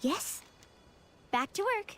Yes. Back to work.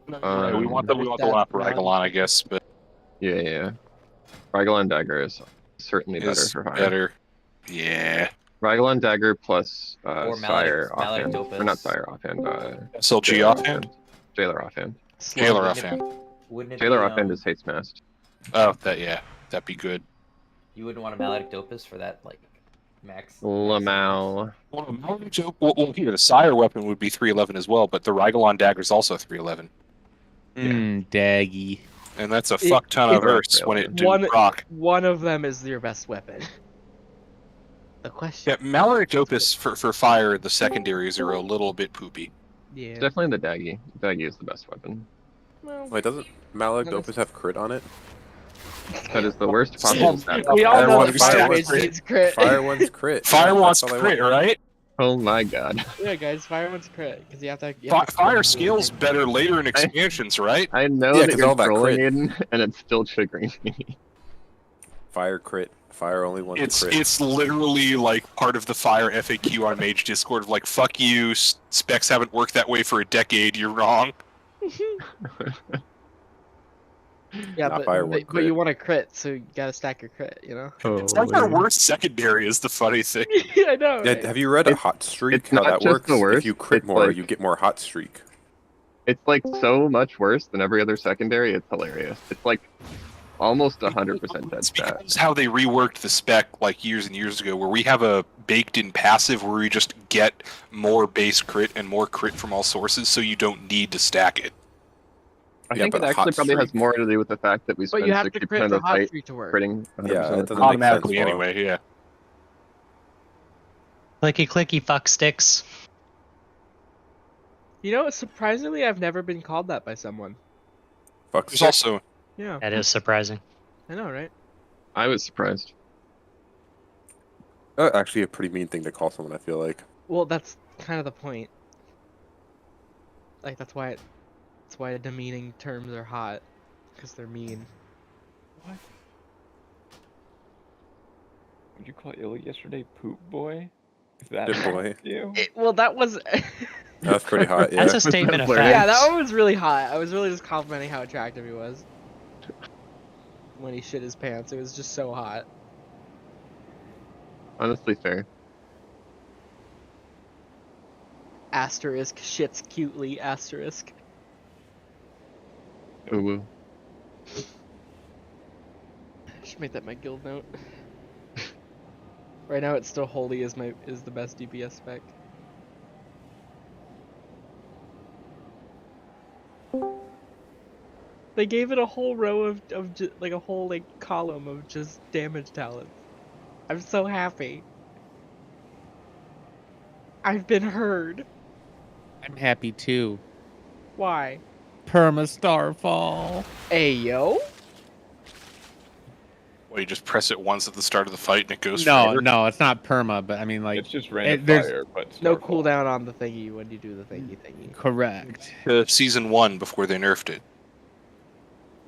Right, we want the one for Raglan, I guess, but Yeah. Raglan Dagger is certainly better is for fire. better. Yeah. Raglan Dagger plus Or Sire Malek offhand. Dopus. Or not Sire offhand. SLG Jailer offhand? Jailer offhand. Jailer offhand. Wouldn't it Jailer be, offhand is hate smashed. Oh, that'd be good. You wouldn't want a Malek Dopus for that, like, max. Lamau. Well, here, the Sire weapon would be 311 as well, but the Raglan Dagger is also 311. Daggy. And that's a fuck ton of verse when it do proc. One of them is your best weapon. The question. Yeah, Maloric Opus for fire, the secondaries are a little bit poopy. Yeah. It's definitely the Daggy. Daggy is the best weapon. Well, Wait, doesn't Malek Opus have crit on it? That is the worst possible stat. we all know that Fire Fire one's Mage needs crit. Fire one's crit. Fire Yeah, wants that's all I crit, want. right? Oh my god. Yeah, guys, Fire one's crit because you have to. Fire scales better later in expansions, right? I know Yeah, that 'cause you're all that trolling crit. Aiden, and it's still triggering me. Fire crit. Fire only wants crit. It's literally like part of the Fire FAQ on Mage Discord of like, fuck you, specs haven't worked that way for a decade, you're wrong. Yeah, Not but, Fire one but crit. you want to crit, so you gotta stack your crit, you know? It's like our worst secondary is the funny thing. Yeah, I know. Yeah, Right? have you read a hot streak? it's How not that just works? the worst, If you crit it's more, like- you get more hot streak. It's like so much worse than every other secondary, it's hilarious. It's like almost 100% dead It's stat. because how they reworked the spec like years and years ago, where we have a baked-in passive where we just get more base crit and more crit from all sources, so you don't need to stack it. I Yeah, think but it a actually hot probably has streak- more to do with the fact that we But spend you have to 60% crit of the the hot fight streak to work. critting 100% Yeah, it of the doesn't time. make Automatically, sense, anyway. Yeah. Clicky clicky fuck sticks. You know, surprisingly, I've never been called that by someone. Fuck There's stick. also Yeah, That is surprising. I know, right? I was surprised. Actually a pretty mean thing to call someone, I feel like. Well, that's kind of the point. Like that's why demeaning terms are hot, because they're mean. What? Would you call Illy yesterday poop boy? Is that Good boy. you? Well, that was. That's pretty hot, yeah. That's a statement of Seplucher. fact. Yeah, that one was really hot. I was really just complimenting how attractive he was. When he shit his pants, it was just so hot. Honestly, fair. Asterisk shits cutely. Asterisk. Ooh. Should make that my guild note. Right now, it's still holy is the best DPS spec. They gave it a whole row of like a whole like column of just damage talents. I'm so happy. I've been heard. I'm happy too. Why? Perma Starfall. Hey yo. well, you just press it once at the start of the fight and it goes No, forever. no, it's not perma, but I mean like It's just random there's- fire, but No Starfall. cooldown on the thingy when you do the thingy. correct. Season 1 before they nerfed it.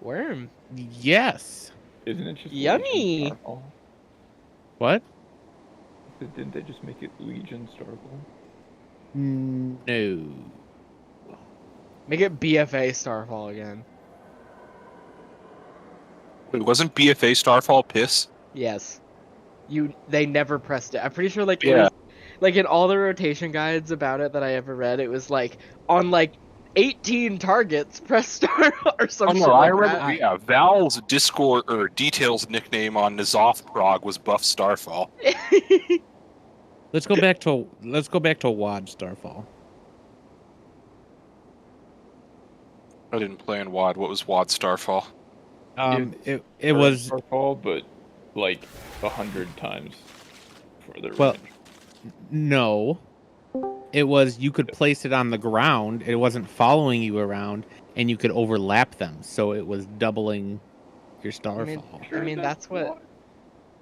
Worm. Yes. Isn't it just Yummy. Legion Starfall? What? Didn't they just make it Legion Starfall? No. Make it BFA Starfall again. Wait, wasn't BFA Starfall piss? Yes. They never pressed it. I'm pretty sure like it Yeah. was, like in all the rotation guides about it that I ever read, it was like on like 18 targets press star or something. Oh no, I like remember. that. Yeah, Val's Discord or Details nickname on N'Zoth Prog was Buff Starfall. Let's go back to WAD Starfall. I didn't play in WAD. What was WAD Starfall? It Or was Starfall, but like 100 times further. Well, range. no. It was you could place it on the ground. It wasn't following you around, and you could overlap them. So it was doubling your Starfall. I mean that's what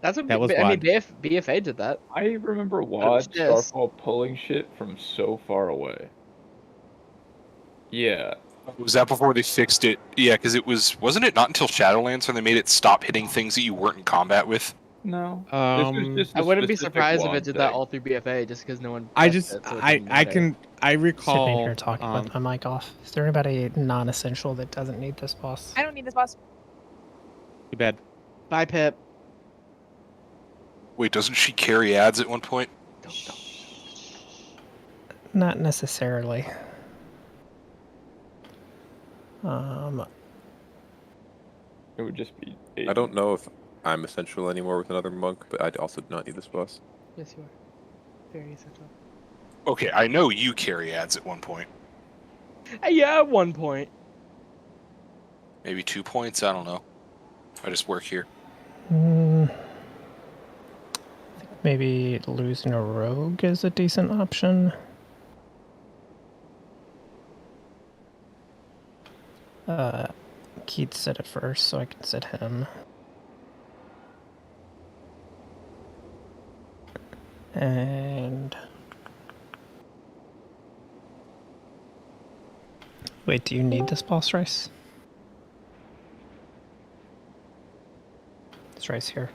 That was I mean WAD. BFA did that. I remember was WAD just- Starfall pulling shit from so far away. Yeah. Was that before they fixed it? Yeah, because wasn't it not until Shadowlands when they made it stop hitting things that you weren't in combat with? No. I wouldn't be surprised if it did that all through BFA just because no one. I pressed just it, so it I didn't matter. Sitting recall here talking with my mic off. Is there anybody non-essential that doesn't need this boss? I don't need this boss. too bad. Bye Pip. Wait, doesn't she carry ads at one point? Not necessarily. It would just be. I don't know if I'm essential anymore with another monk, but I also do not need this boss. Yes you are. Very essential. Okay, I know you carry ads at one point. Yeah, at one point. Maybe 2 points. I don't know. I just work here. Maybe losing a rogue is a decent option. Keith said it first, so I can sit him. And wait, do you need this boss rice? This rice here.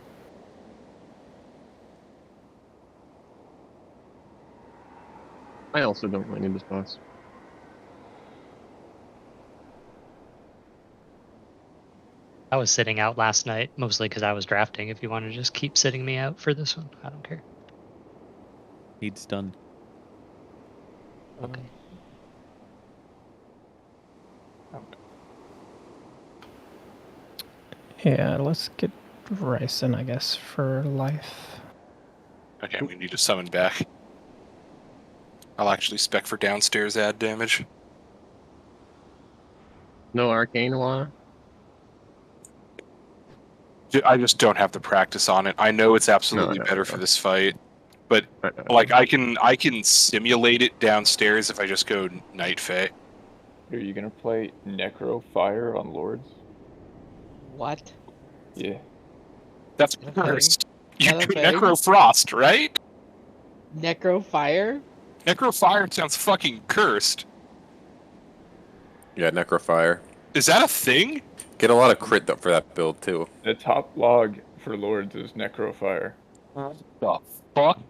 I also don't really need this boss. I was sitting out last night, mostly because I was drafting. If you want to just keep sitting me out for this one, I don't care. Need stun. Okay. Yeah, let's get Rice in, I guess, for life. Okay, we need to summon back. I'll actually spec for downstairs ad damage. No arcane law. I just don't have the practice on it. I know it's absolutely No, better for this fight, but I know. like I can simulate it downstairs if I just go Night Fae. Are you gonna play Necro Fire on Lords? What? Yeah. That's Okay. cursed. You Not a do thing? Necro Frost, right? Necro Fire? Necro Fire sounds fucking cursed. Yeah, Necrofire. Is that a thing? Get a lot of crit for that build too. The top log for Lords is Necro Fire. The fuck?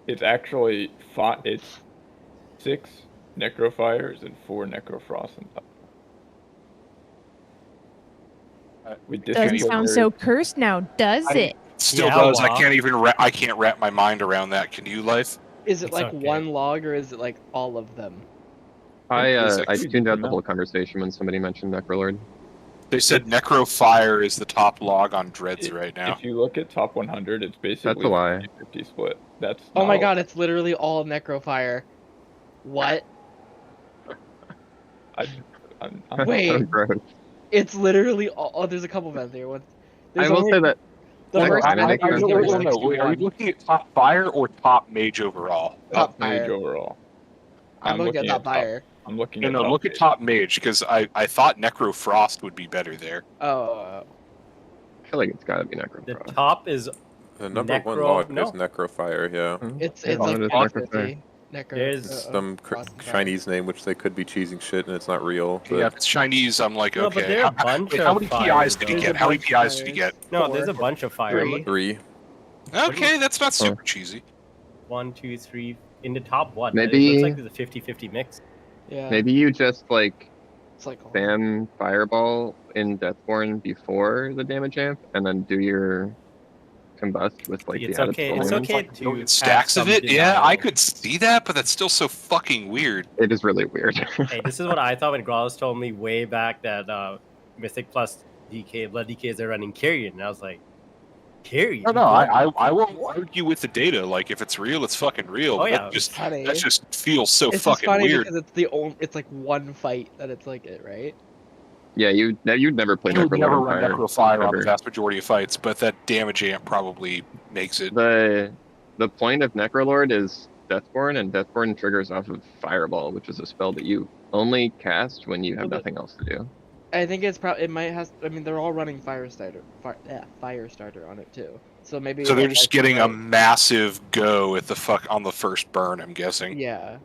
It's actually it's 6 Necro Fires and 4 Necro Frosts on top. We Doesn't sound so cursed now, does it? Still Yeah, does. well. I can't wrap my mind around that. Can you, Life? Is it It's like okay. one log or is it like all of them? I tuned out the whole conversation when somebody mentioned Necrolord. They said Necro Fire is the top log on Dreads right now. If you look at top 100, it's basically That's a lie. 50 split. That's Oh my not- god, it's literally all Necro Fire. What? I'm Wait. So gross. It's literally all. Oh, there's a couple of there. What? I will say that The Like, first I mean, one they can- is wait, number wait, wait, 61. Are you looking at top Fire or top Mage overall? Top mage Fire. overall. I'm looking at Top Fire. I'm looking No, at no, top look at mage. top Mage because I thought Necro Frost would be better there. Oh. I feel like it's gotta be The Necrofrost. top is The number one Necro- log no. is Necrofire, yeah. It's Yeah, like it's 50. Necro. There's Some Frost and Fire. Chinese name which they could be cheesing shit and it's not real. But Yeah, if it's Chinese, I'm like, No, but okay. there are a bunch wait, of how many fires, PIs did he though. get? How many PIs did he get? no. Four. There's a bunch of fire. Three. Look, 3. Okay, that's not super cheesy. 1, 2, 3 in the top one. Maybe- It looks like there's a 50-50 mix. Yeah. Maybe you just like It's like spam Fireball in Deathborn before the damage amp, and then do your combust with like It's the added okay. soul It's damage. okay to have Stacks of some it? Yeah, denial. I could see that, but that's still so fucking weird. It is really weird. Hey, this is what I thought when Growlers told me way back that Mythic plus DK Blood DKs are running Carrion, and I was like, Carrion? No, I won't argue with the data. Like, if it's real, it's fucking real. Oh, yeah. funny. That just feels so It's just fucking funny weird. because it's the only. It's like one fight that it's like it, right? Yeah, you'd never play I would Necrolord never on run Fire. Necro Fire on ever. the vast majority of fights, but that damage amp probably makes it. The point of Necrolord is Deathborn, and Deathborn triggers off of Fireball, which is a spell that you only cast when you have Well, but- nothing else to do. I think it's probably. It might has. I mean, they're all running Firestarter on it too. So maybe. So they're it just has getting a like- massive go at the on the first burn, I'm guessing. Yeah.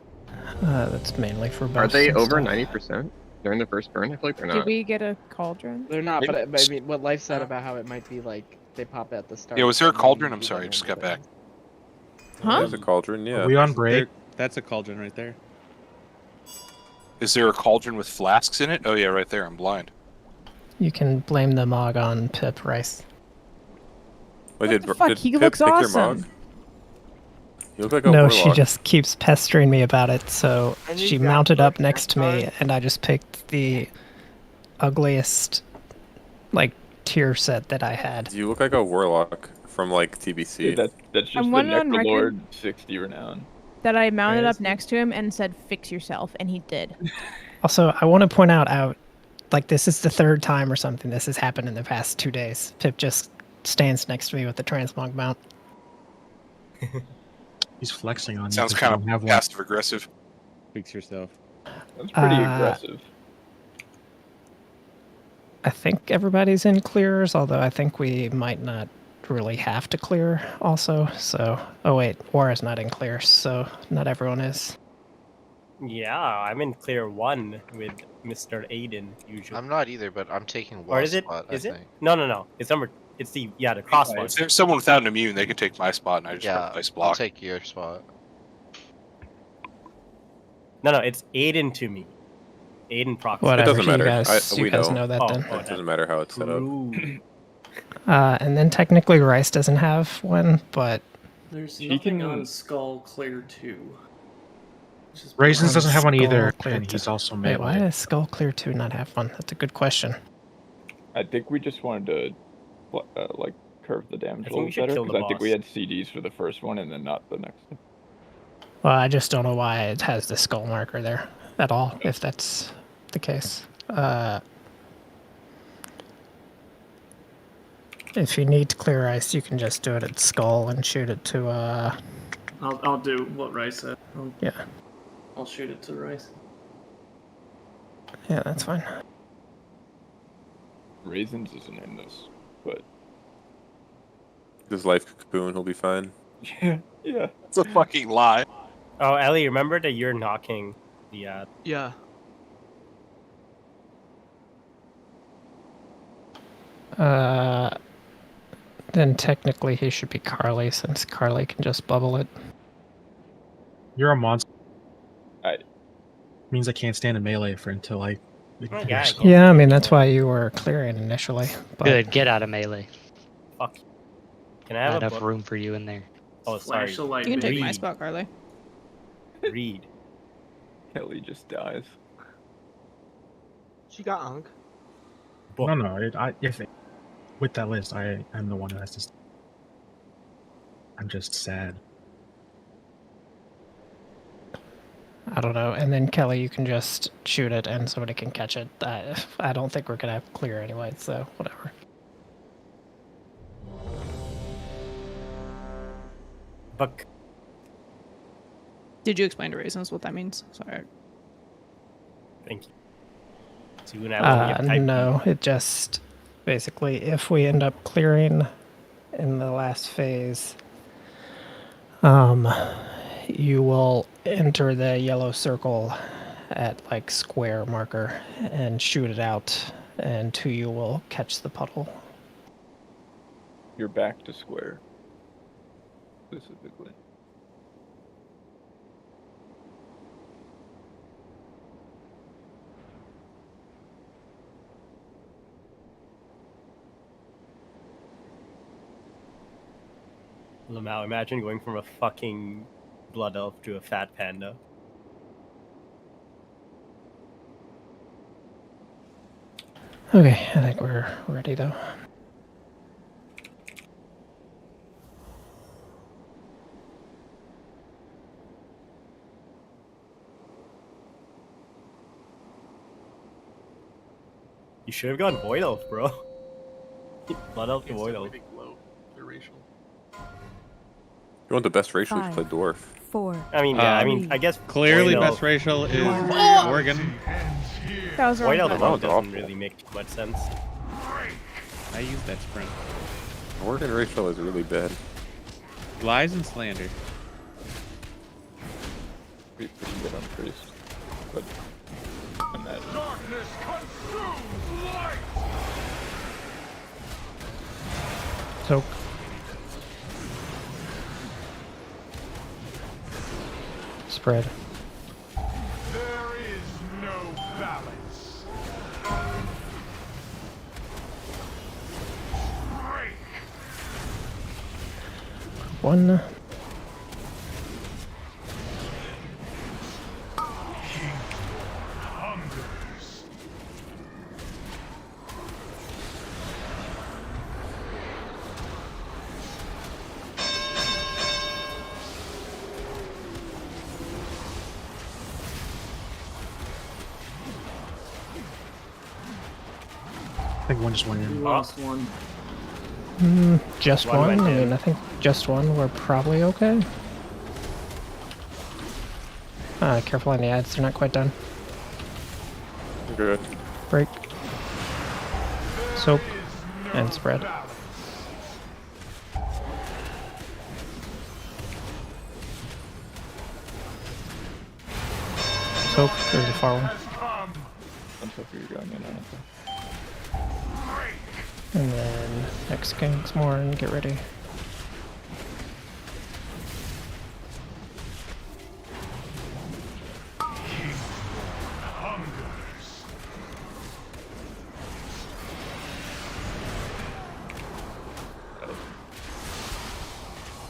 That's mainly for Are buffs they and over stuff. 90% during the first burn? I feel like they're Did not. we get a cauldron? They're not, but Maybe- I mean, what Life said about how it might be like they pop at the start. Yeah, was there a and then cauldron? you I'm do sorry, I them just into got back. things. Huh? There's a cauldron, yeah. Are we on break? That's a cauldron right there. Is there a cauldron with flasks in it? Oh yeah, right there. I'm blind. You can blame the Mog on Pip Rice. Wait, What the fuck? did He Pip looks pick your awesome. Mog? You look like a No, warlock. she just keeps pestering me about it, so And she you got mounted up like next to me, that and I just picked the ugliest, like, tier set that I had. You look like a warlock from like TBC. Yeah, that's just I'm the one on record. Necrolord 60 renown. That I mounted up Crazy. next to him and said, "Fix yourself," and he did. Also, I want to point out, like, this is the third time or something this has happened in the past 2 days. Pip just stands next to me with the transmog mount. He's flexing on you. Sounds 'cause kind you of don't have one. passive aggressive. Fix yourself. That's pretty Uh, aggressive. I think everybody's in clears, although I think we might not really have to clear also. So, oh wait, Wara's not in clear, so not everyone is. Yeah, I'm in clear 1 with Mr. Aiden usually. I'm not either, but I'm taking Or Wall's is it? spot, Is I it? think. No. It's the cross one. If there's someone without an immune, they can take my spot, and I just Yeah, replace I'll block. take your spot. No, it's Aiden to me. Aiden proxy. Whatever. doesn't matter. You guys, We you guys know. know that Oh, then. oh, It doesn't matter how it's set up. Ooh. And then technically Rice doesn't have one, but There's He nothing can- on Skull Clear 2. which is Raisins doesn't have one Skull either, Clear and he's two. also Wait, why melee. does Skull Clear 2 not have one? That's a good question. I think we just wanted to like curve the damage I a think we little should better kill the because I think we boss. had CDs for the first one and then not the next one. Well, I just don't know why it has the skull marker there at all, if that's the case. If you need to clear ice, you can just do it at skull and shoot it to, I'll do what Rice said. yeah. I'll shoot it to Rice. Yeah, that's fine. Raisins isn't in this, but His life cocoon, he'll be fine. yeah. It's a fucking lie. Oh, Ellie, remember that you're knocking the Yeah. Then technically he should be Carly, since Carly can just bubble it. You're a monster. I Means I can't stand in melee for until I. yeah, Yeah, I mean, that's why you were clearing initially. But Good, get out of melee. Fuck. Can I Not have a enough book? room for you in there. Oh, sorry. Flash of light. You can take baby. my spot, Carly. Read. Kelly just dies. She got Unk. Book. No. With that list, I am the one who has to. I'm just sad. I don't know. And then Kelly, you can just shoot it and somebody can catch it. I don't think we're going to have clear anyway, so whatever. Book. Did you explain to Raisins what that means? Sorry. Thank you. So you now No, it just basically, if we end up clearing in the last phase, you will enter the yellow circle at like square marker and shoot it out, and 2 will catch the puddle. You're back to square. Specifically. Lamau, imagine going from a fucking blood elf to a fat panda. Okay, I think we're ready though. You should have gone void elf, bro. Blood elf to void elf. You want the best racial? You play dwarf. 4. I mean, yeah, I guess Clearly, void best elf- racial is Oregon. That was Void wrong. elf button. alone doesn't really make too much sense. I use that sprint. Oregon racial is really bad. Lies and slander. Pretty good on priest, but imagine. Soak. Spread. There is no balance. 1. I think one just went in. Lost one. Just One one? went I in. mean, I think just one. We're probably okay. Careful on the ads. They're not quite done. Good. Break. Soak. And spread. Soak. There's a far one. I'm so you're going in on it. And then next King's more and get ready.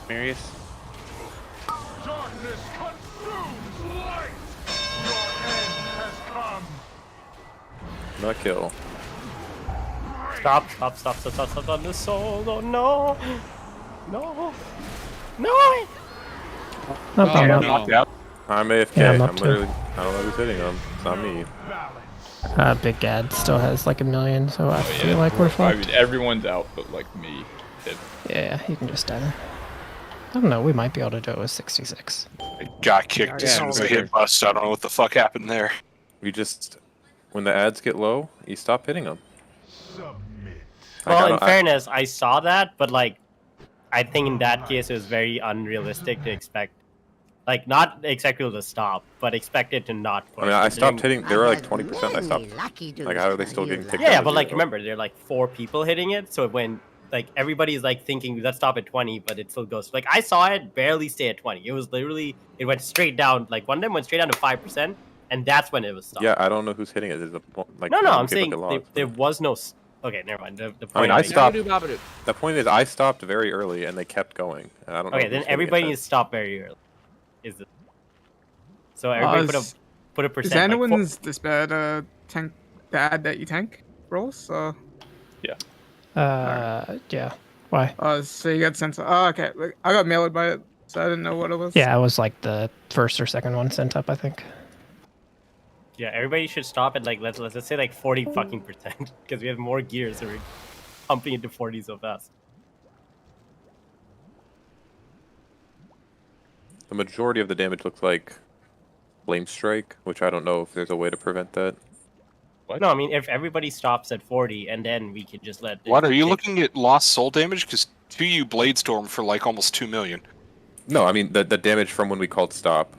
Marius. Darkness consumes light. Your end has come. Not kill. Stop on the soul. Oh no. No. No. Nope, I'm Yeah, up. knocked out. I'm AFK. Yeah, I'm I'm up too. literally. I don't know who's hitting them. It's not me. Big Gad still has like 1 million, so I Oh, feel yeah. like we're I fucked. mean, everyone's out, but like me. Yeah, you can just die there. I don't know, we might be able to do it with 66. I got kicked as soon as I hit bust. I don't know what the fuck happened there. We just, when the ads get low, you stop hitting them. Well, in fairness, I saw that, but like, I think in that case it was very unrealistic to expect, like, not expect people to stop, but expect it to not push. I mean, I stopped hitting. They were like 20%. I stopped. Like, how are they still getting kicked? Yeah, but like, remember, there are like 4 people hitting it, so when like everybody's like thinking let's stop at 20, but it still goes. Like I saw it barely stay at 20. It was literally it went straight down. Like one of them went straight down to 5%, and that's when it was stopped. Yeah, I don't know who's hitting it. Is it like no, I'm okay, saying logs, there was no. Okay, never mind. The point I mean, I stopped. Babadoo. The point is, I stopped very early, and they kept going. And I don't know. Okay, then everybody needs to stop very early. Is it? So everybody put a percent. Is anyone's despair tank the ad that you tank rolls? Or? Yeah. Yeah. Why? So you got sent. Oh, okay. Like, I got mailed by it, so I didn't know what it was. Yeah, it was like the first or second one sent up, I think. Yeah, everybody should stop at like let's say like 40% because we have more gears, so we're pumping into 40 so fast. The majority of the damage looks like flame strike, which I don't know if there's a way to prevent that. What? No, I mean if everybody stops at 40, and then we could just let. What are you looking at? Lost soul damage? Because 2U blade storm for like almost 2 million. No, I mean the damage from when we called stop.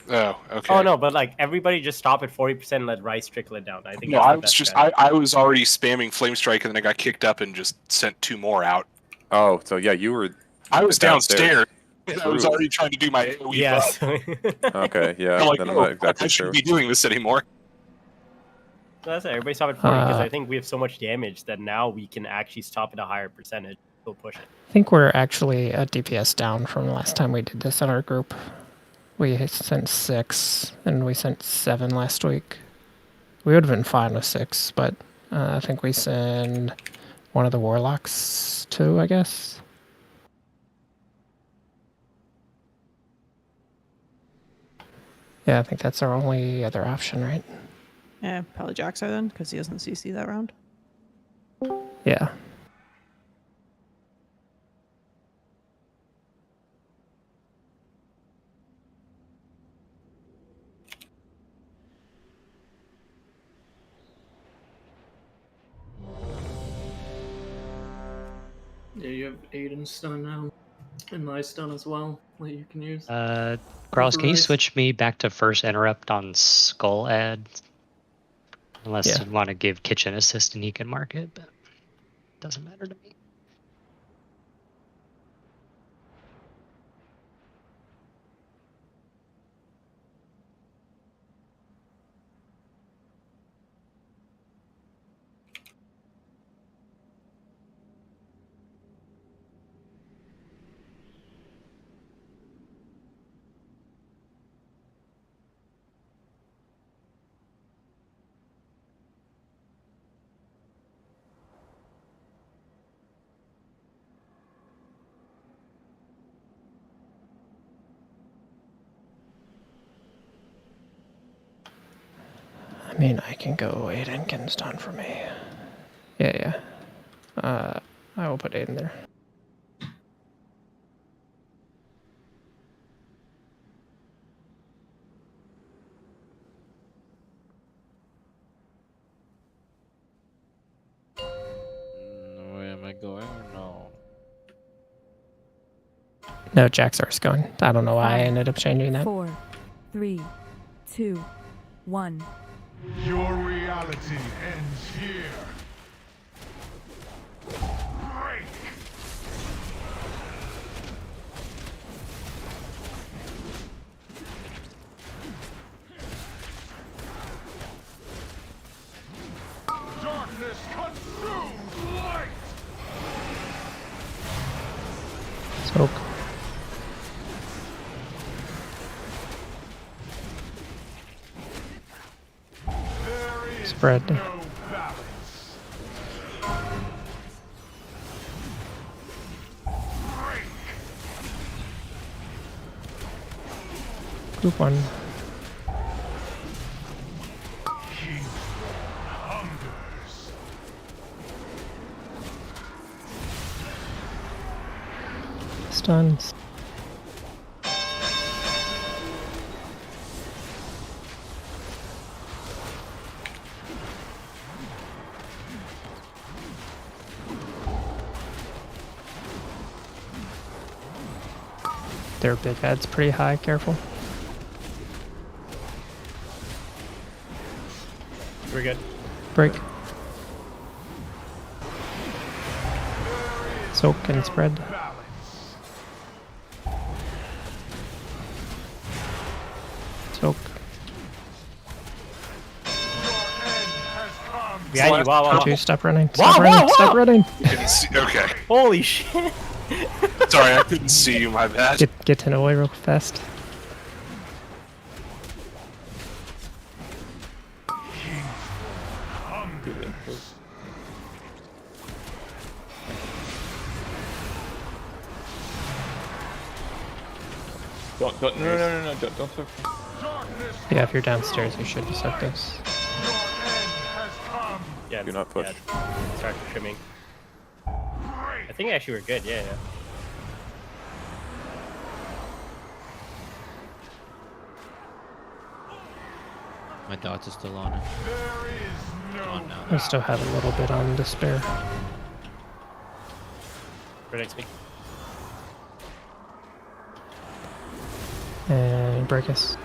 Oh, okay. Oh no, but like everybody just stop at 40% and let rice trickle it down. I think. No, that's I the was best just strategy. I was already spamming flame strike, and then I got kicked up and just sent 2 more out. Oh, so yeah, you were. I was downstairs. And I was True. already trying to do my AoE. Yes. Okay, yeah. I'm like, then I'm oh, not exactly I sure. shouldn't be doing this anymore. So that's it. Everybody stop at 40 because I think we have so much damage that now we can actually stop at a higher percentage. We'll push it. I think we're actually a DPS down from the last time we did this in our group. We sent 6, and we sent 7 last week. We would have been fine with 6, but I think we send one of the warlocks too, I guess. Yeah, I think that's our only other option, right? Yeah, probably Jaxar then, because he doesn't CC that round. Yeah. Yeah, you have Aiden's stun now, and my stun as well that you can use. Gross, can you switch me back to first interrupt on Skull ad? Unless you want to give Kitchen assist and he can mark it, but it doesn't matter to me. I mean, I can go Aiden can stun for me. Yeah. I will put Aiden there. Where am I going? No. No, Jaxar's going. I don't know why I ended up changing that. 4, 3, 2, 1. Your reality ends here. Break. Darkness consumes light. Smoke. Spread. Group 1. Stuns. Their big head's pretty high, careful. We're good. Break. Soak and spread. Soak. Behind you, wow, wow, wow. Two, stop running. Stop running. Stop running. Okay. Holy shit. Sorry, I couldn't see you. My bad. Get to away real fast. Don't soak. Yeah, if you're downstairs, you should soak this. Yeah, Do not push. Yeah, start trimming. I think actually we're good, yeah. My dots are still on it. On now. I still have a little bit on despair. Protects me. And break us.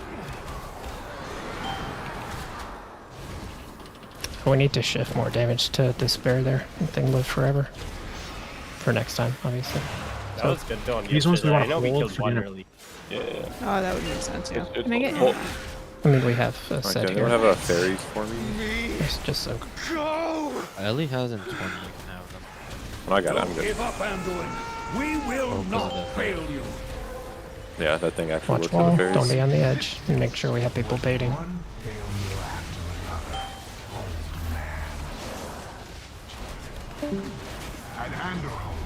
We need to shift more damage to despair there. The thing live forever. For next time, obviously. That was good though. These ones we want I know to we hold killed for one dinner. early. Yeah. Oh, that would make sense, yeah. Can I get I mean, we have a set Okay, here. don't have a fairies for me. Just soak. Ellie hasn't 20, you can have them. Oh, I got it, I'm good. Give up, Anduin. We will not fail you. Yeah, that thing actually Watch works on wall. the fairies. Don't be on the edge. And make sure we have people baiting. And Anduin,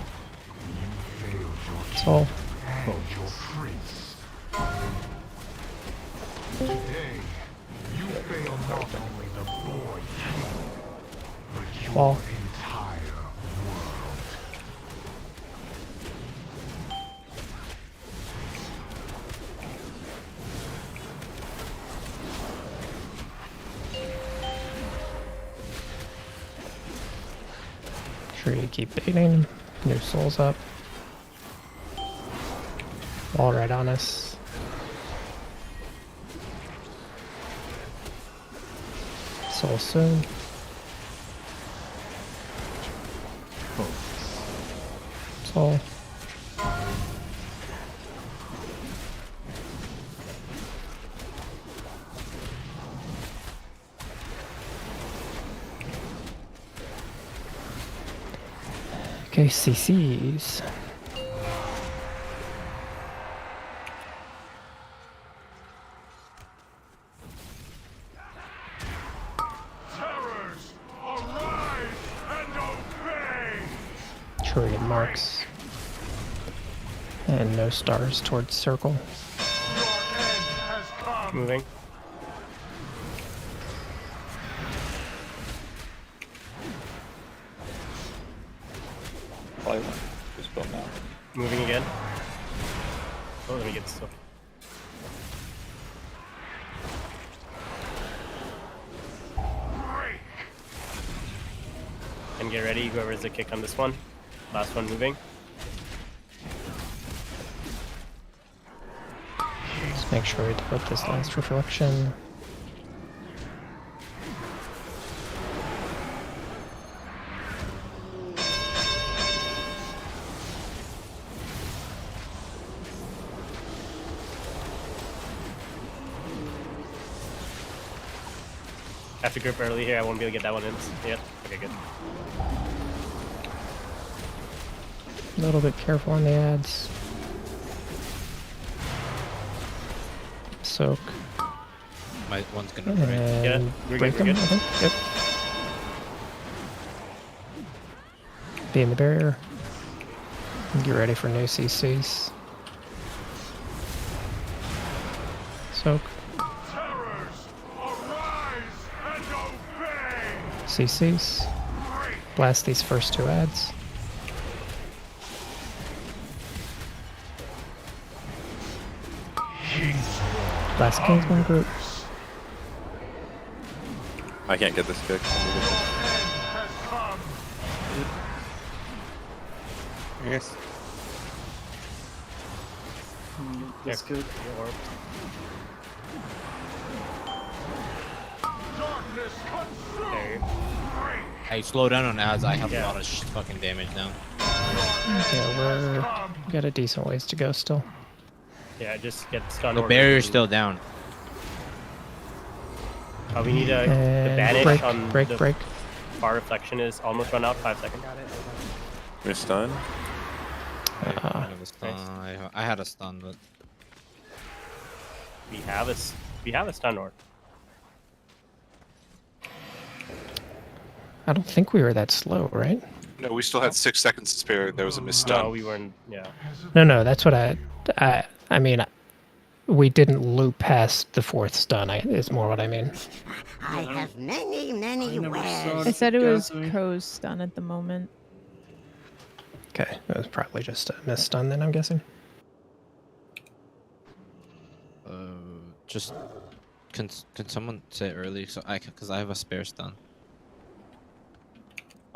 you failed your Soul. and your prince. Today, you fail not only the boy king, but your Wall. entire world. Sure you keep baiting. New souls up. Wall right on us. Soul soon. Soul. Okay, CCs. Terrors, arise and obey! Sure we get marks. And no stars towards circle. Your end has come. Moving. Probably one. Just build now. Moving again. Oh, let me get stuff. And get ready, whoever's the kick on this one. Last one moving. Just make sure we develop this last reflection. Have to grip early here, I won't be able to get that one in. Yep, okay, good. A little bit careful on the ads. Soak. My one's gonna break. Yeah, And we're break good, we're them, I good. think. Yep. Be in the barrier. Get ready for new CCs. Soak. CCs. Blast these first 2 ads. Blast Kingsman group. I can't get this kick. Yes. That's good. Hey, slow down on ads. I have a lot of fucking damage now. Yeah, we got a decent ways to go still. Yeah, just get stunned. The barrier's still down. We need a the banish on the bar reflection is almost run out. 5 seconds. You're stunned? I had a stun, but we have a stun orb. I don't think we were that slow, right? No, we still had 6 seconds to spare. There was a misstun. No, we weren't. Yeah. No, that's what I mean, we didn't loop past the 4th stun. Is more what I mean. I have many wares. I said it was Co's stun at the moment. Okay, it was probably just a miss stun then, I'm guessing. just can someone say early so because I have a spare stun.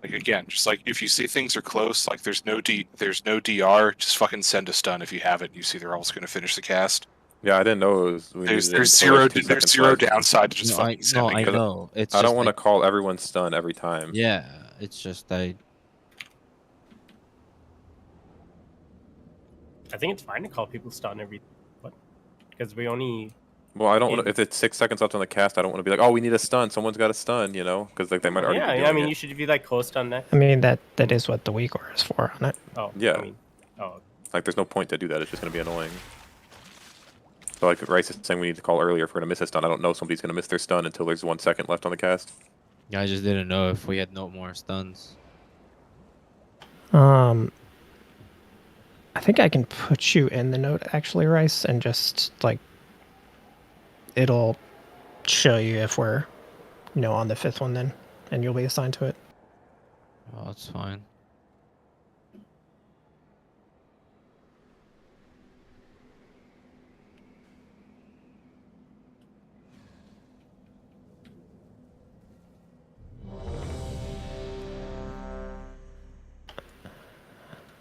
Like again, just like if you see things are close, like there's no DR, just fucking send a stun if you have it. You see they're almost going to finish the cast. Yeah, I didn't know it was. There's zero downside to just fucking sending. I know. It's I don't want to call everyone stun every time. Yeah, it's just I think it's fine to call people stun every, because we only. Well, I don't want to. If it's 6 seconds left on the cast, I don't want to be like, oh, we need a stun. Someone's got a stun, you know, because like they might already. Yeah, I mean, you should be like close stun next. I mean that is what the weak order is for, on it. Oh. Yeah. I mean, like there's no point to do that. It's just going to be annoying. So like Rice is saying we need to call earlier if we're going to miss a stun. I don't know somebody's going to miss their stun until there's 1 second left on the cast. Yeah, I just didn't know if we had no more stuns. I think I can put you in the note actually, Rice, and just like it'll show you if we're, you know, on the 5th one then, and you'll be assigned to it. Oh, that's fine.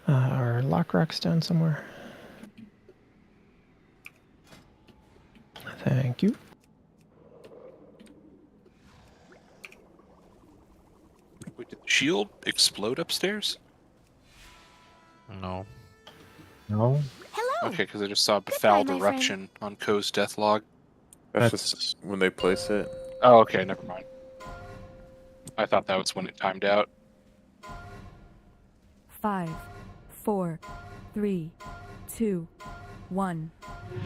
Our lock rock's down somewhere. Thank you. Wait, did the shield explode upstairs? No. No. Hello. Okay, because I just saw befouled eruption on Ko's death log. That's just when they place it. Oh, okay, never mind. I thought that was when it timed out. 5, 4, 3, 2, 1.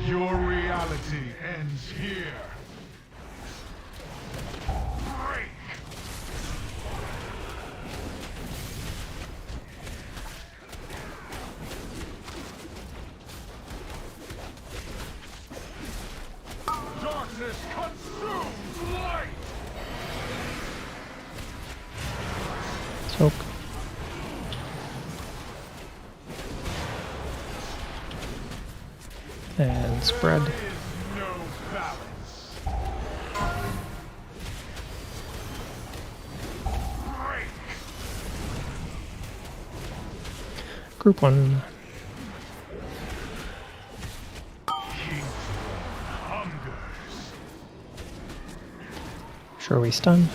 Your reality ends here. Darkness consumes light. Soak. And spread. Group 1. Sure we stun.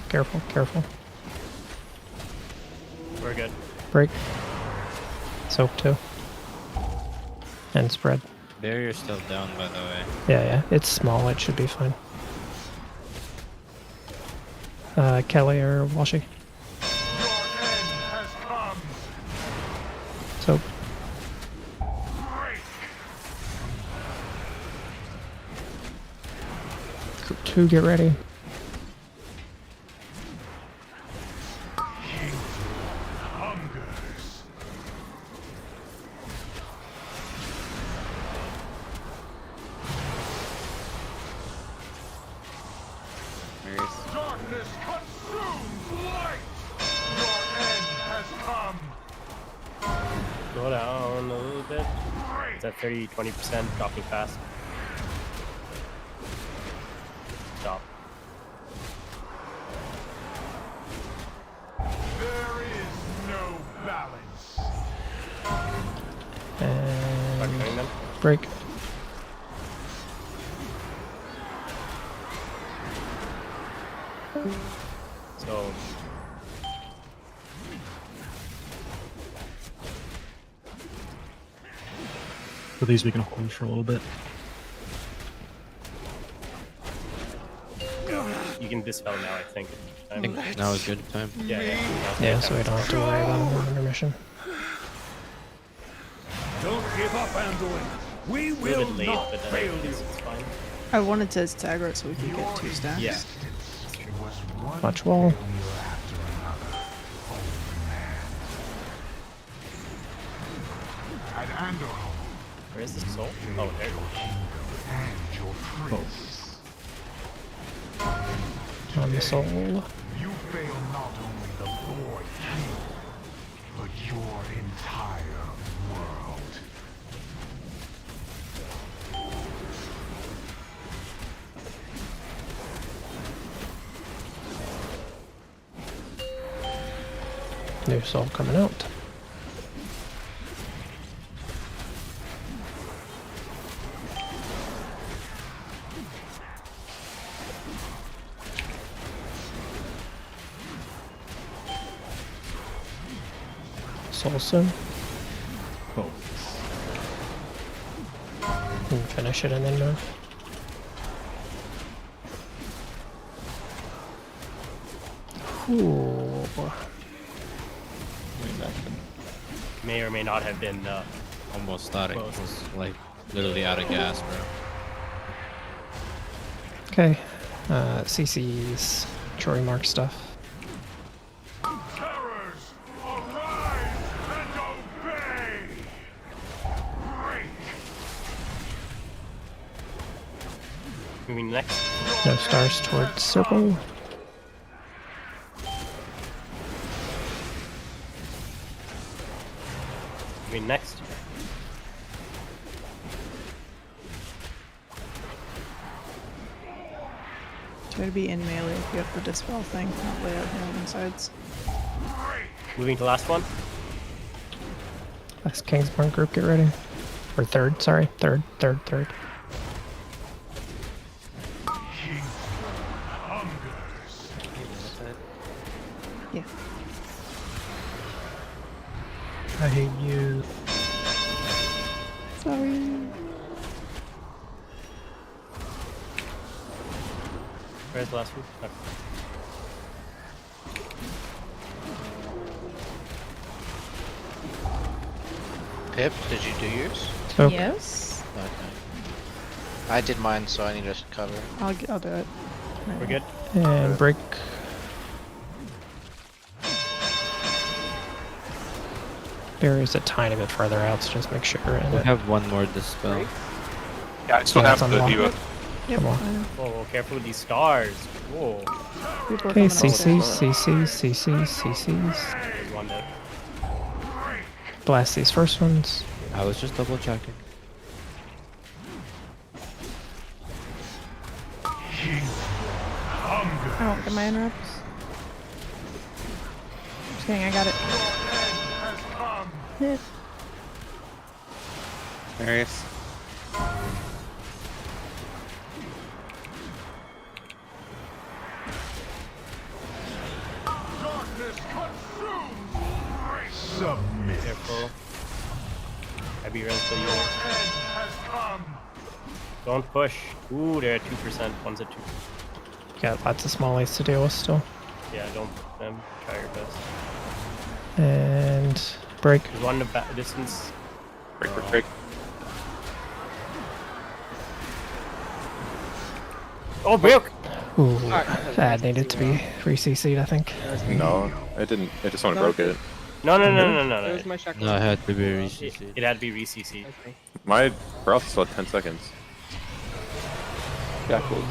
Careful, careful. We're good. Break. Soak 2. And spread. Barrier's still down, by the way. Yeah, it's small. It should be fine. Kelly or Walshy? So. Group 2, get ready. Darkness consumes light. Your end has come. Go down a little bit. It's at 30-20%, dropping fast. Stop. There is no balance. And break. So For these, we can hold for a little bit. you can dispel now, I think. I think now is good time. Yeah, so we don't have to worry about an intermission. Don't give up, Anduin. We A will little bit late, not but then fail it's you. fine. I wanted to stagger it so we could get 2 stacks. Yeah. Watch wall. At Andorham, Where is this soul? Oh, there it and your prince. On the soul. You fail not only the boy king, but your entire world. New soul coming out. Soul soon. And finish it and then move. Ooh. may or may not have been almost thought it close. was like literally out of gas, bro. Okay. CC's Troy Mark stuff. Terrors, arise and obey! Break! Moving next. No stars towards circle. Moving next. Try to be in melee if you have the dispel thing, not lay out here on the sides. Moving to last one. Last Kingsborn group, get ready. Or third, sorry. Third. Yeah. I hate you. Sorry. Where's the last one? Okay. Pip, did you do yours? Okay. Yes. Okay. I did mine, so I need to cover. I'll do it. We're good. And break. Barry's a tiny bit further out, so just make sure you're in We it. have one more dispel. Yeah, I still Yeah, have it's on the lock. diva. Yep. Come on. Whoa, careful with these stars. Whoa. People are Okay, coming up. CCs. There's one dead. Blast these first ones. I was just double checking. I won't get my interrupts. Just kidding, I got it. Hit. Marius. Darkness consumes! Submit. Careful. I'd be ready for you. End has come! Don't push. Ooh, they're at 2%. One's at 2. Got lots of smallies to deal with still. Yeah, don't push them. Try your best. And Break. There's one in the back distance. Break. Oh, broke! Ooh, that needed to be re-CC'd, I think. No, it didn't. It just someone broke it. No. That was my shackle. No, it had to be re-CC'd. It had to be re-CC'd. My paralysis still had 10 seconds. Shackle is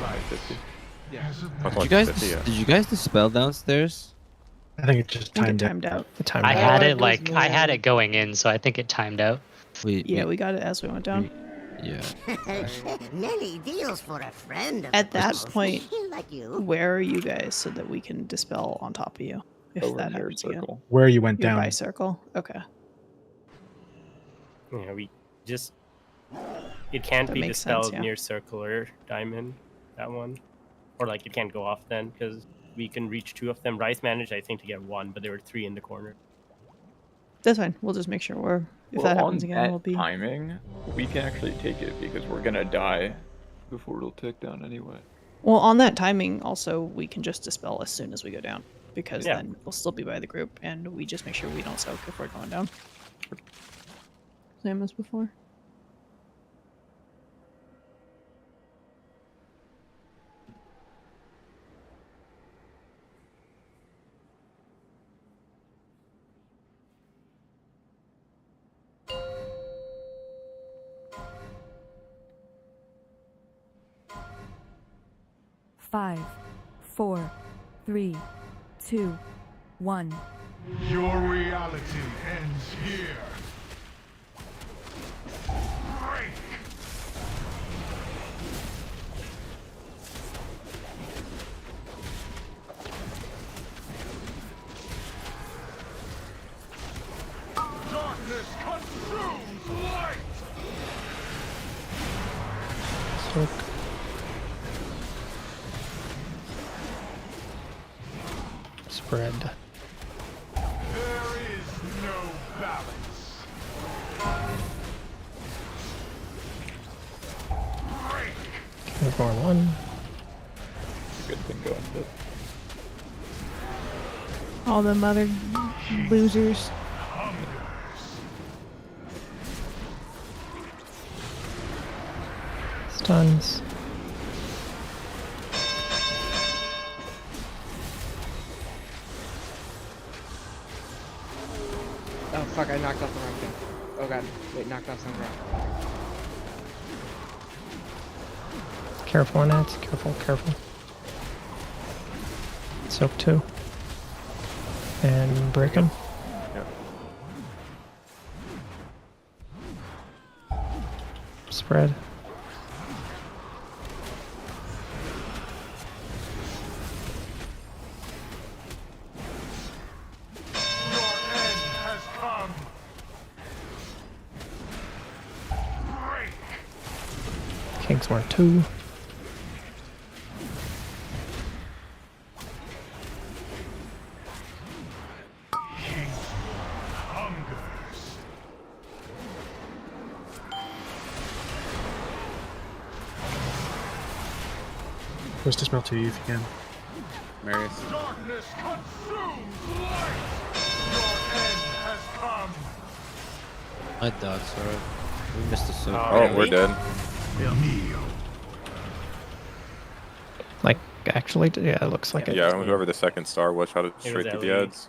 950. Did you guys dispel downstairs? I think it just I think timed it out. timed out. The time I out. had it it was like I had more- it going in, so I think it timed out. Yeah, we got it as we went down. Yeah. Many deals for a friend. Of At the that people. point, like you. where are you guys so that we can dispel on top of you if Over that near happens again? circle. Where you went You're down. by circle. Okay. Yeah, we just. It can't That be makes sense, dispelled yeah. near circular diamond. That one, or like it can't go off then because we can reach 2 of them. Rice managed, I think, to get 1, but there were 3 in the corner. That's fine. We'll just make sure we're. If Well, that happens on again, that we'll be. timing, we can actually take it because we're gonna die before it'll tick down anyway. Well, on that timing, also, we can just dispel as soon as we go down. Because Yeah. then we'll still be by the group, and we just make sure we don't soak if we're going down. Same as before. Five, 4, 3, 2, 1. Your reality ends here. Break. Darkness consumes light. Soak. Spread. There is no balance. Break. Unicorn 1. Good thing going to All the mother losers. Stuns. Oh fuck! I knocked off the wrong thing. Oh god! Wait, knocked off something wrong. Careful on that. Careful, careful. Soak 2. And break him. Spread. Has come. Break. Kingsmore 2. Hungers. Push dispel to you if you can. Marius. Darkness consumes light. Your end has come. My dogs are. We missed the soak. Oh, we're dead. Kneel. Like, actually, yeah, it looks like it. Yeah, whoever the second star was shot it straight through the Ellie. ads.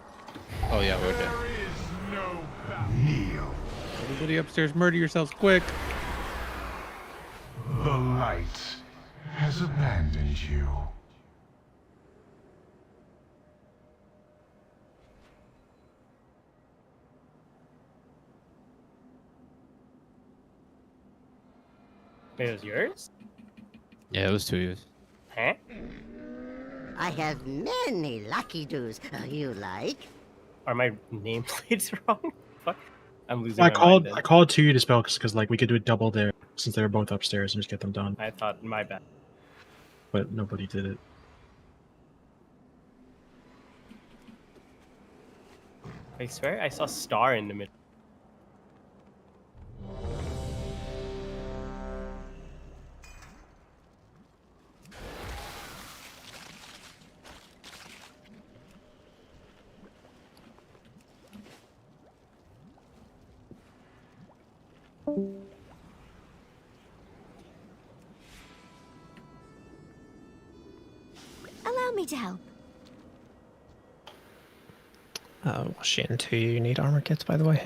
Oh yeah, we're dead. There is no balance. Kneel. Everybody upstairs, murder yourselves quick. The light has abandoned you. It was yours? Yeah, it was 2 years. Huh? I have many lucky doos. You like? Are my nameplates wrong? Fuck. I'm losing I my called. mind I then. called to you to spell because like we could do a double there since they were both upstairs and just get them done. I thought, my bad. But nobody did it. I swear I saw star in the middle. Allow me to help. Shin 2, you need armor kits, by the way.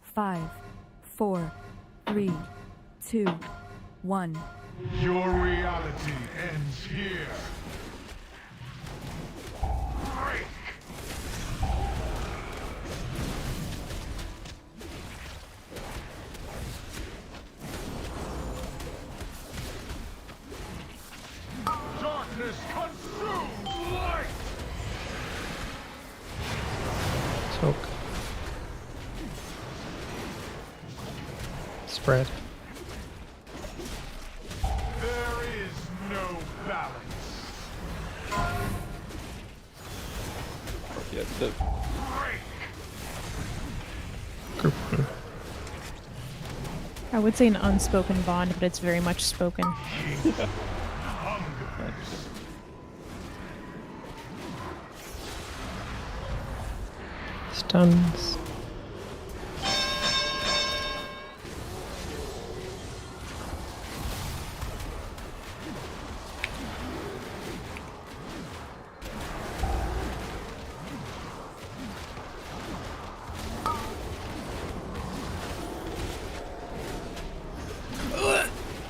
Five, 4, 3, 2, 1. Your reality ends here. Darkness consumes light. Soak. Spread. There is no balance. Yeah, the Group 1. I would say an unspoken bond, but it's very much spoken. Stuns.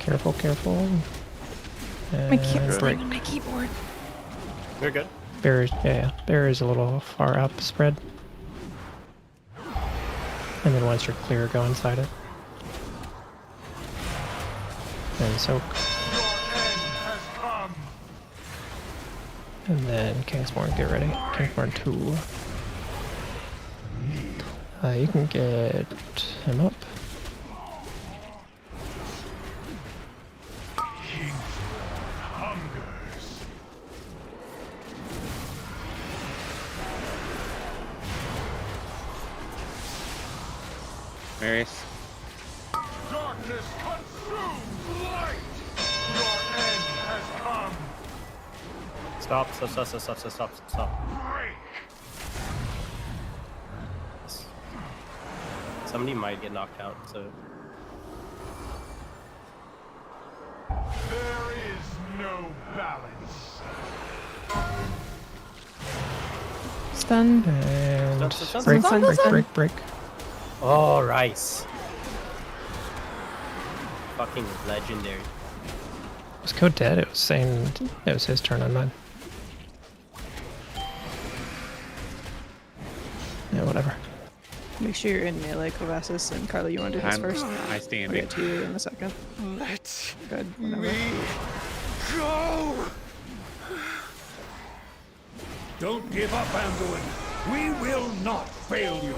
Careful, careful. My keyboard's break. laying on my keyboard. We're good. Barrier's, yeah, barrier's a little far up, spread. And then once you're clear, go inside it. And soak. And then Kingsborn, get ready. Kingsborn 2. You can get him up. Marius. Darkness consumes light. Your end has come. Stop, stop, stop, stop, stop, stop, stop. Somebody might get knocked out, so. There is no balance. Stun. And Stun, break, stun, break, stun. break. Oh, Rice. Fucking legendary. Was Code dead? It was saying it was his turn on mine. Yeah, whatever. Make sure you're in melee, Covassus, and Carly, you want to do this first? I stand I'll it. get to you in a second. Let Good, whatever. me go. Don't give up, Anduin. We will not fail you.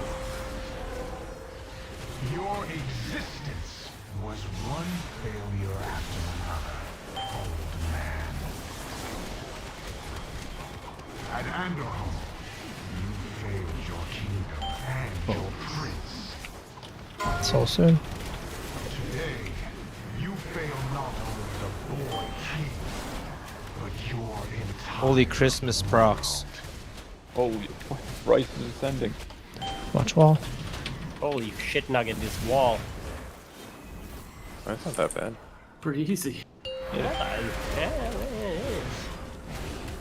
Your existence was one failure after another, old man. At Anderholm, you failed your kingdom and your prince. So soon. Today, you fail not only the boy king, but your entire... Holy Christmas procs. holy, Rice is ascending. Watch wall. Holy shit nugget, this wall. That's not that bad. Pretty easy.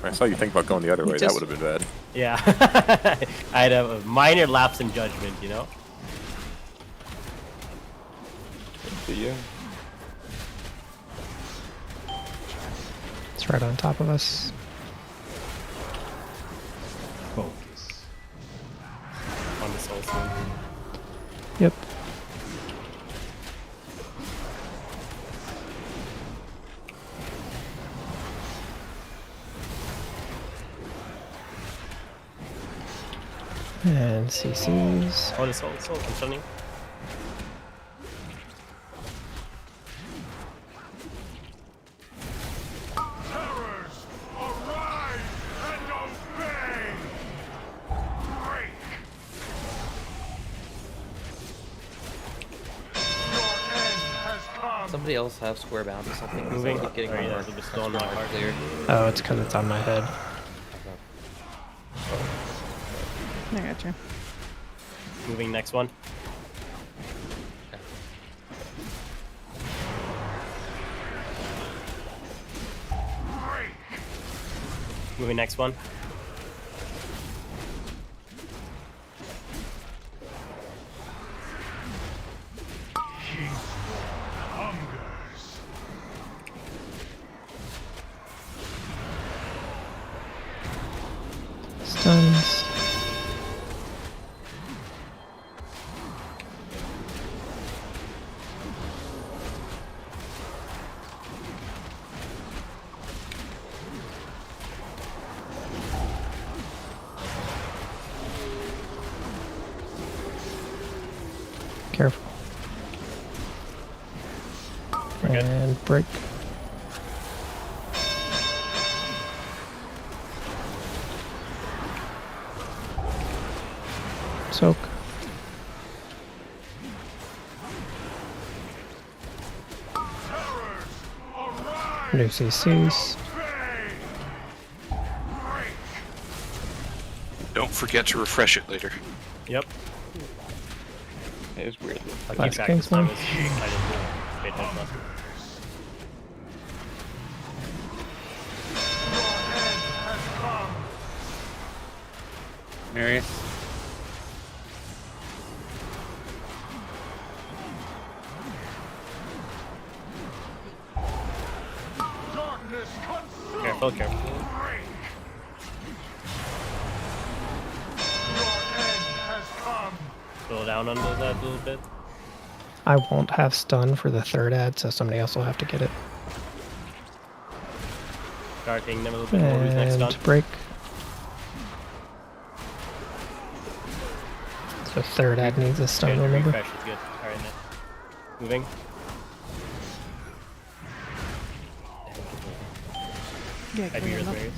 I saw you think about going the other way. That would have been bad. Yeah. I had a minor lapse in judgment, you know? See ya. It's right on top of us. Focus. On the soul soon. Yep. And CCs. Oh, the soul, I'm stunning. Terrors, arise and obey! Break! Your end has come! Somebody else have square bound or something? 'Cause I Moving. keep getting Sorry, my yeah, mark- just still on my mark card. cleared. Oh, it's because it's on my head. I got you. Moving next one. Moving next one. Stuns. Careful. And break. Soak. New CCs. Don't forget to refresh it later. Yep. It is weird. I'll Last keep track this Kingsman. time. I didn't pay attention. Marius. Careful, careful. Slow down on those ads a little bit. I won't have stun for the third ad, so somebody else will have to get it. Guarding them a little bit more. Who's next on? And break. So third ad needs a stun, Good, remember? refresh is good. Alright, now. Moving. Yeah, I'd be clear yours, enough. Marius.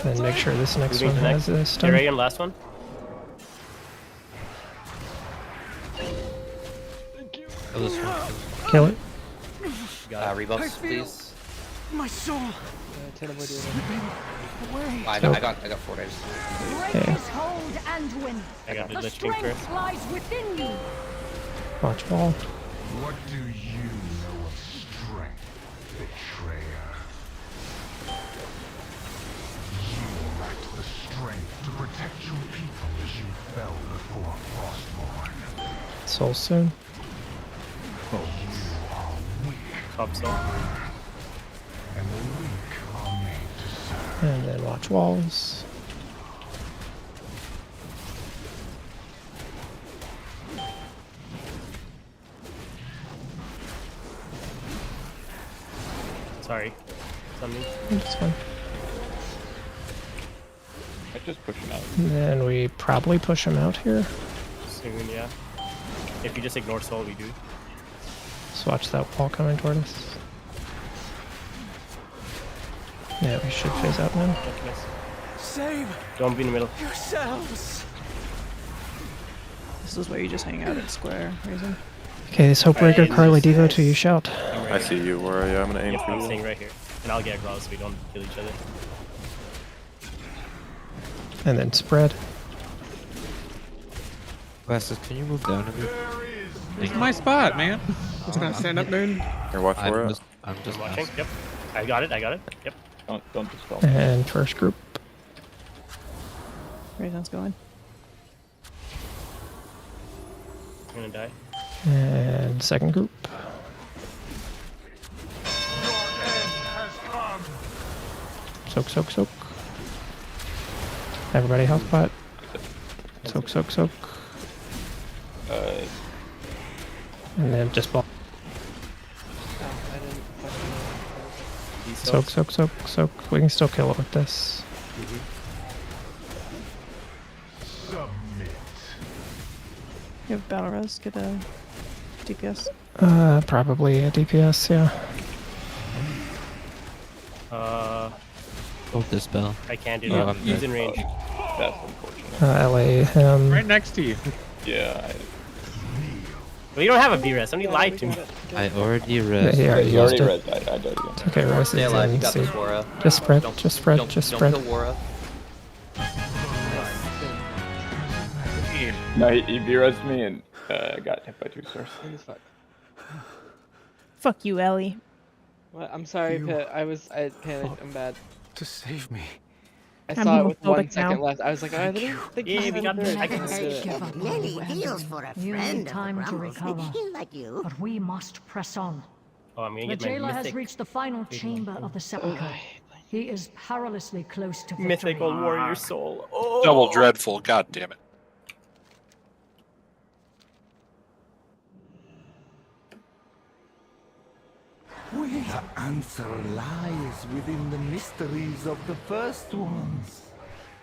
And make sure this next Moving one to has a Get stun. ready on the last one. Oh, this one. Kill it. Rebuffs, please. My soul. Away. I got 4 days. Okay. Hold and win. I got the The Lich King strength first. lies within you. Watch wall. What do you know of strength, betrayer? You lacked the strength to protect your people as you fell before Frostborn. Soul soon. You are weak, Top soul. and the weak are made to serve. And then watch walls. Sorry. Something. It's fine. I just push him out. And then we probably push him out here. Soon, yeah. If you just ignore soul, we do. Just watch that wall coming toward us. Yeah, we should phase out now. That's nice. Save Don't be in the middle. yourselves. This is where you just hang out at square, Raisin. Okay, this Hopebreaker Carly Devo to you shout. I see you. Where are you? I'm gonna aim Yep, for I'm you. staying right here. And I'll get across so we don't kill each other. And then spread. Glasses, can you move down a bit? It's my spot, man. It's gonna stand up, moon. Here, watch for it. I'm just Watching. Yep. I got it. Yep. Don't dispel. And first group. Raisin's going. I'm gonna die. And second group. Soak, soak, soak. Everybody health pot. Soak, soak, soak. And then just ball. Soak, soak, soak, soak. We can still kill it with this. You have battle res, get a DPS. Probably a DPS, yeah. Both dispel. I can't do Oh, that. I'm He's dead. in range. That's unfortunate. LA him. Right next to you. Yeah. Well, you don't have a B-res. Somebody lied to me. I already read. Yeah, You you already used read. it. I did again. It's okay, Rice Stay is alive. You in. got See. this, Wara. Just spread. Don't- Just spread. don't- Just don't spread. kill Wara. No, he V-resed me and got hit by 2 stars. Fuck you, Ellie. What? I'm sorry, You Pit. I panicked. I'm bad. To save me. I I'm saw it with 1 homophobic second now. left. I was like, I don't think Yeah, he's we got gonna this. do I it. can And see did it. it. Give up Many now, deals for a You friend need time of to Grumbles. recover. like you. But we must press on. Oh, I'm gonna The get my jailer has mythic. reached the final chamber of the Seplucher. He is perilously close to victory. Mythical warrior soul. Oh. Double dreadful. God damn it. The answer lies within the mysteries of the first ones.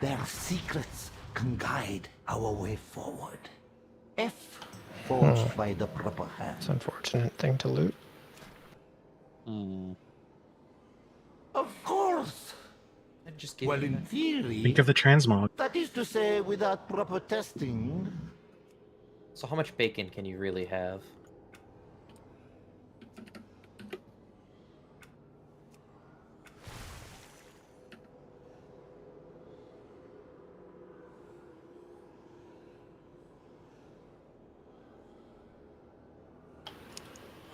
Their secrets can guide our way forward. If forged by the proper hand. It's an unfortunate thing to loot. Of course. Just give Well, me in that. theory, Think of the transmog. that is to say, without proper testing. So how much bacon can you really have?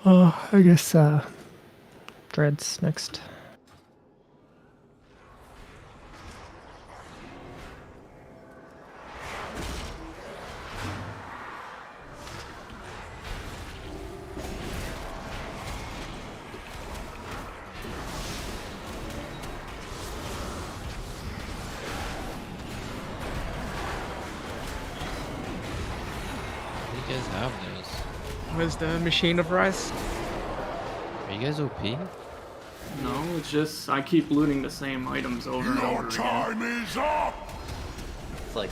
Oh, I guess Dread's next. What do you guys have those? Was the machine of Rise? Are you guys OP? No, it's just I keep looting the same items over and over again. is up! It's like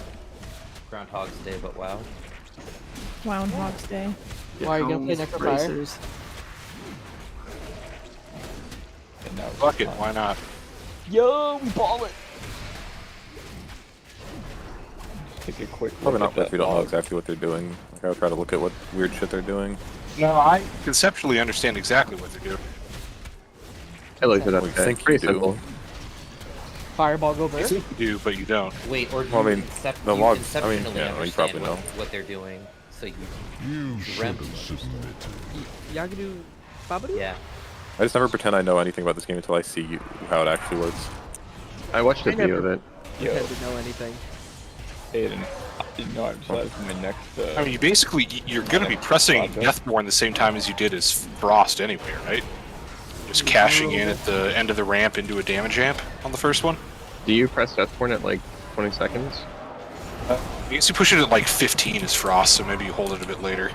Groundhog's Day, but wow. Groundhog's Day. Why are you gonna play Cones, Necrofire? bracers. And now Fuck it. Why not? Yo, ball it. take a quick Probably look not at much. that We don't know log. exactly what they're doing. Like, I'll try to look at what weird shit they're doing. No, I conceptually understand exactly what they're doing. I looked it up. We Okay. think you Pretty do. simple. Fireball go You burst. think you do, but you don't. Wait, or do Well, I you mean, concept- the you logs- I mean, conceptually yeah, you understand probably know. what they're doing, so you You dreamt. Yagadu Babadu? Yeah. I just never pretend I know anything about this game until I see how it actually works. I watched a I video never- of it. Yo, Pretend to know anything. Aiden, I didn't know I was last in the next. I mean, you're going to be pressing Deathborn the same time as you did as Frost anyway, right? Just cashing in at the end of the ramp into a damage amp on the first one. Do you press Deathborn at like 20 seconds? I guess you push it at like 15 as Frost, so maybe you hold it a bit later.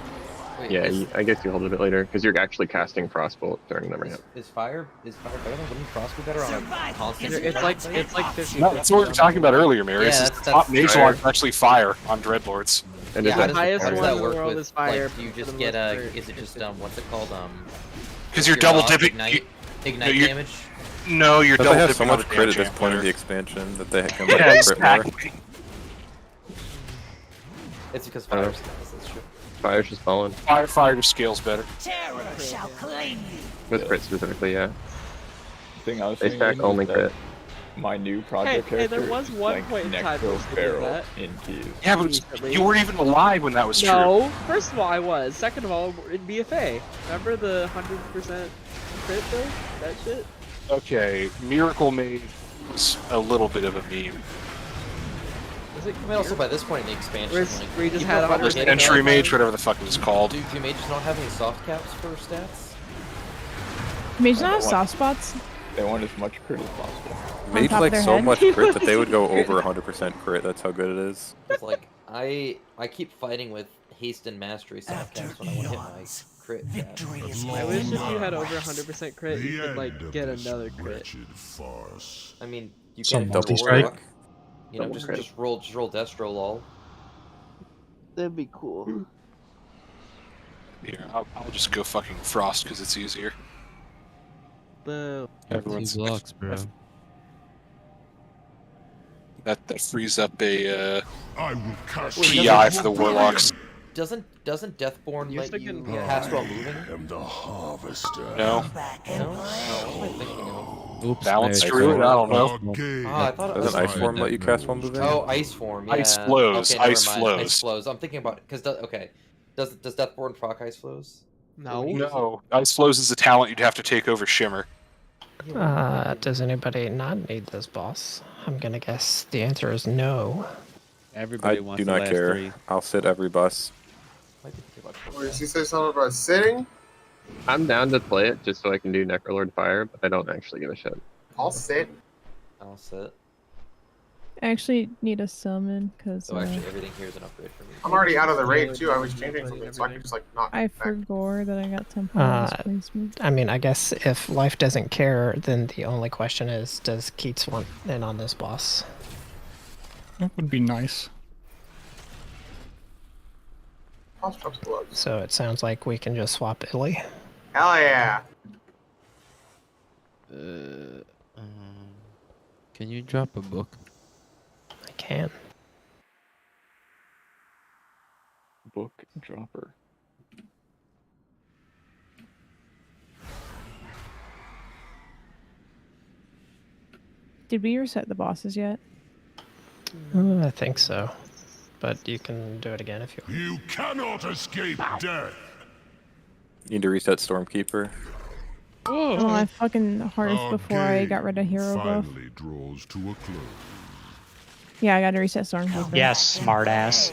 Wait, Yeah, is, I guess you hold it a bit later because you're actually casting Frostbolt during the ramp. is fire better than wouldn't frost be better on a constant? It's like 50. No, that's what we were talking about earlier, Mary. Yeah, It's that's- the top that's mage fire. lord is actually fire on Dreadlords. And Yeah, is how that does, highest how does one that in the work world with is fire like? Do you for just the get most a? part. Is it just what's it called? Because you're double off, dipping. Ignite you're- damage. No, you're But double they have dipping so on much the crit at damage this amp point of the later. expansion that they can Yeah, like crit more. exactly. It's because I don't fire know. scales. That's true. Fire's just falling. Fire scales better. Terror shall claim you. With crit specifically, yeah. The thing I was They thinking stack only is that crit. my new project Hey, character there was one like point in time where I was thinking Necro that. in Kiev. Yeah, but Recently. you weren't even alive when that was true. No, first of all, I was. Second of all, in BFA. Remember the 100% crit thing? That shit? Okay, Miracle Mage was a little bit of a meme. Was it I mean, also by this point in the expansion, Whereas like, we just people had are probably 100% getting Entry out- Mage, whatever the fuck it was called. Do mages not have any soft caps for stats? Mage not have soft spots. They want as much crit as possible. Mage top of like their so head. much crit that they would go over 100% crit. That's how good it is. It's like I keep fighting with haste and mastery soft caps when I want to hit my crit. Victory is I wish if you had over 100% crit, you could like get another crit. I mean, you Some can multi-strike? You know, just roll Destro lol. That'd be cool. Here, I'll just go fucking Frost because it's easier. Boo. Everyone's 2 blocks, bro. that frees up a I will cast PI for the Warlocks. Doesn't Deathborn Used let to you get- cast while moving? am the harvester. No. No. What am I thinking of? Oops. Balance there's druid? I don't know. Oh, I thought it was Doesn't ice form let you cast while moving? Oh, ice form. Yeah. Ice flows, Okay, never ice mind. flows. Ice flows. I'm thinking about because okay, does Deathborn proc ice flows? No. No. Ice flows is a talent you'd have to take over Shimmer. Does anybody not need this boss? I'm gonna guess the answer is no. Everybody I wants do the not last care. 3. I'll sit every bus. Might be too much. Wait, did you say something about sitting? I'm down to play it just so I can do Necrolord Fire, but I don't actually give a shit. I'll sit. I'll sit. I actually need a summon because So actually, everything here is an upgrade for me. I'm already out of the raid too. I was changing something, so I can just like not. I forgot that I got temporary displacement. I mean, I guess if life doesn't care, then the only question is, does Keats want in on this boss? That would be nice. So it sounds like we can just swap Illy. Hell yeah! Can you drop a book? I can. Book dropper. Did we reset the bosses yet? I think so. But you can do it again if you want. You cannot escape death. You need to reset Stormkeeper. Oh, I fucking hearthed before I got rid of hero buff. Finally draws to a close. Yeah, I gotta reset Stormkeeper. Yes, smartass.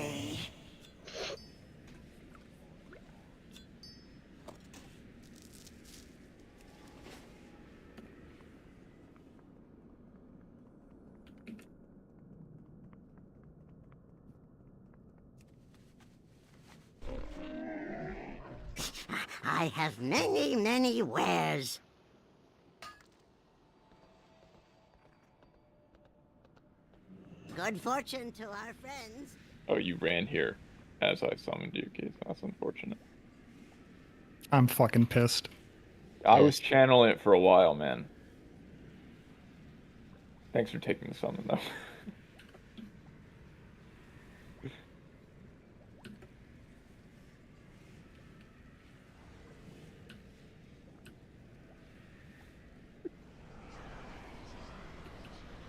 I have many, many wares. Good fortune to our friends. Oh, you ran here as I summoned you, Keith. That's unfortunate. I'm fucking pissed. I was channeling it for a while, man. Thanks for taking the summon, though.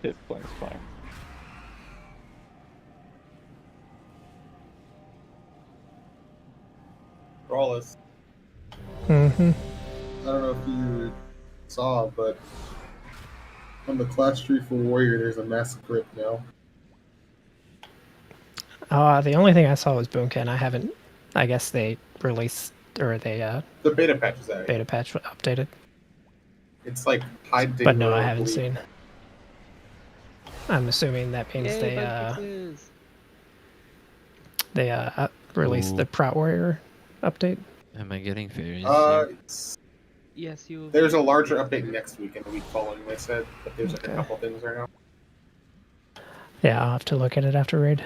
Hit flames fire. Brawless. Mm-hmm. I don't know if you saw, but on the class tree for warrior, there's a mass crypt now. The only thing I saw was Boomkin. I haven't. I guess they released or they The beta patch is out. beta patch updated. It's like high dig. But no, I haven't seen. I'm assuming that means Yay, they released the Prout Warrior update. Am I getting fairies? Yes, you. There's a larger update next week and the week following. They said, but there's like a couple things right now. Yeah, I'll have to look at it after raid.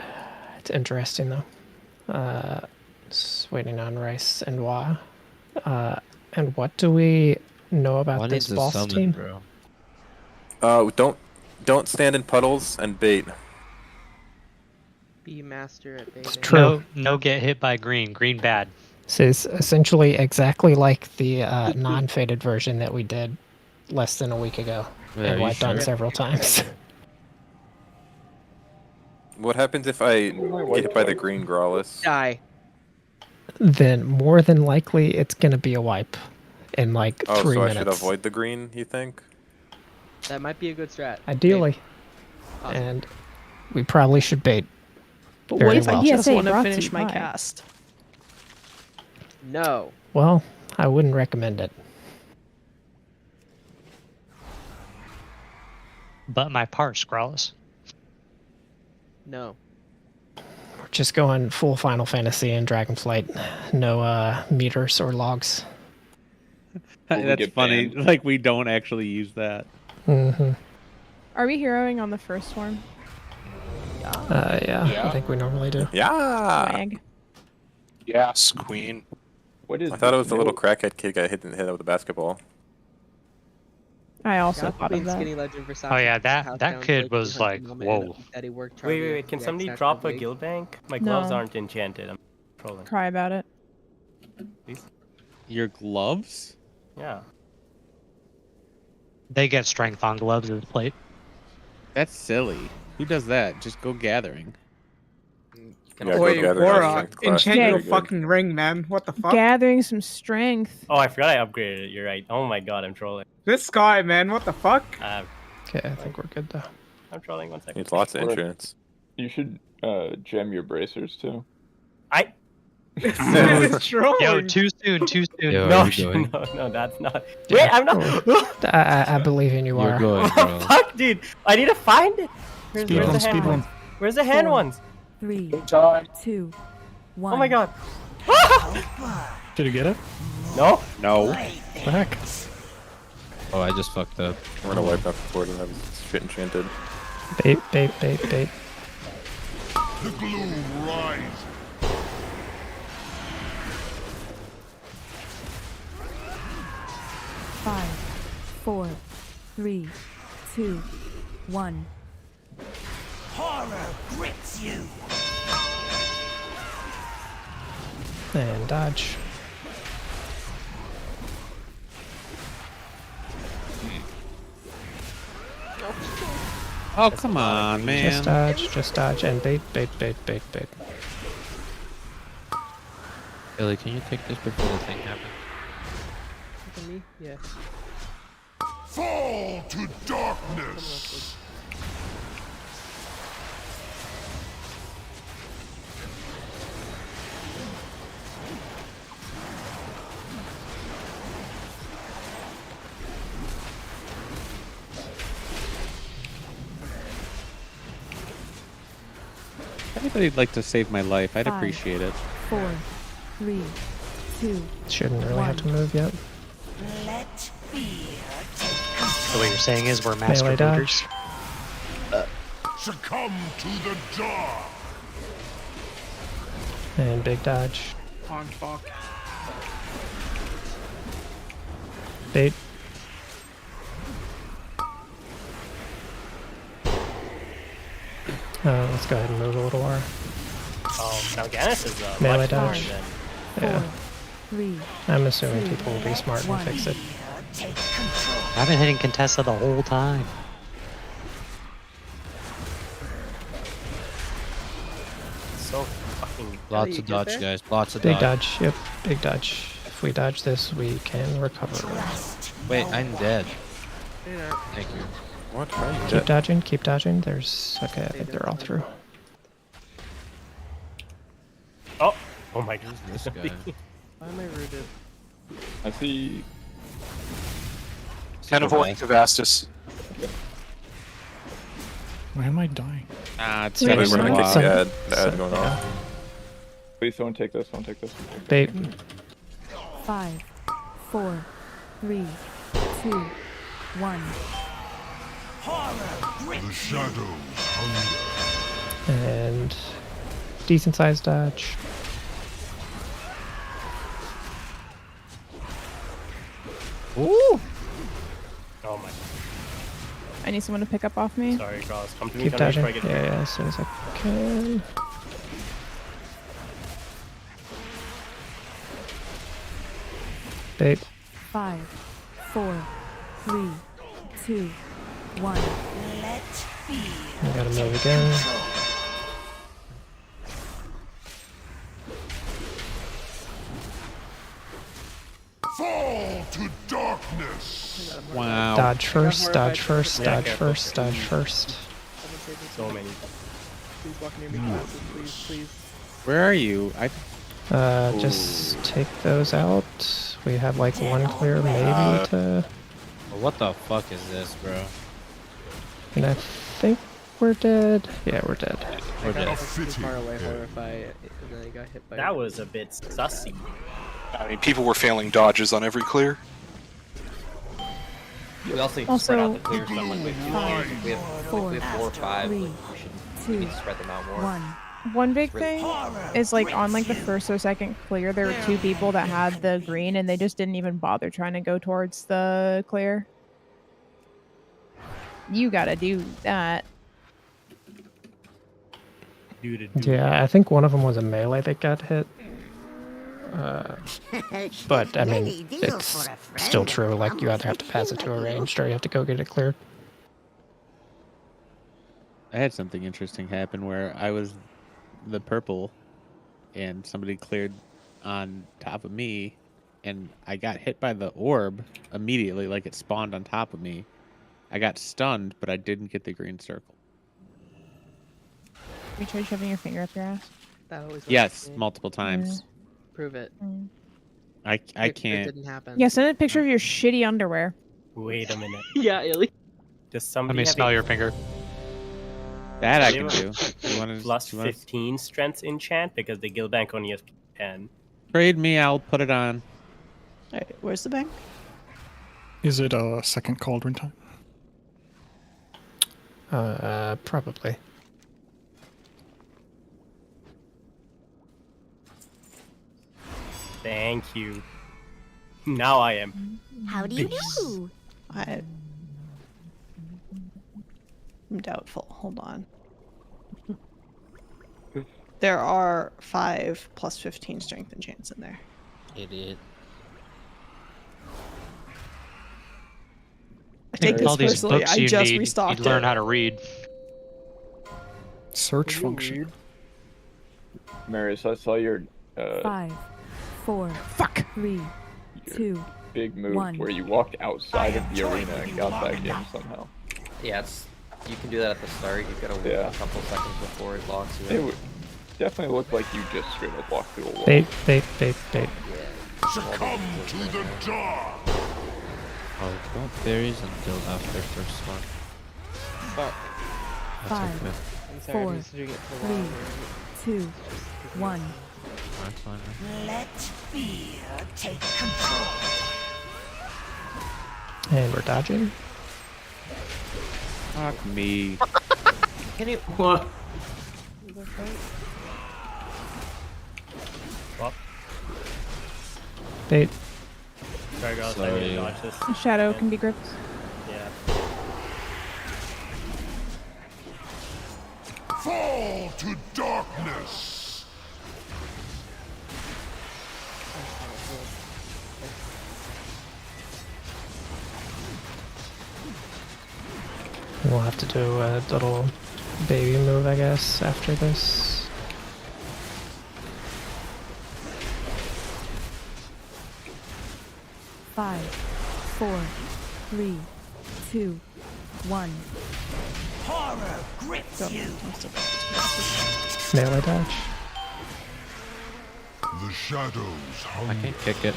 It's interesting though. Just waiting on Rice and Wa. And what do we know about What this is the boss summon, team? bro? Don't stand in puddles and bait. Be master at baiting. True. No get hit by green. Green bad. This is essentially exactly like the non-faded version that we did less than a week ago Yeah, and you wiped on sure? several times. What happens if I get hit by the green Growlithe? Die. Then more than likely it's gonna be a wipe in like 3 Oh, so minutes. I should avoid the green, you think? That might be a good strat. Ideally. Awesome. And we probably should bait. But very what if well. I just PSA want to brought finish you my by. cast? No. Well, I wouldn't recommend it. But my parse, Growlithe. No. We're just going full Final Fantasy and Dragonflight. No meters or logs. That's funny. Like we don't actually use that. Mm-hmm. Are we heroing on the first one? Yeah, I think we normally do. Yeah. Swag. Yes, queen. What is I thought it was the little crackhead kid got hit with a basketball. I also Yeah, thought of that. Skinny Legend for Oh yeah, House that down kid like was 200 like, moment whoa. that he worked Wait, Charlie can the somebody X drop a Factor guild bank? My No. gloves aren't enchanted. Trolling. Cry about it. Please. Your gloves? Yeah. They get strength on gloves as plate. That's silly. Who does that? Just go gathering. Wait, Warrock, enchant your fucking ring, man. What the fuck? Gathering some strength. Oh, I forgot I upgraded it. You're right. Oh my god, I'm trolling. This guy, man. What the fuck? Okay, I think we're good though. I'm trolling. 1 second. It's lots of enchants. You should gem your bracers too. It's trolling. Yo, too soon, too soon. Yo, No, are you going? no, that's not. Wait, I'm not. I believe in you. You're are. going, bro. Fuck, dude. I need to find it. Where's Speed the run, hand speed ones? run. Where's the hand ones? 3, 2, 1. Oh my god. Did you get it? No. No. What the heck? Oh, I just fucked up. We're gonna wipe out the board and have shit enchanted. Bait, bait, bait, bait. The gloom rise. Five, 4, 3, 2, 1. Horror grips you. And dodge. Oh, come on, man. Just dodge, and bait, bait, bait, bait, bait. Billy, can you take this before the thing happens? Me? Yeah. Fall to darkness. If anybody'd like to save my life, I'd 5, appreciate it. 4, 3, 2. Shouldn't really have to move yet. Let fear take So what you're saying is we're master Melee builders. dodge. Succumb to the dark. And big dodge. On fuck. Bait. Let's go ahead and move a little more. Now Ganis is Melee much more dodge. than. Yeah. 3. I'm assuming people will be smart and fix it. I've been hitting Contessa the whole time. So fucking. Lots you of get dodge, there? guys. Lots of Big dodge. dodge. Yep, big dodge. If we dodge this, we can recover. Wait, I'm dead. Yeah. Thank you. What? How are you Keep dead? dodging, keep dodging. There's... Okay, I think they're all through. Oh! Oh my god. This guy. Why am I rooted? I see. Ten avoiding Cavastus. Why am I dying? It's Wait, gotta we're be gonna a kick while. some- The ad going off. Please, someone take this. Someone take this. Bait. 5, 4, 3, 2, 1. The shadows hunger. And... decent sized dodge. Ooh! Oh my. I need someone to pick up off me. Sorry, Cross. Come to me. Keep Come to me dodging. before I get Yeah, hit. yeah, as soon as I can. Bait. 5, 4, 3, 2, 1. Let fear I gotta move again. fall to darkness. Wow. Dodge first, dodge first, Yeah, dodge careful. first, dodge first. So many. Please walk near me, please, please. Where are you? Just take those out. We have like one clear maybe to... Well, what the fuck is this, bro? And I think we're dead. Yeah, we're dead. We're dead. Too far away, horrify, and then I got hit by That was a bit sussy. I mean, people were failing dodges on every clear. We also need to Also- spread out the clear stuff. Like we have, we have 4 or 5. Three, Like, we need to spread them out more. 1. One big thing is like on like the first or second clear, there were 2 people that had the green and they just didn't even bother trying to go towards the clear. You gotta do that. Yeah, I think one of them was a melee that got hit. But I mean, Many deal it's for a friend still and true. Like you almost either have to pass it to a ranged or you have to go get it cleared. I had something interesting happen where I was the purple and somebody cleared on top of me and I got hit by the orb immediately, like it spawned on top of me. I got stunned, but I didn't get the green circle. You tried shoving your finger up your ass? That always works Yes, for me. multiple times. Prove it. I It can't. didn't happen. Yeah, send a picture of your shitty underwear. Wait a minute. Yeah, Illy. Does Let somebody me have smell a your finger. That I They can have do. You wanna, plus you wanna 15 strengths enchant because the guild bank only has 10. trade me? I'll put it on. Alright, where's the bank? Is it a second cauldron time? Probably. Thank you. Now I am. How do you do? I'm doubtful. Hold on. There are 5 plus 15 strength enchants in there. Idiot. I take With this all these personally. books I you just need, restocked you'd learn it. how to read. Search function. Marius, I saw your 5, 4, fuck, 3, 2, big move 1. where you walked outside of the arena and got back in somehow. Yeah, you can do that at the start. You've got to wait a couple seconds before it locks you. It would definitely look like you just straight up walked through a wall. Bait, bait, bait, bait. Succumb to the job. Oh, don't berries until after first one. Fuck. That's 5, okay. I'm sorry, I 4, need to get to the 3, water. 2, 1. That's fine. Let fear take control. And we're dodging. Fuck me. Can you? What? Well, Bait. sorry guys, I Sorry. didn't dodge this. Shadow can be gripped. Yeah. Fall to darkness. We'll have to do a little baby move, I guess, after this. Five, 4, 3, 2, 1. Horror grips you. Melee dodge. The shadows I can't kick it.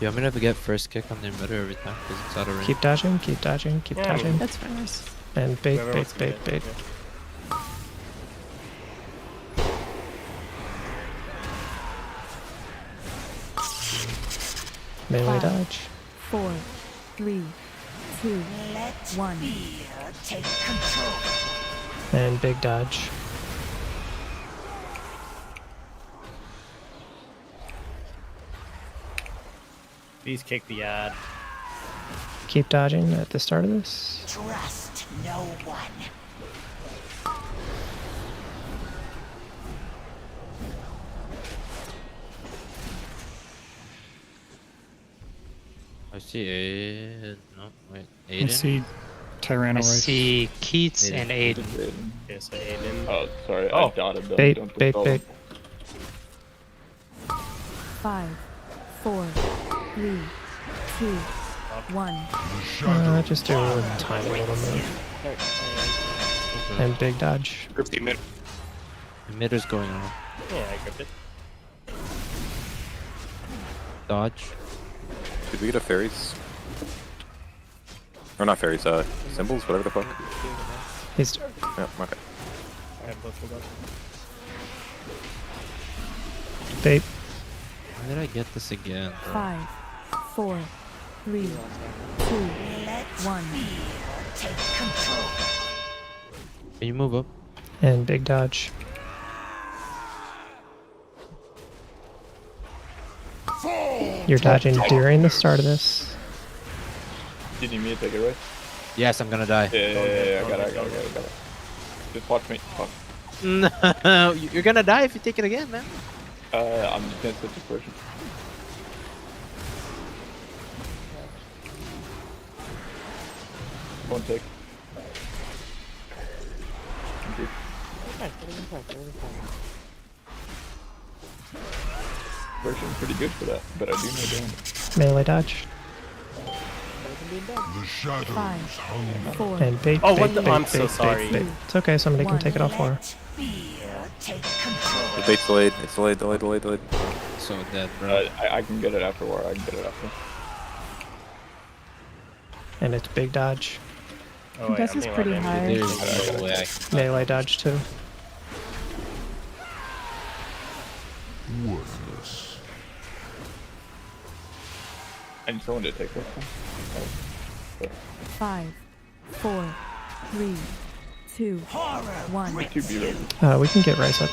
Yeah, I'm gonna have to get first kick on the emitter every time because it's out of range. Keep dodging, keep dodging, keep Yeah, dodging. That's fine. And bait, Whoever bait, wants to bait, get bait. it, Melee 5, dodge. 4, 3, 2, Let 1. fear take control. And big dodge. Please kick the ad. Keep dodging at the start of this. Trust no one. I see a no wait I Aiden. see I Tyrannosaurus. see Keats and Aiden. Okay, so Aiden. Oh, sorry, Oh. I dotted them. Bait, Don't bait, dispel bait. them. 5, 4, 3, 2, 1. Just do a tiny little move. And big dodge. Grip the emitter. Emitter's going on. Yeah, I gripped it. Dodge. Did we get a fairies? Or not fairies, symbols, whatever the fuck. He's Yeah, okay. I have both of those. bait. When did I get this again? bro? 5, 4, 3, 2, 1. Take control. Can you move up? And big dodge. You're dodging during the start of this. Did you need me to take it right? Yes, I'm gonna die. Yeah, I got it. Just watch me. Fuck. No, you're gonna die if you take it again, man. I'm against the dispersion. One take. Dispersion pretty good for that, but I do no damage. Melee dodge. The shadows 5, 4, And bait, Oh, bait, what the- bait, I'm bait, so bait, sorry. bait. It's okay, somebody can take it off for her. The bait's delayed. It's delayed. So dead, bro. I can get it after war. I can get it after. And it's big dodge. Oh, wait, This I'm is thinking pretty about high. damage. There's no way I can. Melee dodge too. worthless. I need someone to take this one. 5, 4, 3, 2, 1. We can get Rice up.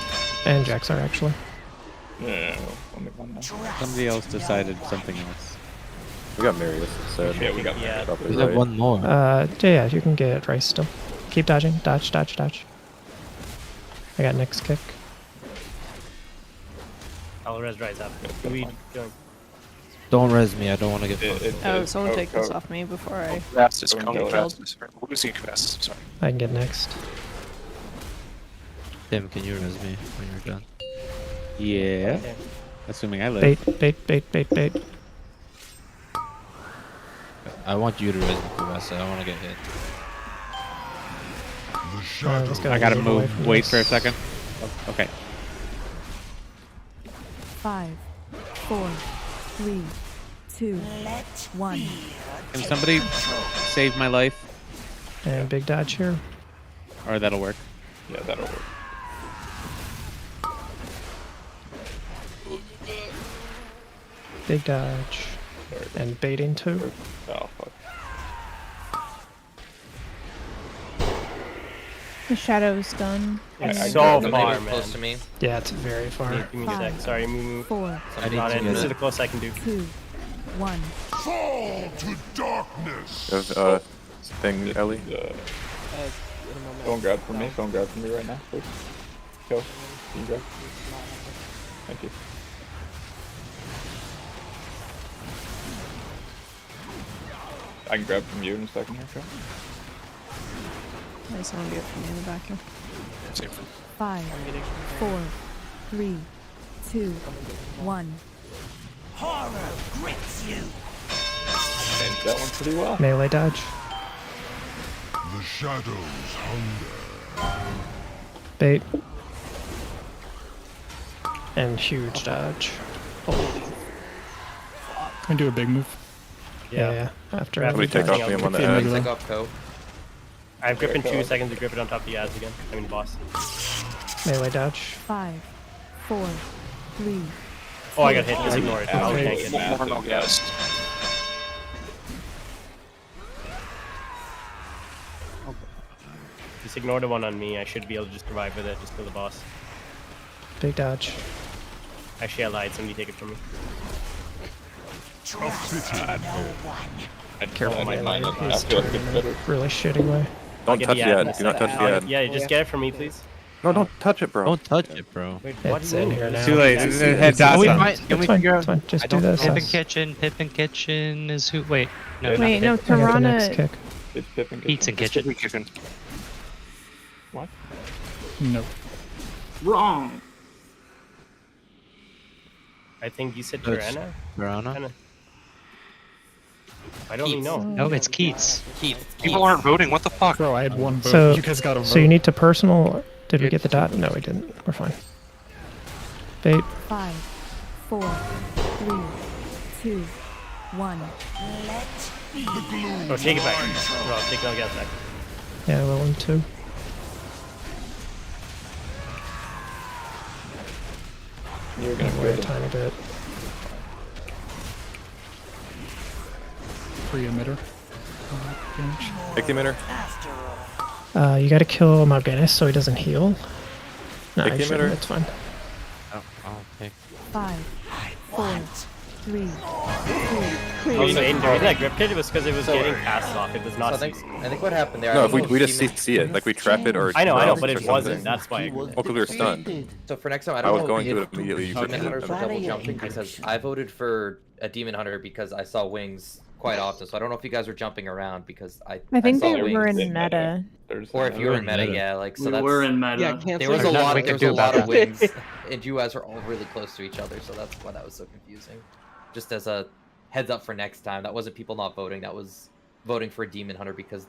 And Jaxar actually. No, only one now. Somebody else decided something else. We got Marius instead. Yeah, we got Yeah. Probably We have right. one more. Yeah, you can get Rice still. Keep dodging. Dodge, dodge, dodge. I got next kick. I'll res rise up. Who are we doing? Don't res me. I don't want to get fucked. Oh, someone take this off me before I Fast is get coming. killed. Fast is losing fast. Sorry. I can get next. Tim, can you res me when you're done? Yeah. Okay. Assuming I live. Bait, bait, bait, bait, bait. I want you to res me for West. I don't want to get hit. Let's go I gotta move away move. from Wait this. for a second. Okay. 5, 4, 3, 2, 1. Can somebody save my life? And big dodge here. Or that'll work. Yeah, that'll work. Big dodge. And baiting too. Oh, fuck. The shadow's done. It's I so got Somebody far, move man. close to me. Yeah, it's very far. Give me a sec. Sorry, move. 4, I need Not to in. get This is it. the closest I can do. 2, 1. Fall to darkness. There's thing, Ellie. Phone grab from me. Phone grab from me right now, please. Go. You can grab. Thank you. I can grab from you in a second here, Phil. I just want to get from me in the back here. Same for 5, 4, 3, 2, 1. Horror grips you. Changed that one pretty well. Melee dodge. The shadows hunger. Bait. And huge dodge. Holy. Can I do a big move? Yeah. After Somebody every take dodge. off me, I'm on the Yeah, edge. maybe Take off Co. I have grip in 2 seconds to grip it on top of the ads again. I mean, boss. Melee dodge. 5, 4, 3. Oh, I got hit. Just ignore it. I'll tank it. More no guest. Just ignore the one on me. I should be able to just survive with it. Just kill the boss. Big dodge. Actually, I lied. Somebody take it from me. Careful, my melee. mind. He's I feel like turning it's in a better. really shitty way. Don't Get touch the the ad ad. in a Do not second. touch the ad. Yeah, just get it from me, please. No, don't touch it, bro. Don't touch it, bro. Wait, what? It's in here now. Too late. It's- It had dots we on might- it. can we It's fine, figure it's fine. Just I do don't- this. Pip and Kitchen is who? Wait, no. Wait, not no, Pip. I got the next Tarana. kick. It's Pip and Pizza Kitchen. Kitchen. What? No. Wrong. I think you said That's- Tirana? Verona? Kinda. I don't even know. No, it's Keats. People aren't voting. What the fuck? Bro, I had one vote. So, You guys got a vote. so you need to personal. Did we get the dot? No, we didn't. We're fine. Bait. 5, 4, 3, 2, 1. Oh, take it back. No, I'll take it. I'll get it back. Yeah, willing to. You're gonna Wait a quit. tiny bit. Free emitter. Damage. Take the emitter. You gotta kill Mal'Ganis so he doesn't heal. No, Take you the shouldn't. emitter. It's fine. Oh, okay. 5, 4, 3, 2, Also, the reason I gripped it was because it was getting cast off. It was not. So I think what happened there. No, I if don't know we if just Demon- see it, like we trap it or. I know, but or it wasn't. something. That's why. Well, because we were stunned. So for next time, I I don't was know going if to it immediately. You Demon couldn't Hunters do were it. double jumping because I voted for a Demon Hunter because I saw wings quite often. So I don't know if you guys were jumping around because I think saw they wings. were in meta. Or if you were in meta, yeah, like so We that's. were in meta. Yeah, There cancel was a your- lot. we There could was a do lot about of that. wings, and you guys are all really close to each other, so that's why that was so confusing. Just as a heads up for next time, that wasn't people not voting. That was voting for a Demon Hunter because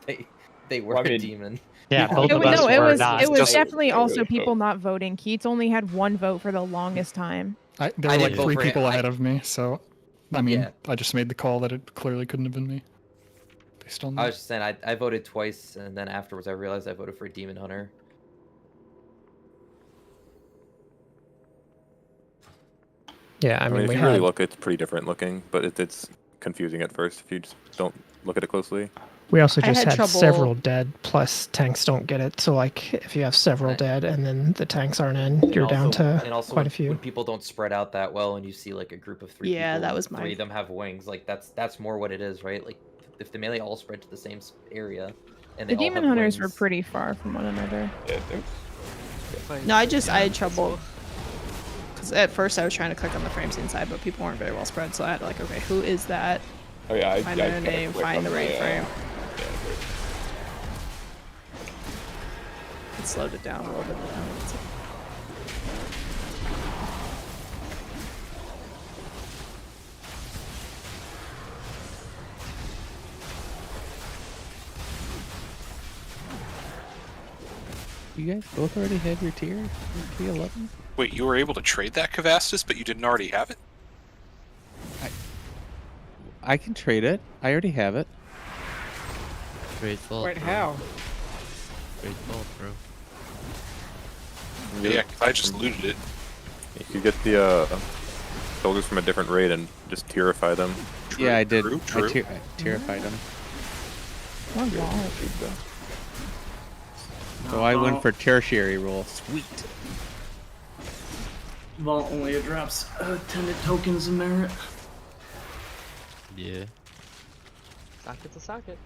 they were a demon. Yeah, both of us No, it were was not. it was Just- definitely also people not voting. Keats only had one vote for the longest time. There I were like didn't vote 3 for people it. ahead of me, so I mean, Yeah. I just made the call that it clearly couldn't have been me. Based on I that. was just saying, I voted twice, and then afterwards I realized I voted for a Demon Hunter. Yeah, I mean, if we you had really look, it's pretty different looking, but it's confusing at first if you just don't look at it closely. we also I just had had trouble- several dead. Plus, tanks don't get it. So like, if you have several Right. dead and then the tanks aren't in, And you're also, down to and also quite when, a few. when people don't spread out that well, and you see like a group of 3 Yeah, people, that and was 3 mine. of them have wings, like that's more what it is, right? Like if the melee all spread to the same area, and they The all demon have hunters were wings, pretty far from one another. No, I had trouble. Because at first I was trying to click on the frames inside, but people weren't very well spread, so I had to like, okay, who is that? Oh yeah, Find their name, find the right frame. It slowed it down a little bit. You guys both already have your tier? Your T11? Wait, you were able to trade that Kavastus, but you didn't already have it? I can trade it. I already have it. Great fault. Wait, bro. how? Great fault, bro. Yeah, 'cause I just looted it. You could get the soldiers from a different raid and just tierify them. Yeah, I did. True. I tierified them. So I went for tertiary roll. Sweet. Vault only drops attendant tokens and merit. Yeah. Socket's a socket.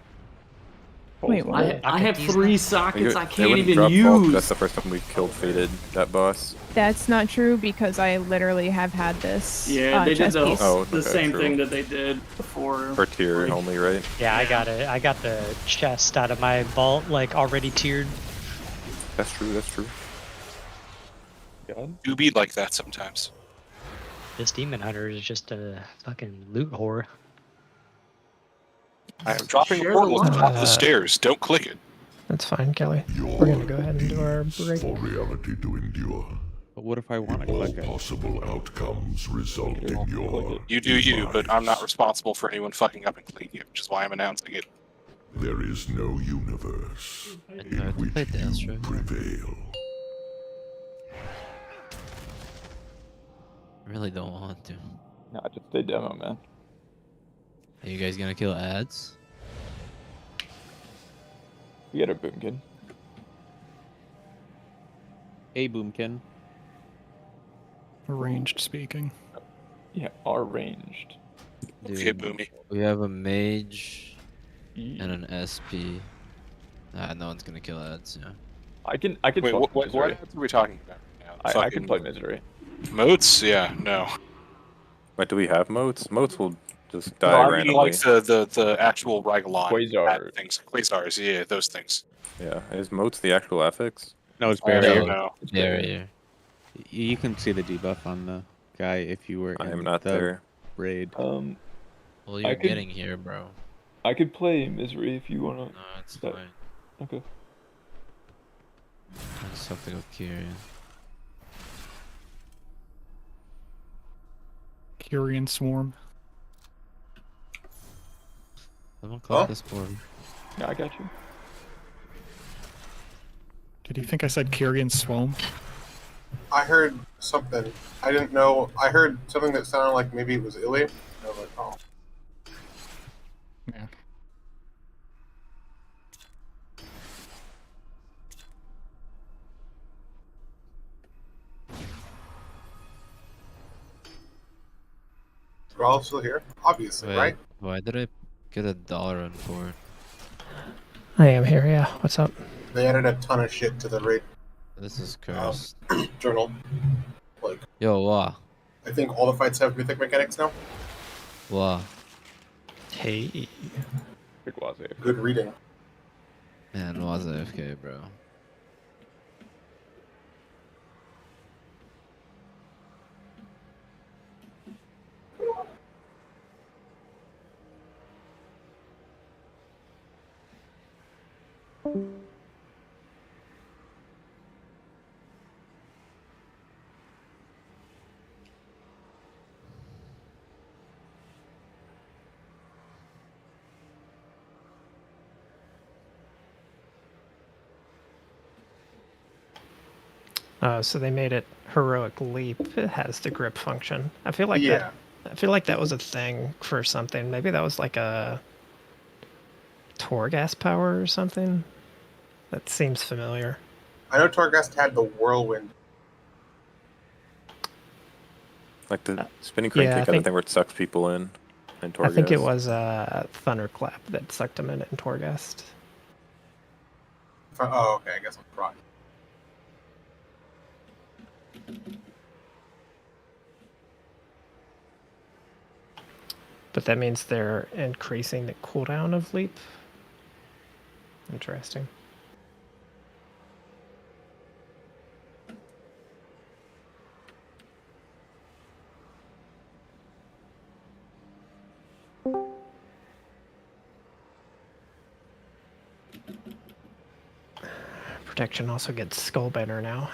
Wait, what? I have 3 sockets I They can't wouldn't even drop bulk. use. That's the first time we killed Faded, that boss. That's not true because I literally have had this. Yeah, they did chess the, piece. the okay, same true. thing that they did before. Per tier only, right? Yeah, I got it. I got the chest out of my vault, like already tiered. That's true, that's true. Do be like that sometimes. This demon hunter is just a fucking loot whore. I am dropping Share a the portal love. off the stairs. Don't click it. That's fine, Kelly. We're gonna go ahead and do our break. For reality to endure. But what if I want to All click it? possible outcomes result in your. You do you, but I'm not responsible for anyone fucking up and clicking it, which is why I'm announcing it. There is no universe in to which play dance, you right? prevail. I really don't want to. Nah, just stay demo, man. Are you guys gonna kill ads? We got a boomkin. Hey, Boomkin. Ranged speaking. Yeah, are ranged. Okay, Boomy. We have a mage and an SP. No one's gonna kill ads, yeah. I can Wait, fuck what Misery. ads are we talking about right now? I can play Misery. Moats? Yeah, no. Wait, do we have moats? Moats will just die No, I mean randomly. like the actual Rygalon Quasar. things. Quasars, yeah, those things. Yeah, is moats the actual affix? No, it's I barrier. don't know. Barrier. You can see the debuff on the guy if you were I in am not the there. raid. Well, you're I could- getting here, bro. I could play Misery if you wanna. No, it's that- fine. Okay. I just have to go Kyrian. Kyrian Swarm. Someone call this board. Yeah, I got you. Did you think I said Kyrian Swarm? I heard something. I didn't know. I heard something that sounded like maybe it was Illy. I was like, oh. Yeah. We're all still here? Obviously, Wait. right? Why did I get $1 on board? I am here, yeah. What's up? They added a ton of shit to the raid This is cursed. journal. Like, Yo, wow. I think all the fights have mythic mechanics now. Wow. Hey. Good reading. Man, was AFK, bro. So they made it heroic leap. It has the grip function. I feel like Yeah. I feel like that was a thing for something. Maybe that was like a Torghast power or something. That seems familiar. I know Torghast had the whirlwind. Like the spinning crane yeah, kick I had the think- thing where it sucks people in. I think it was Thunderclap that sucked him in Torghast. Oh, okay. I guess I'm right. But that means they're increasing the cooldown of leap. Interesting. Protection also gets Skull Banner now.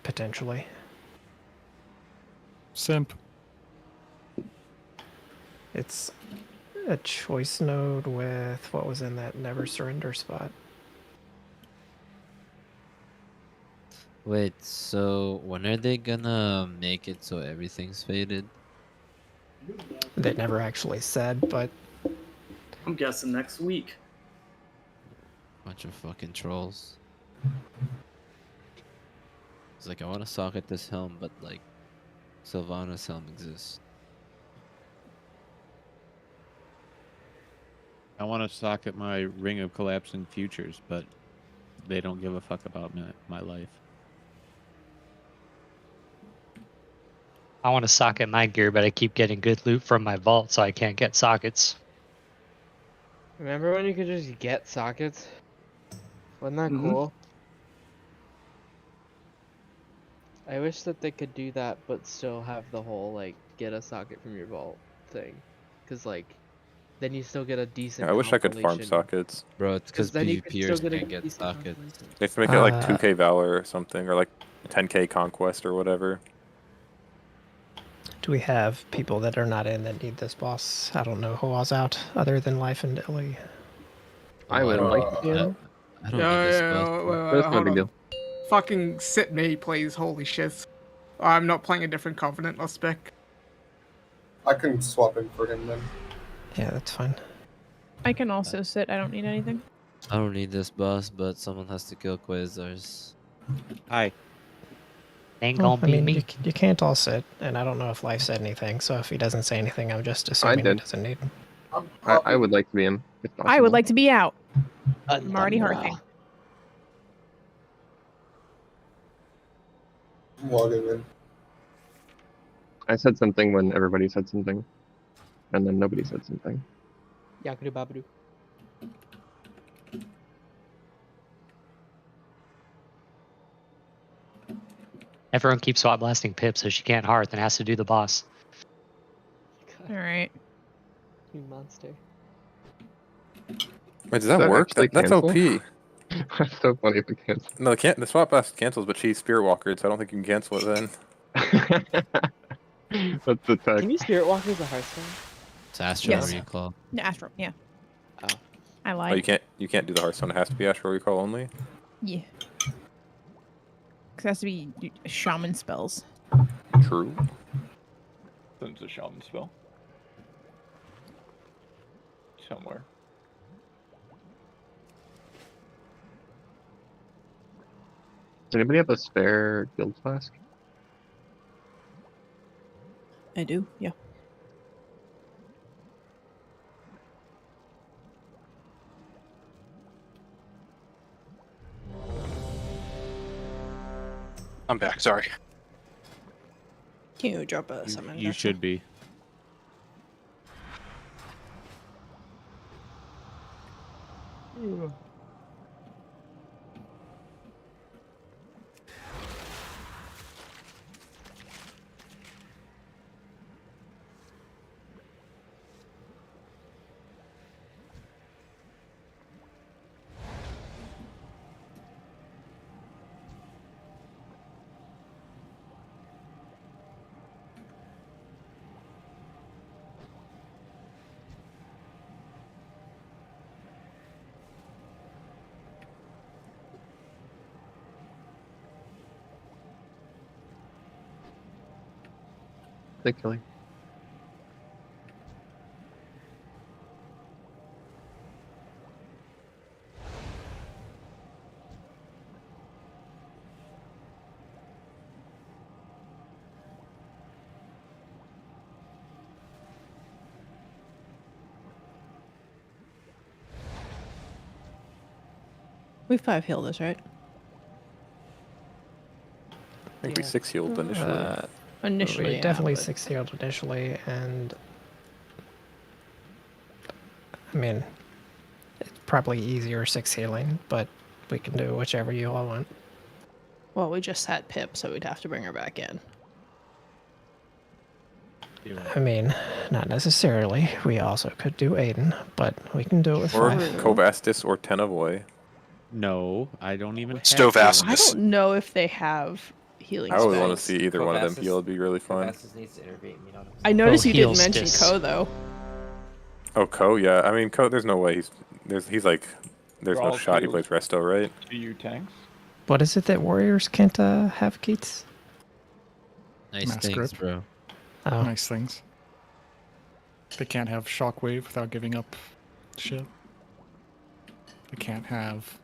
Potentially. Simp. It's a choice node with what was in that Never Surrender spot. Wait, so when are they gonna make it so everything's faded? They never actually said, but I'm guessing next week. Bunch of fucking trolls. It's like, I want to socket this helm, but like, Sylvana's helm exists. I want to socket my Ring of Collapsing Futures, but they don't give a fuck about my life. I want to socket my gear, but I keep getting good loot from my vault, so I can't get sockets. Remember when you could just get sockets? Wasn't that cool? I wish that they could do that, but still have the whole, like, get a socket from your vault thing. Because, like, then you still get a decent Yeah, I wish I could farm compilation. sockets. Bro, it's because then you could still PvPers get a can't get decent sockets. compilation. They have to make it like 2k Valor or something, or like 10k Conquest or whatever. do we have people that are not in that need this boss? I don't know who all's out other than Life and Dilly. I would like to. I don't need this boss. That's no big deal. Fucking Sit Me, please. Holy shit. I'm not playing a different Covenant. Let's pick. I can swap in for him then. Yeah, that's fine. I can also sit. I don't need anything. I don't need this boss, but someone has to kill Quasars. Hi. Ain't Well, gonna I be mean, me. you can't all sit, and I don't know if Life said anything, so if he doesn't say anything, I'm just assuming he did. doesn't need him. I would like to be in. If I would possible. like to be out. I'm already hearthing. I'm logging in. I said something when everybody said something, and then nobody said something. Yakadu Babadu. Everyone keeps swap blasting Pip, so she can't hearth and has to do the boss. All right. You monster. Wait, does that Does that work? actually That's cancel? OP. That's so funny if it cancels. No, the swap blast cancels, but she's Spirit Walkered, so I don't think you can cancel it then. That's the tech. Can you Spirit Walk as a Hearthstone? It's Astral Yes. Recall. No, Astro. Yeah. Oh. I Oh, lied. you can't do the Hearthstone. It has to be Astral Recall only. Yeah. Because it has to be shaman spells. True. That's a shaman spell. Somewhere. Does anybody have a spare guild flask? I do. Yeah. I'm back. Sorry. Can you drop a summon? You should be. The killing. We 5 healed this, right? I think we 6 healed initially. Initially, we yeah, definitely but- 6 healed initially, and I mean, it's probably easier 6 healing, but we can do whichever you all want. Well, we just had Pip, so we'd have to bring her back in. I mean, not necessarily. We also could do Aiden, but we can do it with Or 5. Kovastis or Tenavoy. No, I don't even have Stovastis. I don't know if they have healing I always want to specs. see either one of them heal. It'd be really fun. Needs to intervene, you know what I'm I noticed Oh, you didn't heals mention this. Ko, though. Oh, Ko, yeah. I mean, Ko. There's no way he's like. There's no Thrall shot he heals. plays Resto, right? Do you tanks? What is it that warriors can't have Keats? Nice Mass things, grip. bro. Oh. Nice things. They can't have shockwave without giving up shit. They can't have.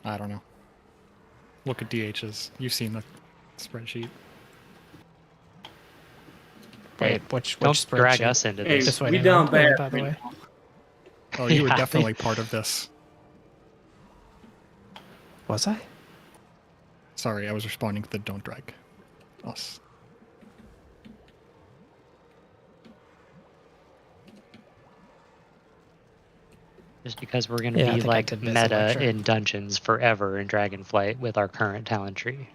I don't know. Look at DHs. You've seen the spreadsheet. Wait, which Don't drag spreadsheet? us into Hey, this. Just we waiting down on bad by the right way. now. Oh, you were Yeah. definitely part of this. Was I? Sorry, I was responding to the don't drag us. Just because we're going to Yeah, I be think I like did miss a meta lecture. in dungeons forever in Dragonflight with our current talent tree.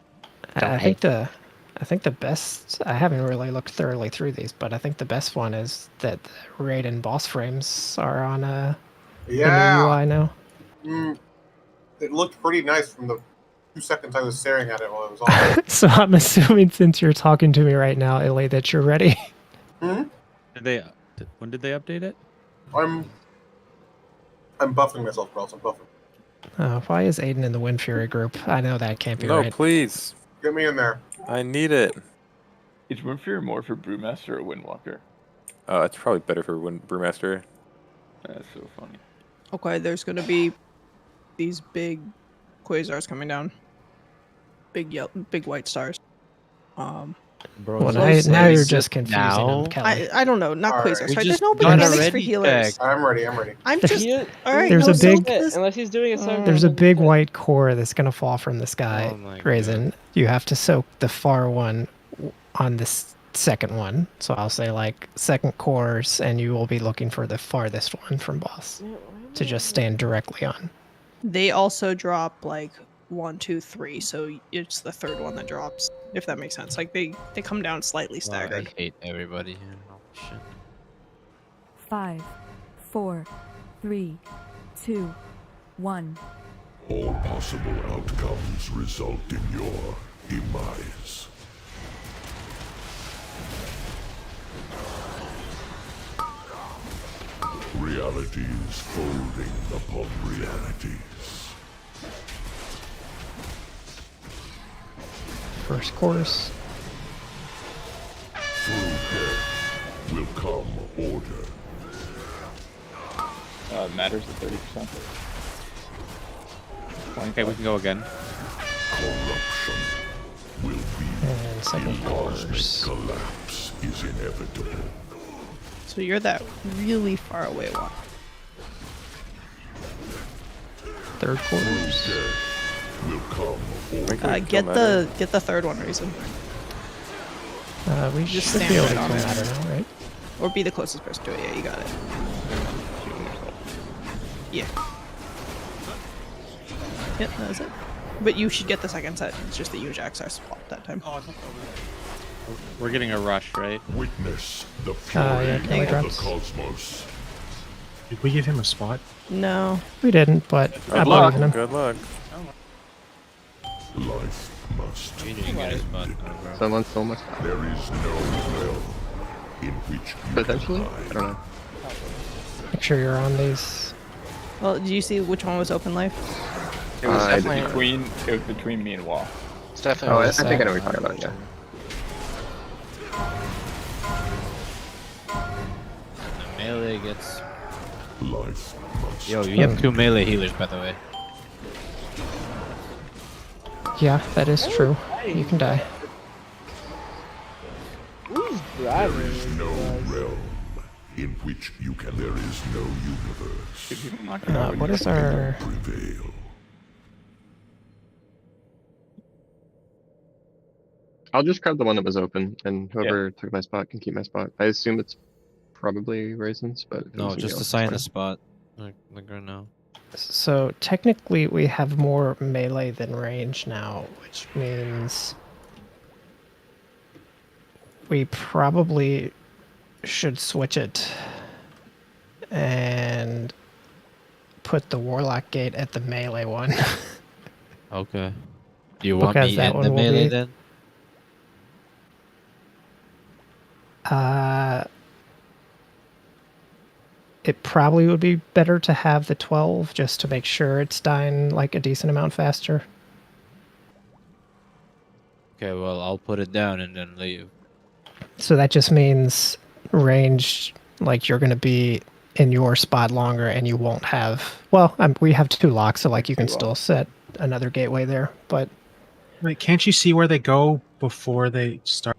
Don't I hate. think the best. I haven't really looked thoroughly through these, but I think the best one is that the raid and boss frames are on the new UI now. It looked pretty nice from the 2 seconds I was staring at it while it was on. So I'm assuming since you're talking to me right now, Illy, that you're ready. When did they update it? I'm buffing myself, bro. I'm buffing. Why is Aiden in the Wind Fury group? I know that can't be No, right. please. Get me in there. I need it. Is Windfury more for Brewmaster or Windwalker? It's probably better for Brewmaster. That's so funny. Okay, there's gonna be these big quasars coming down. Big white stars. Bro, Well, so now you're sick. just confusing Now? them, Kelly. I don't know, not All right. quasars. We Right? There's just no got a mechanics for ready healers. check. I'm ready. I'm ready. I'm just all right. There's no, a so big- this- Unless he's doing a song. There's a big white core that's gonna fall from the sky, Oh my Raisin. You have to soak the far one on this second one. So I'll say like second cores, and you will be looking for the farthest one from boss to just stand directly on. They also drop like 1, 2, 3, so it's the third one that drops. If that makes sense. Like they come down slightly Wow, I staggered. hate everybody here. Oh, shit. 5, 4, 3, 2, 1. All possible outcomes result in your demise. Realities folding upon realities. First course. Through death will come order. It matters at 30%. Okay, we can go again. Corruption will be And second course. collapse is inevitable. So you're that really far away one. Third course. Death Get the third one, Reason. We Just should stand be able right to on kill it. that now, right? Or be the closest person to it. Yeah, you got it. Yeah. Yep, that was it. But you should get the second set. It's just that you and Jax are swapped that time. We're getting a rush, right? Witness the yeah, fury of the drops. cosmos. Did we give him a spot? No. We didn't, but Good I'm luck. leaving him. Good luck. Life must Someone stole my spot. There is no realm in which you Potentially? I don't know. Make sure you're on these. Well, do you see which one was open life? It was definitely between me and Wall. It's definitely. I think I know what you're talking about. Yeah. The melee gets. Life must. Yo, you have 2 melee healers, by the way. Yeah, that is true. You can die. There is no realm in which you can. There is no universe. What is our... Prevail. I'll just grab the one that was open, and whoever took my spot can keep my spot. I assume it's probably Raisins, but if it No, was just somebody assign else, a spot. Like right now. So technically we have more melee than range now, which means we probably should switch it and put the Warlock Gate at the melee one. Okay. Do you want Because me that in one the will melee be- then? It probably would be better to have the 12 just to make sure it's dying like a decent amount faster. Okay, well, I'll put it down and then leave. So that just means range, like you're going to be in your spot longer and you won't have... Well, we have 2 locks, so like you can still set another gateway there, but... Wait, can't you see where they go before they start?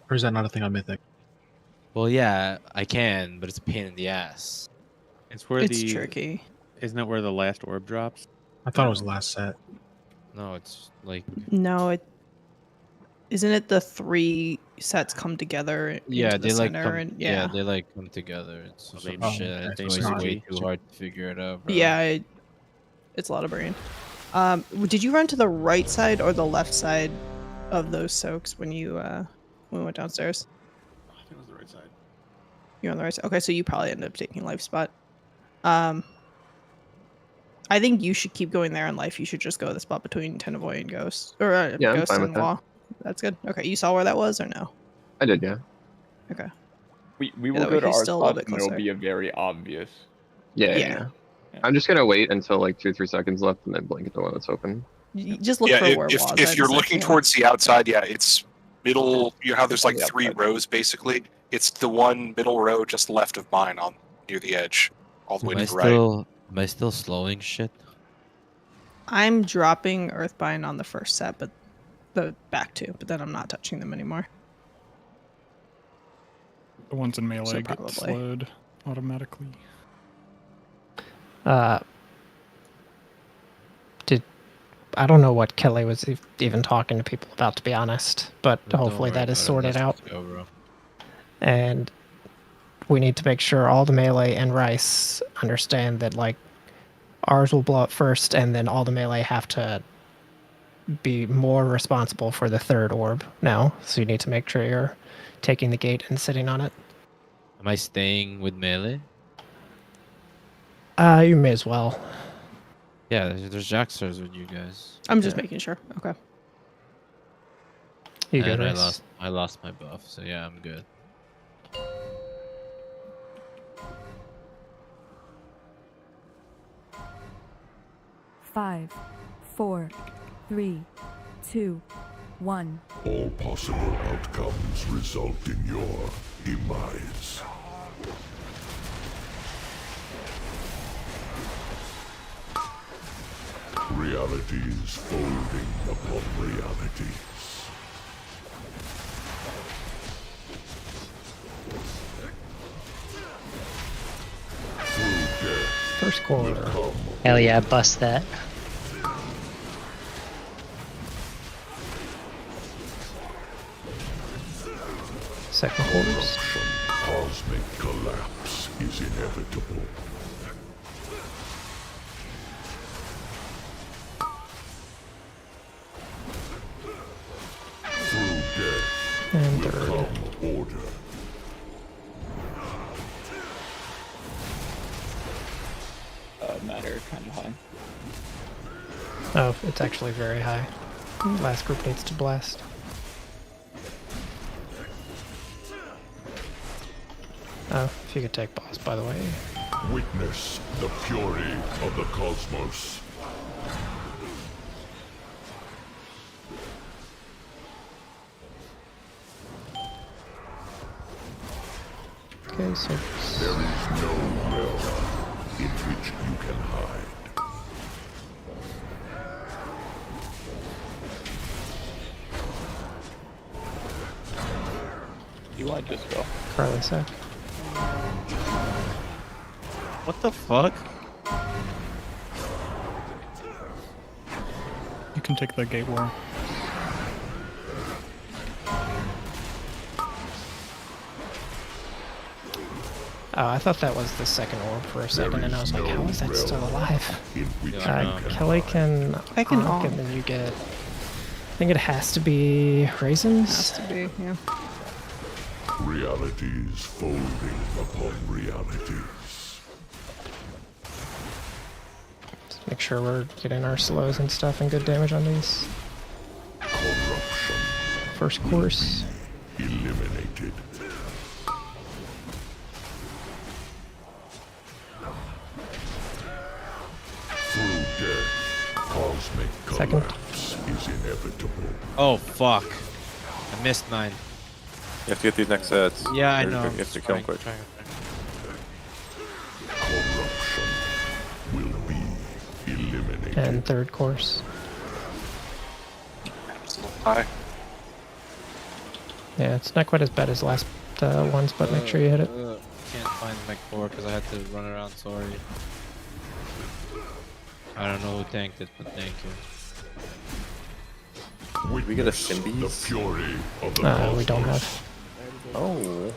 Or is that not a thing on Mythic? Well, yeah, I can, but it's a pain in the ass. It's where It's the. tricky. Isn't it where the last orb drops? I thought it was the last set. No, it's like. No, isn't it the 3 sets come together Yeah, into the they like center come, and yeah, they like come together. It's some shit. It's always way too hard to figure it out. Bro. Yeah, it's a lot of brain. Did you run to the right side or the left side of those soaks when you when we went downstairs? I think it was the right side. You're on the right side. Okay, so you probably ended up taking life spot. I think you should keep going there in life. You should just go to the spot between Tenavoy and Ghost, or Yeah, I'm Ghost fine and with that. Wall. That's good. Okay, you saw where that was or no? I did, yeah. Okay. We Yeah, will that go way to he's our still a little spot bit and it'll closer. be a very obvious. Yeah. I'm just gonna wait until like 2-3 seconds left and then blink at the one that's open. Just look for where it was. If you're looking towards the outside, yeah, it's middle. You know how there's like 3 rows basically. It's the one middle row just left of mine on near the edge, all the way to the right. Am I still slowing shit? I'm dropping Earthbind on the first set, but the back 2, but then I'm not touching them anymore. The ones in melee So get probably. slowed automatically. I don't know what Kelly was even talking to people about, to be honest, but Don't hopefully worry that is about it, sorted let's out. just go, bro. And we need to make sure all the melee and Rice understand that, like, ours will blow up first, and then all the melee have to be more responsible for the 3rd orb now. So you need to make sure you're taking the gate and sitting on it. Am I staying with melee? You may as well. Yeah, there's Jaxsters with you guys. I'm just making sure. Okay. You good, And Rice? I lost my buff, so yeah, I'm good. Five, 4, 3, 2, 1. All possible outcomes result in your demise. Realities folding upon realities. First quarter. Hell yeah, bust that. Second course. Cosmic collapse is inevitable. Through death And will third. come order. Matter kind of high. Oh, it's actually very high. Last group needs to blast. Oh, if you could take boss, by the way. Witness the fury of the cosmos. Okay, so There is no realm in which you can hide. You want to just go? Carly sec. What the fuck? You can take the gate war. Oh, I thought that was the second orb for a second, and I was like, how is that still alive? Kelly can I can honk, and then you get... I think it has to be raisins? Has to be, yeah. Realities folding upon realities. Just make sure we're getting our slows and stuff and good damage on these. Corruption. First course. Eliminated. Through death, cosmic Second. collapse is inevitable. Oh fuck! I missed mine. You have to get these next sets. Yeah, I Or know. You have to kill them quick. Corruption will be eliminated. And third course. High. Yeah, it's not quite as bad as last ones, but make sure you hit it. Can't find the mech 4 because I had to run around, sorry. I don't know who tanked it, but thank you. Did we get a Symbies? The fury of the We don't have. Oh.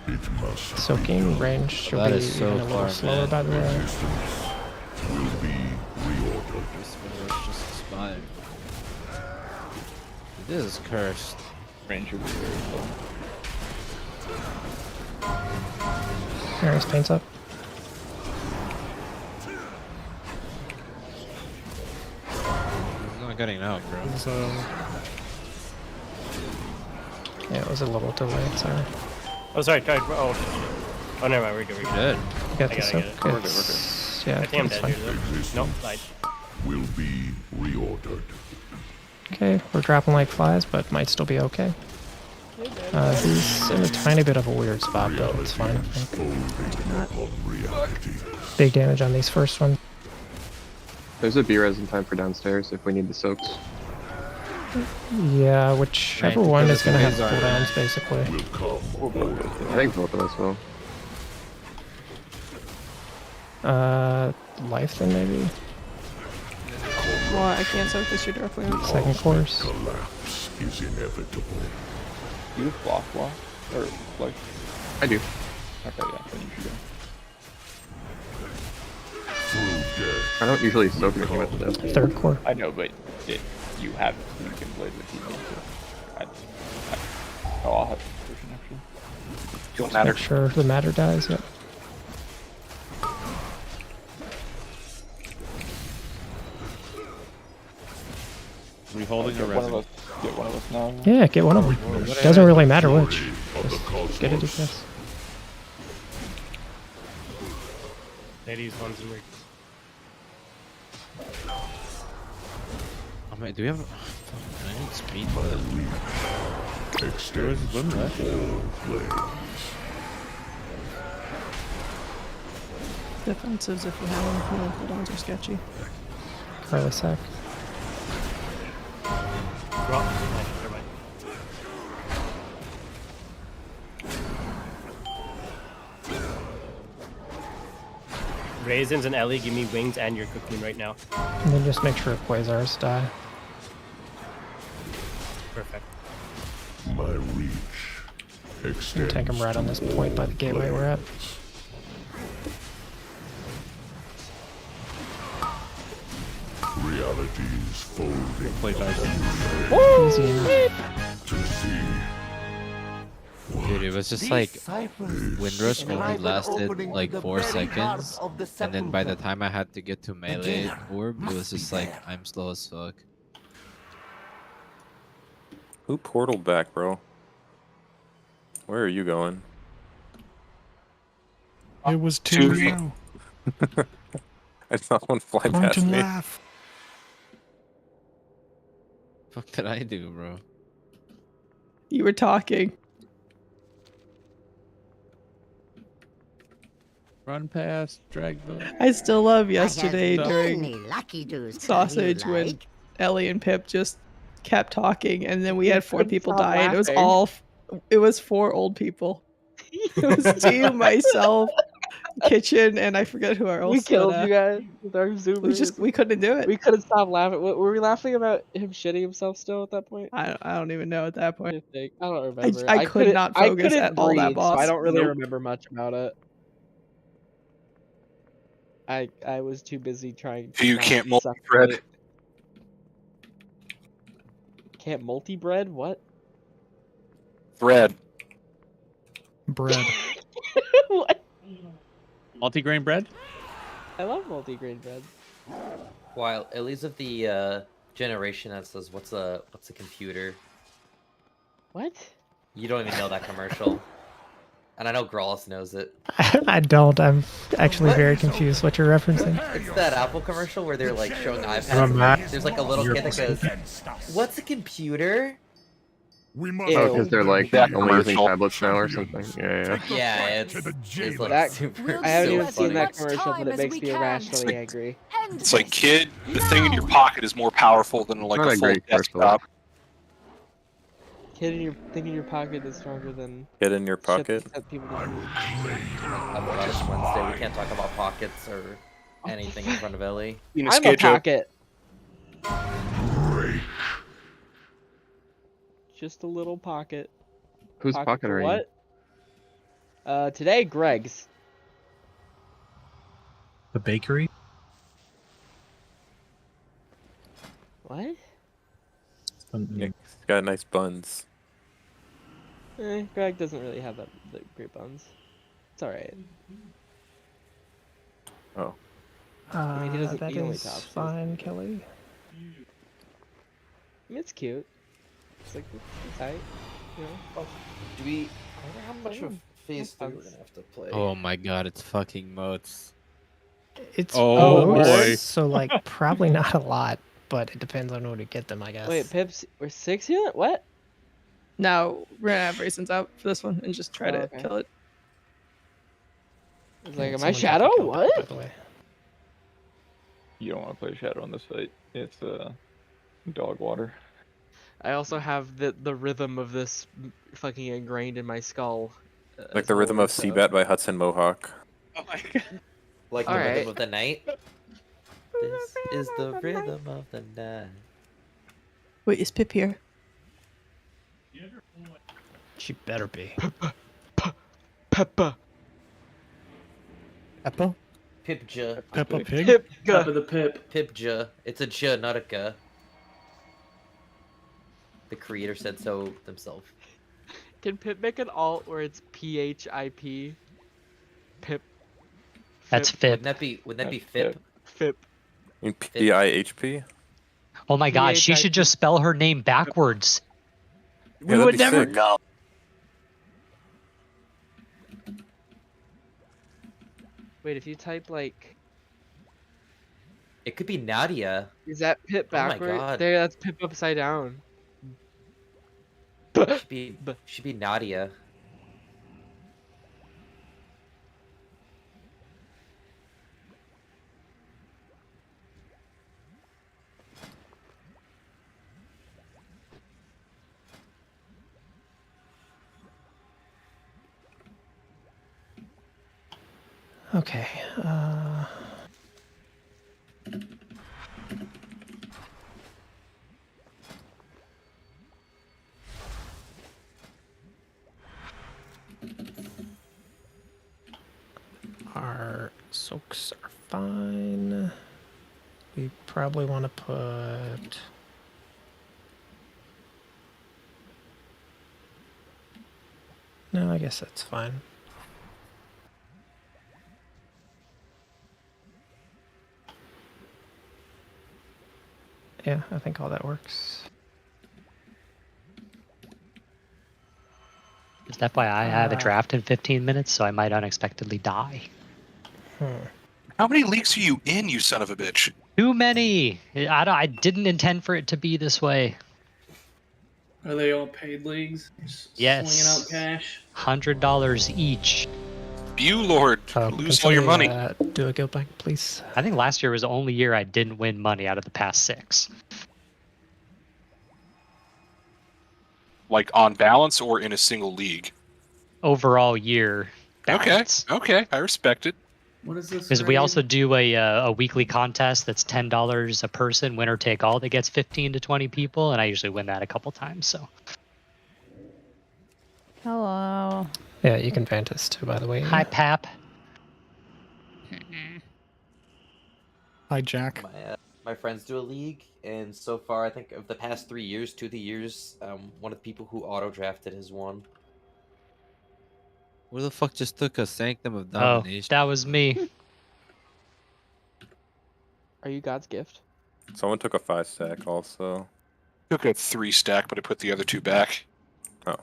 It must Soaking range should That be is so even a little far, slower, man. by the way. will be reordered. This one was just expired. This is cursed. Range will be very low. Maris paints up. He's not getting out, bro. Yeah, it was a little delayed, sorry. Oh, sorry. Oh, never mind. We're good. We're good. You got I the got it, I soak? got it. We're good, It's- Yeah, I think I'm it's dead fine. here, though. Nope, died. Will be reordered. Okay, we're dropping like flies, but might still be okay. He's in a tiny bit of a weird spot, but it's fine, I think. Big damage on these first ones. There's a B-res in time for downstairs if we need the soaks. Yeah, whichever Right, one because is gonna have the waves cooldowns, basically. I think both of us will. Life then maybe? Well, I can't soak this year directly. Second course. Collapse is inevitable. You have block? Or, like... I do. Okay, yeah, then you should go. Through death. I don't usually soak anything with this. Third core. I know, but you have you can blade with you. I'll have this version actually. Don't Make sure the matter dies, yep. Are we holding a Get one of resin? us. Get one of us now. Yeah, get one of them. Doesn't really matter which. Just get a DPS. Ladies, ones and Oh man, do we have? I need speed for that. Extends to all planes. Defensives if you have them. No, cooldowns are sketchy. Carly sec. Raisins and Ellie, give me wings and your cocoon right now. And then just make sure Quasars die. Perfect. My reach You extends. can take him right on this point by the gateway we're at. Realities folding Easy enough. to see. Dude, it was just like Windrush only lasted like 4 seconds, and then by the time I had to get to melee orb, it was just like I'm slow as fuck. Who portaled back, bro? Where are you going? It was too low. I saw one fly Point past and me. laugh. What did I do, bro? You were talking. Run past, drag them. I still love yesterday many during lucky dues Sausage you when like. Ellie and Pip just kept talking, and then we had 4 couldn't people stop die, and it was laughing. all. It was 4 old people. It was T, myself, Kitchen, and I forget who else. We killed but, you guys with our zoomers. we couldn't do it. We couldn't stop laughing. Were we laughing about him shitting himself still at that point? I don't even know at that point. I don't remember. I could couldn't- not I focus couldn't at all that breathe, so I boss. don't really Nope. remember much about it. I was too busy trying to. You not can't suffocate. multi-thread. Can't multi-bread? What? Thread. Bread. What? Multigrain bread? I love multi-grain bread. While at least of the generation that says what's a computer. What? You don't even know that commercial. And I know Grawless knows it. I don't. I'm actually very confused what you're referencing. It's that Apple commercial where they're like showing I'm a iPads. Mac. There's like a little You're kid that goes, "What's a computer?" Oh, because they're like That only using commercial. tablets now or something. Yeah, yeah. Yeah, it's like That, super. I haven't so even funny. seen that commercial, but it makes me irrationally angry. It's like, kid, the thing in your pocket is more powerful than like Not a a full great commercial. desktop. Kid in your thing in your pocket is stronger than Get in your shit pocket. that people don't use. I forgot it's Wednesday. We can't talk about pockets or anything in front of Ellie. I'm a pocket. Just a little pocket. Whose pocket for are you? what? Today, Greg's. The bakery? What? Yeah, he's got nice buns. Greg doesn't really have the great buns. It's alright. Oh. I mean, he doesn't That eat only is tops. fine, Kelly. I mean, it's cute. It's like, it's tight. You know? Do we? I wonder how much of phase 3 we're gonna have to play. Oh my god, it's fucking moats. It's Oh, modes, boy. so like probably not a lot, but it depends on where to get them, I guess. Wait, Pips, we're 6 here? What? No, we're gonna have raisins out for this one and just try to okay. kill it. It's like, am Someone I have to Shadow? kill that, by What? the way. You don't want to play Shadow on this fight. It's dog water. I also have the rhythm of this fucking ingrained in my skull. Like the rhythm of Seabat by Hudson Mohawk. Oh my god. Like the Alright. rhythm of the night. This is the rhythm of the night. Wait, is Pip here? She better be. Peppa. Peppa? Pipja. Peppa Pig? Peppa the Pip. Pipja. It's a J, not a K. The creator said so themselves. Can Pip make an alt where it's PHIP? Pip. That's Wouldn't FIP. that be FIP? FIP. In PIHP? Oh my god, she should just spell her name backwards. Yeah, We that'd would be never sick. know. Wait, if you type like, It could be Nadia. is that Pip Oh my backward? God. There, that's Pip upside down. Should be Nadia. Okay. Soaks are fine. We probably want to put... No, I guess that's fine. Yeah, I think all that works. Just FYI, I have a draft in 15 minutes, so I might unexpectedly die. How many leagues are you in, you son of a bitch? Too many! I didn't intend for it to be this way. Are they all paid leagues? Yes. Slinging out cash? $100 each. You, Lord, lose all your money. Do a guild bank, please. I think last year was the only year I didn't win money out of the past 6. Like on balance or in a single league? Overall year balance. Okay, I respect it. What is this? Because we also do a weekly contest that's $10 a person, winner take all, that gets 15 to 20 people, and I usually win that a couple times. So. Hello. Yeah, you can Vantis too, by the way. Hi, Pap. Hi, Jack. My friends do a league, and so far, I think of the past 3 years, 2 of the years, one of the people who auto-drafted has won. Who the fuck just took a Sanctum of Oh, Domination? that was me. Are you God's gift? Someone took a 5-stack also. Took a 3-stack, but I put the other 2 back. Oh.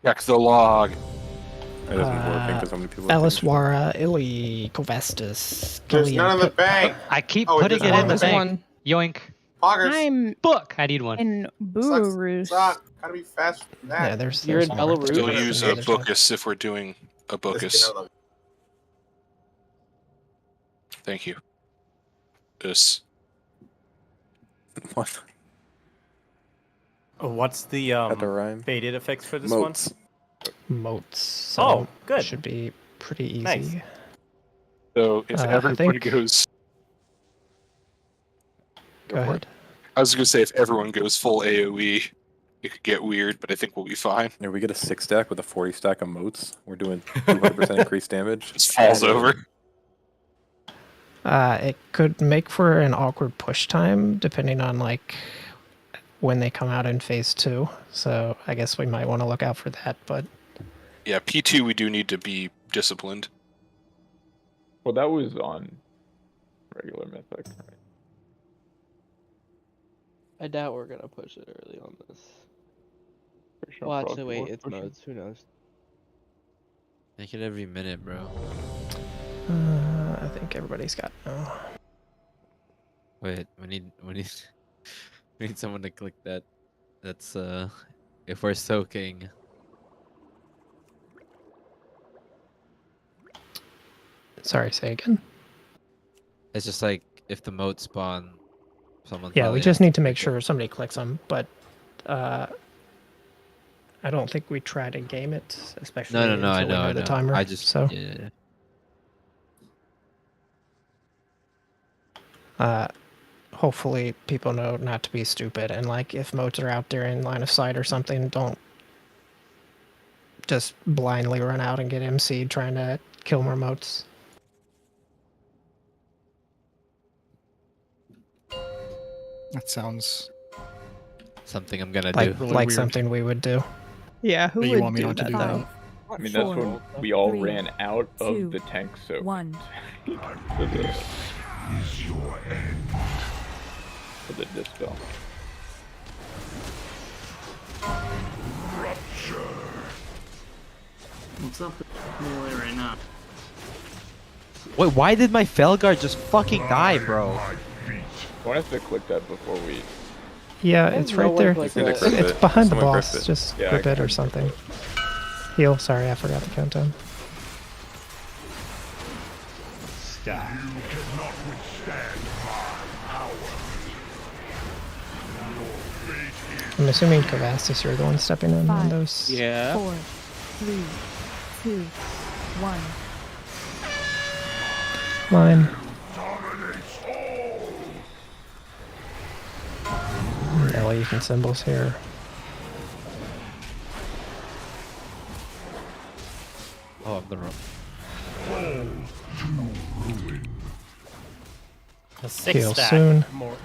Check the log. It isn't working because so many people. Eliswara, Illy, Kovestus. There's none in the bank. I keep Oh, putting it in the there's bank. one. Yoink. Poggers. I'm Book. I need one. in Belarus. Suck. Gotta be fast from that. Yeah, there's. You're in more. Belarus? Still use a Bookus if we're doing a Bookus. Thank you. This. What? Oh, what's the Had to rhyme. faded effects for this Moats. Moats. So Oh, good. Should be pretty easy. Nice. So if I everybody think- goes. Go ahead. I was going to say if everyone goes full AoE, it could get weird, but I think we'll be fine. If we get a 6-stack with a 40-stack of moats, we're doing 200% increased damage. Just falls over. It could make for an awkward push time depending on like when they come out in phase 2. So I guess we might want to look out for that. But Yeah, P2 we do need to be disciplined. Well, that was on regular Mythic. I doubt we're gonna push it early on this. Pretty sure Well, Frog actually, wait, was it's pushing. modes. Who knows? Make it every minute, bro. I think everybody's got no. Wait, we need we need someone to click that. That's if we're soaking. Sorry, say again. It's just like if the moat spawn, someone. Yeah, we just need to make sure somebody clicks them, but I don't think we try to game it, especially No, I until we know, the timer. I just so. yeah. Hopefully people know not to be stupid, and like if moats are out there in line of sight or something, don't just blindly run out and get MC'd trying to kill more moats. That sounds something I'm gonna like, do. Really like weird. something we would do. Yeah, who But you would want me do not to that? do that? I mean, that's when we all ran out of two, the tank soak. 1. For the for the dispel. What's up with melee right now? Wait, why did my Felguard just fucking die, bro? Someone has to click that before we. Yeah, it's right there. It's It's behind the Someone boss. grip it. Just Yeah, grip I it or something. Heal. Sorry, I forgot the countdown. You cannot withstand my power. I'm assuming Kavastis, you're the one stepping in on 5, those. Yeah. 4, 3, 2, 1. Mine. Ellie, you can symbols here. A 6 Heal stack. soon. More.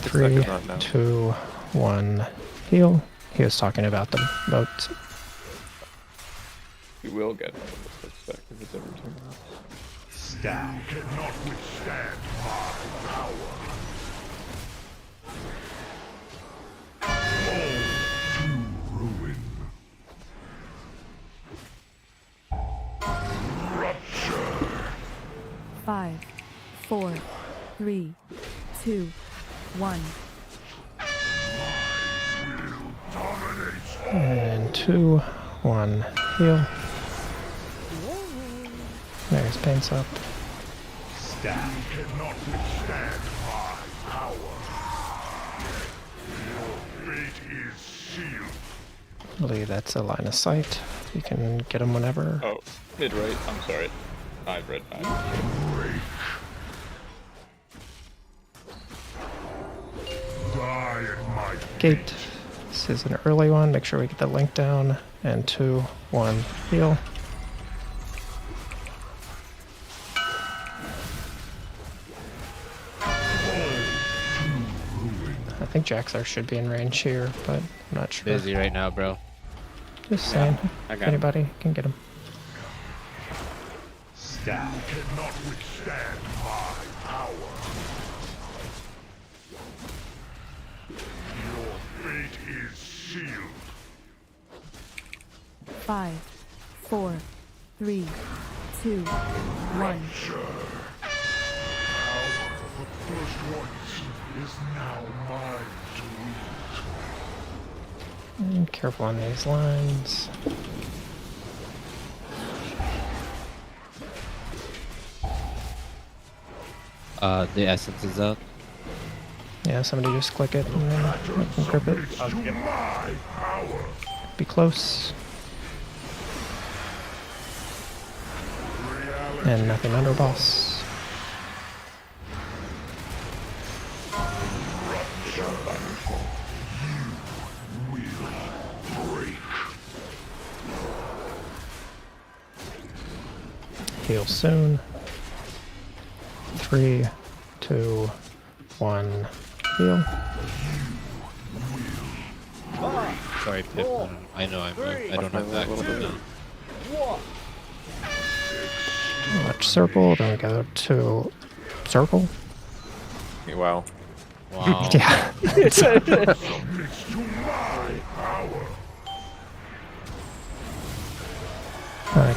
3, not now. 2, 1. Heal. He was talking about the boat. You will get one of the stack if it's ever turned off. Stack cannot withstand my power. Fall to ruin. Rupture. 5, 4, 3, 2, 1. And 2, 1. Heal. There's paints up. Stack cannot withstand my power. Your fate is sealed. I believe that's a line of sight. You can get them whenever. Oh, mid right. I'm sorry. I read 5. Die at my Gate. This is an early one. Make sure we get the link down. And 2, 1. Heal. I think Jaxar should be in range here, but I'm not sure. Busy right now, bro. Just saying. I If got him. anybody can get him. stack cannot withstand my power. Your fate is sealed. 5, 4, 3, 2, 1. The first ones is now mine to eat. And careful on these lines. The essence is up. Yeah, somebody just click it and then we can grip it. Be close. And nothing under boss. Heal soon. 3, 2, 1. Heal. Sorry, Pip. I know I'm. I don't have back to Watch circle, then we go to circle. Wow. Wow. Yeah.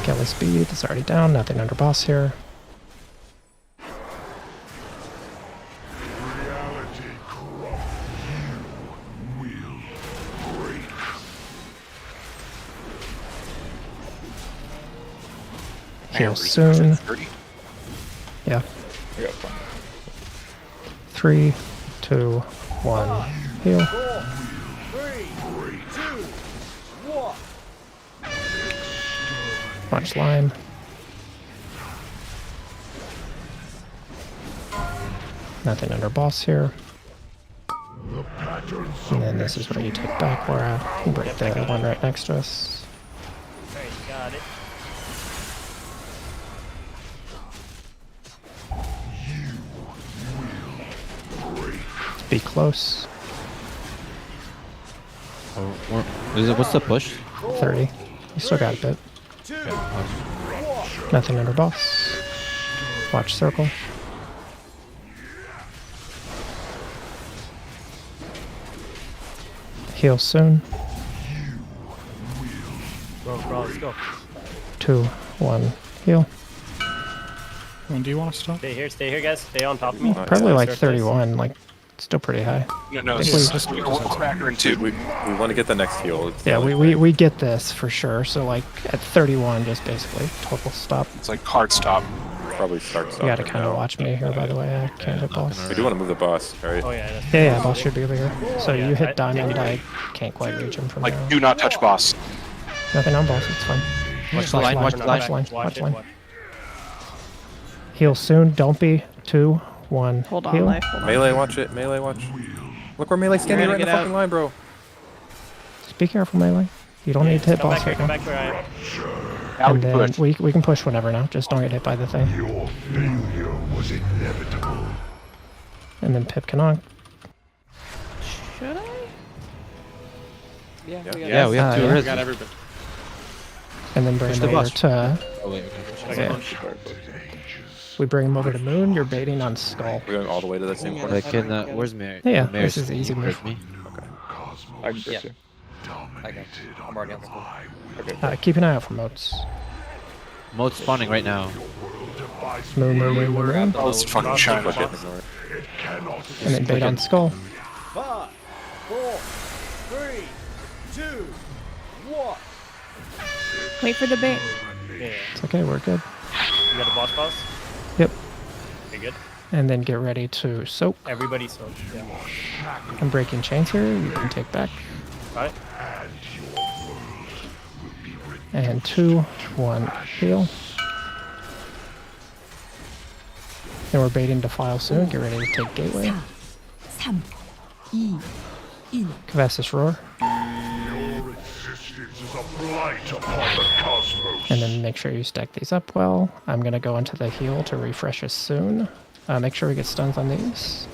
Kelly speed is already down, nothing under boss here. Heal soon. Yeah. I got fun. 3, 2, 1. Heal. 3, 2, 1. Watch line. Nothing under boss here. And then this is where you take back where I can break the one right next to us. Alright, got it. Be close. What's the push? 30. You still got a bit. Nothing under boss. Watch circle. Heal soon. Bro, let's go. 2, 1. Heal. When do you want to stop? Stay here, guys. Stay on top of me. Probably like 31. Like, still pretty high. No, I think we'll cracker in two. We want to get the next heal. It's Yeah, like- we get this for sure. So like at 31, just basically total stop. It's like hard stop. Probably start. You gotta kind of watch me here, by the way. I can't hit boss. We do want to move the boss, right? Oh yeah. Yeah, boss should be over here. So Yeah, you hit diamond, I can't quite reach him from Like, there. do not touch boss. Nothing on boss, it's fine. Watch the line, watch the line. Watch line. Heal soon, don't be. 2, 1. Hold on, heal. life. Hold on. Melee, watch it. Melee, watch. Look where Melee's standing You're right in the gonna fucking get line, bro. Just be careful, melee. You don't need to hit Come back back here, right come now. back where I am. Now And we then push. we can push whenever now. Just don't get hit by the thing. Your failure was inevitable. And then Pip can on. Should I? Yeah, Yeah, we have two yeah. res. Got everybody. And then bring Push him the over boss. to. Oh wait, okay. Yeah. We bring him over to Moon. You're baiting on Skull. We're going all the way to that same corner. Like, can where's Mary? Yeah, Mary, this is easy can you move. crit me? I can get you. Okay, I'm already on school. Okay. Keep an eye out for moats. Moat spawning right now. Moon, moon, moon, moon, moon. Oh, it's fucking China. And then bait on Skull. 5, 4, 3, 2, 1. Wait for the bait. Yeah. It's okay, we're good. You got a boss boss? Yep. Okay, good. And then get ready to soak. Everybody soak. Yeah. I'm breaking chains here. You can take back. Got it. And 2, 1, heal. Then we're baiting Defile soon. Get ready to take Gateway. 3, 2, 1. Kavassis Roar. Your existence is a blight upon the cosmos. And then make sure you stack these up well. I'm going to go into the heal to refresh us soon. Make sure we get stuns on these.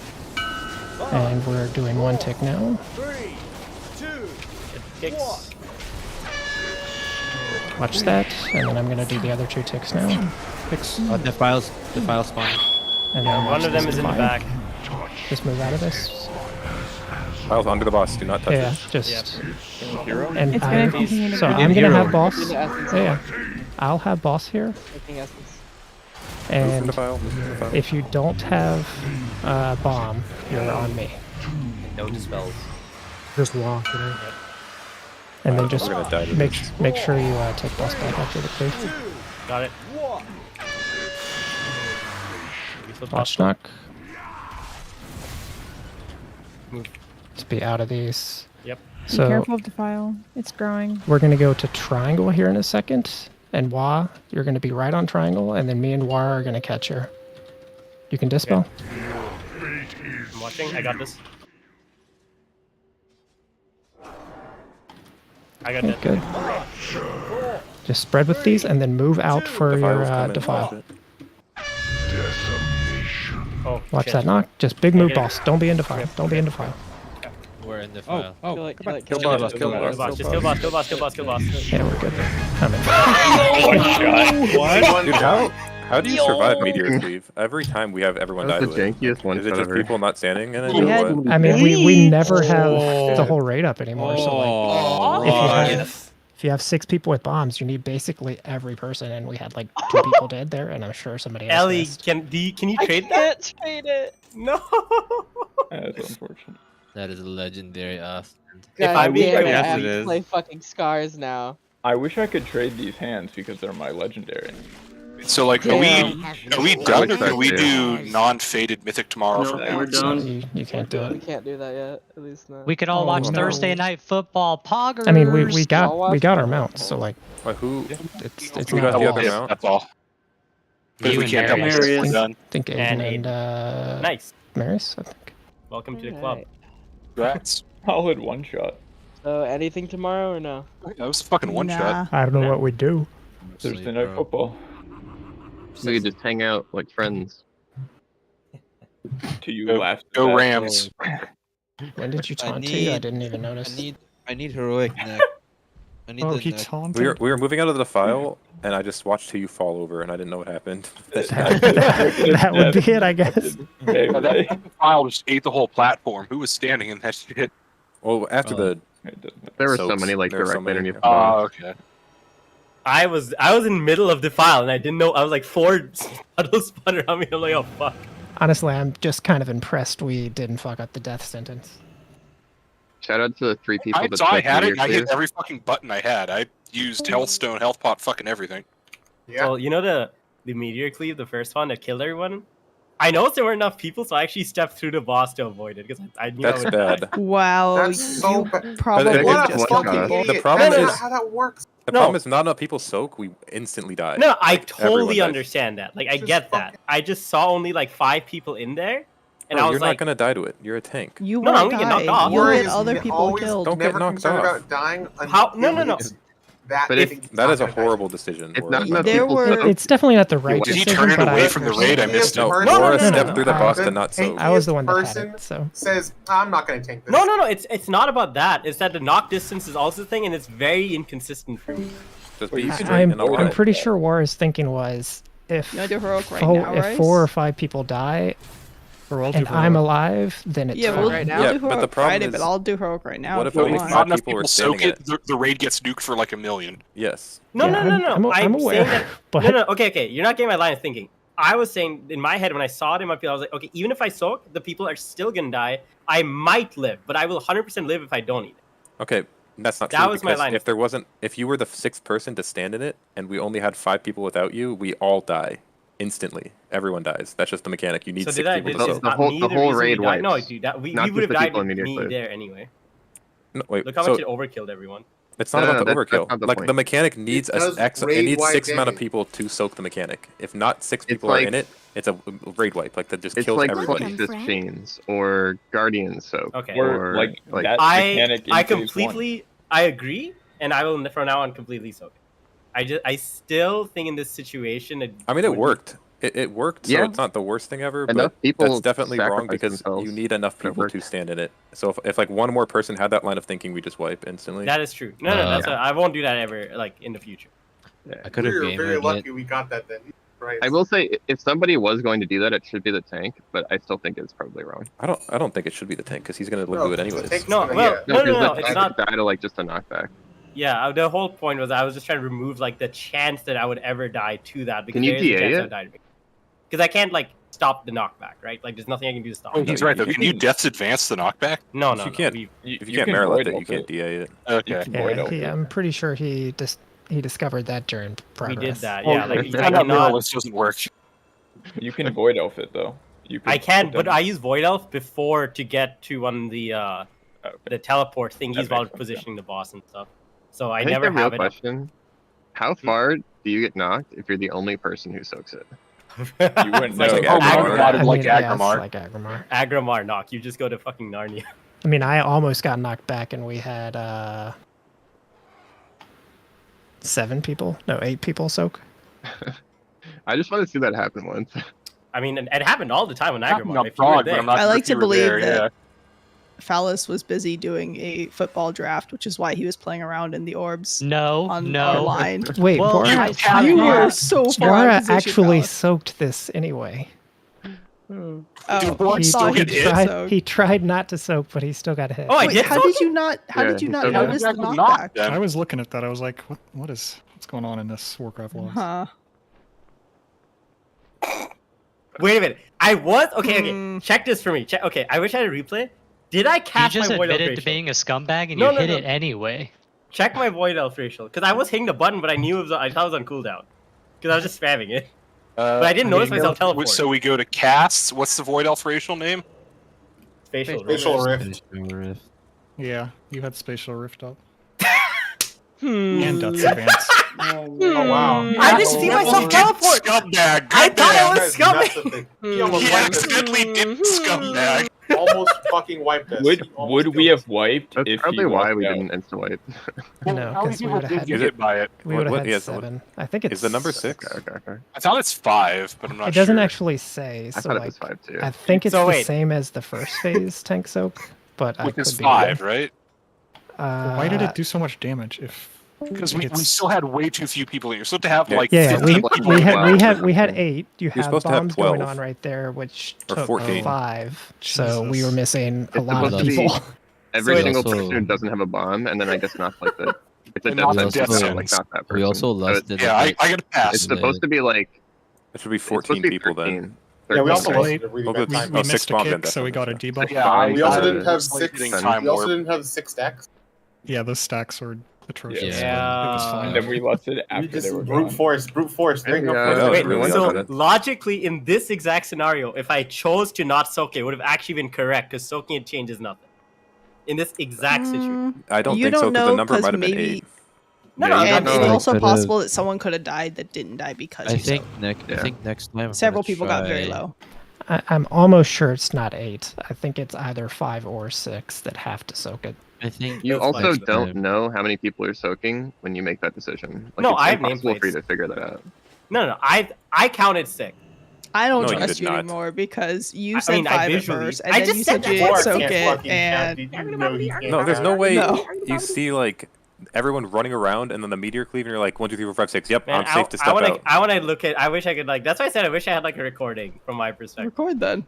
And we're doing 1 tick now. 3, 2, Kicks. Watch that. And then I'm going to do the other 2 ticks now. Picks. Defile spawning. And Yeah, then one watch of them this is in the Defile. back. Just move out of this. Files under the boss. Do not touch Yeah, it. just. Hero? And It's gonna continue to so go. I'm gonna have boss. Give me the essence. Yeah, I'll have boss here. Taking essence. And Defile. if you don't have bomb, you're on me. No dispels. Just walk it out. And then We're just gonna die to make sure you take boss back after the clear. Got it. Watch knock. Move. Just be out of these. Yep. Be So careful of Defile. It's growing. we're gonna go to triangle here in a second. And Wah, you're gonna be right on triangle, and then me and Wah are gonna catch her. You can dispel. I'm watching. I got this. I got Okay, it. good. Just spread with these, and then move out for your Defile's coming. defile. Oh, Watch shit. that knock. Just big move, get it. boss. Don't be in defile. Don't be in defile. We're in defile. Kill it, kill it, Kill kill it. boss. Kill Kill boss. the boss. Just kill boss. Kill boss. Kill boss. Kill boss. Yeah, we're good. I'm in. Dude, how do you survive Meteor Cleave? Every time we have everyone die That's to the it. jankiest one Is it just ever. people not standing in it? We or had- what? I mean, we never have the whole raid up anymore. So like, if you have 6 people with bombs, you need basically every person, and we had like 2 people dead there, and I'm sure somebody else Ellie, missed. can you I trade that? can't trade it. No. That's unfortunate. That is legendary, Austin. God I'm being damn it, yes, I have it to is. play fucking scars now. I wish I could trade these hands because they're my legendary. So like, are we done, or can we do non-faded Mythic tomorrow? No, from we're now? done. You can't do We it. can't do that yet. At least not. We could all Oh, watch no. Thursday night football. Poggers. I mean, we I'll got watch our mounts, so like Wait, who? it's Who not got the a other loss. mount? That's all. But if You we and can't Mary. double Mary we're is- done. I think Aiden And and Nice. Maris, I think. Welcome to the club. Alright. Congrats. Solid one shot. So anything tomorrow or no? That was a fucking one shot. I don't know what we do. Thursday night football. We could just hang out like friends. To you Go, last. go Rams. When did you I taunt T? I need- didn't even notice. I need heroic neck. I need Oh, the he neck. taunted. We were moving out of the defile, and I just watched you fall over, and I didn't know what happened. That would be it, I guess. That file just ate the whole platform. Who was standing in that shit? Well, after the There were so soaks, many like there were so directly many. underneath the Oh, bombs. okay. I was in the middle of defile and I didn't know. I was like 4 puddles spun around me. I'm like, oh fuck. Honestly, I'm just kind of impressed we didn't fuck up the death sentence. Shout out to the 3 people I that saw I took had it, Meteor and I hit Cleave. every fucking button I had. I used Healthstone, Health Pot, fucking everything. Yeah. Well, you know the meteor cleave, the first one that killed everyone. I noticed there weren't enough people, so I actually stepped through the boss to avoid it because I knew That's I would bad. die. Wow, That's so you bad. probably What just a killed fucking people. idiot. The problem That's is- not how that works. The No. problem is not enough people soak, we instantly die. No, I Like, everyone totally dies. understand that. Like, I Just get that. I just saw only like 5 people in there, and No, I was you're like, not gonna die to it. You're a tank. You No, won't I'm gonna get knocked die. off. You'll get Worries other me people always killed. Don't get never knocked concerned off. about dying How- no, until no, no. it's That is a horrible decision. If not enough There people were- soak, It's definitely not the right Did he decision. turn it but away I from the raid? I missed it. No, No, Laura no, stepped through the boss to not soak. I was the one that had person it, so. says, I'm not going to tank this. No, it's not about that. It's that the knock distance is also the thing, and it's very inconsistent for me. Just be straight I'm and all right. pretty sure War's thinking was if You wanna do heroic right fo- now, if Rice? 4 or 5 people die and I'm alive, then it's Yeah, we'll fine. do Yeah, but the heroic problem Friday, is- but I'll do heroic right now. What if if you only want. five Not enough people were people soak standing it. The raid gets nuked for like 1 million. Yes. No, Yeah, no. I'm aware, saying that. but- No. Okay. You're not getting my line of thinking. I was saying in my head when I saw it in my field, I was like, okay, even if I soak, the people are still gonna die. I might live, but I will 100% live if I don't eat it. Okay, that's not That true. was my because line. if you were the 6th person to stand in it, and we only had 5 people without you, we all die instantly. Everyone dies. That's just the mechanic. You need So 6 did I? people Did, to is soak. not me the whole reason raid we died? No, wipes. dude, we Not would just have the died people with me immediately. there anyway. No, wait, Look how so much it overkilled everyone. it's not No, about no, the that's overkill. not the Like point. the mechanic needs does it raid needs wipe 6 amount of damage. people to soak the mechanic. If not 6 It's people are like- in it, it's a raid wipe. Like that just it's kills like everybody. Fluxus chains or Guardian soak. Okay. Or like that I mechanic in I phase one. completely I agree, and I will from now on completely soak it. I still think in this situation. I mean, it worked. It worked, so Yeah. it's not the worst thing ever. Enough But people that's definitely wrong sacrifice because themselves. you need enough It people worked. to stand in it. So if like one more person had that line of thinking, we just wipe instantly. That is true. No, that's I won't do that ever. Like in the future. I could We have were very gamered lucky it. we got that then. Right. I will say, if somebody was going to do that, it should be the tank, but I still think it's probably wrong. I don't think it should be the tank because he's gonna No, do it the anyways. tank's No, gonna- well, yeah. no, because it's I not. die to like just a knockback. Yeah, the whole point was I was just trying to remove like the chance that I would ever die to that because Can you there is a DA chance it? I would die to me. Because I can't like stop the knockback, right? Like there's nothing I can do to stop. Oh, it. he's right though. Can you deaths advance the knockback? No, If you can't. we- If you You can't can Merilith void it, you ult can't it. DA it. Okay. Void ult it. I'm pretty sure he discovered that during we progress. did that. Oh, Yeah, like I I cannot. This doesn't work. You can void elf it though. You I can, put but them- I use Void Elf before to get to one of the teleport thingies makes while sense, yeah. positioning the boss and stuff. So I think never the real have it. question: how far do you get knocked if you're the only person who soaks it? You wouldn't know. Like Agramar. I mean, Like yeah, it's Agramar. like Agramar. Agramar knock. You just go to fucking Narnia. I mean, I almost got knocked back, and we had 8 people soak. I just want to see that happen once. I mean, it happened all the time on Not Agramar. If you were Prague, but there. I'm not I sure like if you to were believe there, that yeah. Phallus was busy doing a football draft, which is why he was playing around in the orbs No, on our no. line. Wait, Well, Bora, You were so far out Bora of position, actually Phallus. soaked this anyway. Oh, Bora I still thought he get did hit? soak. He tried not to soak, but he still got hit. Oh, I Wait, did. how did you not? How Yeah, did you he not soaked notice the it. knockback? Yeah. I was looking at that. I was like, what's going on in this Warcraft logs? Huh. Wait a minute. I was okay. Check this for me. Okay, I wish I had a replay. Did I You cast just my Void Elf admitted to racial? being a scumbag and No, you no, hit no. it anyway. Check my Void Elf racial because I was hitting the button, but I knew it was. I thought it was on cooldown because I was just spamming it. But I didn't notice myself teleport. So we go to casts. What's the Void Elf racial name? Spatial Rift. Yeah, you had Spatial Rift up. Hmm. And Death's Advance. Oh wow. I didn't see myself teleport. Scumbag. I thought I was That's the scumming. thing. He almost He wiped us. accidentally did scumbag. Almost fucking wiped us. Would He almost we killed have wiped That's if probably he why walked we out? didn't insta wipe. No, How many because we people would have did had get hit by it? we would have had yeah, 7. I think it's Is the number 6? Okay. I thought it's 5, but I'm not It doesn't sure. actually say. I So thought it like, was 5 too. I think it's So the wait. same as the first phase tank soak, but I Which could is be 5, right? Why did it do so much damage? If Because we it's- still had way too few people in. You're supposed to have like Yeah, 15 people. we had 8. You had supposed to have bombs going 12. on right there, which Or took 14. 5. So we Jesus. were missing a It's lot of supposed to be people. every So single also- person who doesn't have a bomb, and then I guess not like the. It's a And not death the sentence, death not, like sentence. not that person. We also So lost it's, it. Yeah, I got to pass. it's supposed to be like. It should be It's supposed 14 to be people 13. then. Yeah, we also 13. lost a really Oh, bad good. time. we Oh, 6 missed a bombs and kick, so we got a death debuff. Yeah, We also Uh, didn't have was, like, 6. getting We time also warp. didn't have 6 stacks. Yeah, those stacks were atrocious. Yeah. It was fine. And then we lost it We after just they were brute gone. force. There ain't no Yeah, force. that was Wait, really so unfortunate. logically, in this exact scenario, if I chose to not soak it, would have actually been correct because soaking it changes nothing. In this exact situation. I don't You think so don't because the know, number 'cause might have been maybe- 8. No, Yeah, no, you I'm And don't it's know. also Could've- possible that someone could have died that didn't die because I you think soaked. I think next time I'm Several gonna people got very try- low. I'm almost sure it's not 8. I think it's either 5 or 6 that have to soak it. I think You That's also funny. don't know how many people are soaking when you make that decision. Like, No, it's I have impossible for you nameplates. to figure that out. No, I counted 6. I don't No, you trust did you not. anymore because you I said mean, I 5 at visually- first, and I then just you said said you that. didn't Or soak can't it, fucking and count. Did you know you can't No, there's no count? way No. you see like everyone running around and then the meteor cleave and you're like 1, 2, 3, 4, 5, 6. Yep, Man, I'm safe to step out. I wanna look at. I wish I could like. That's why I said I wish I had like a recording from my perspective. record then.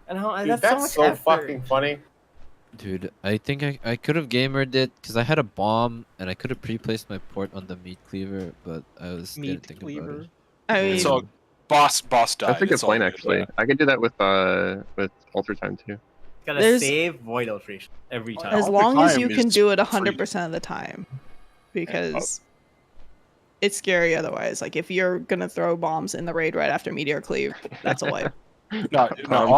And how Dude, that's, that's so much effort. fucking funny. Dude, I think I could have gamered it because I had a bomb and I could have pre-placed my port on the meat cleaver, but I was didn't Meat think cleaver. about it. I mean, It's all boss died. That's a good It's all point, good. actually. I could do that with alter time too. Gotta There's- save void alteration every time. as all the long as time you can is do it free. 100% of the time, because it's scary otherwise. Like if you're gonna throw bombs in the raid right after meteor cleave, that's a wipe. No,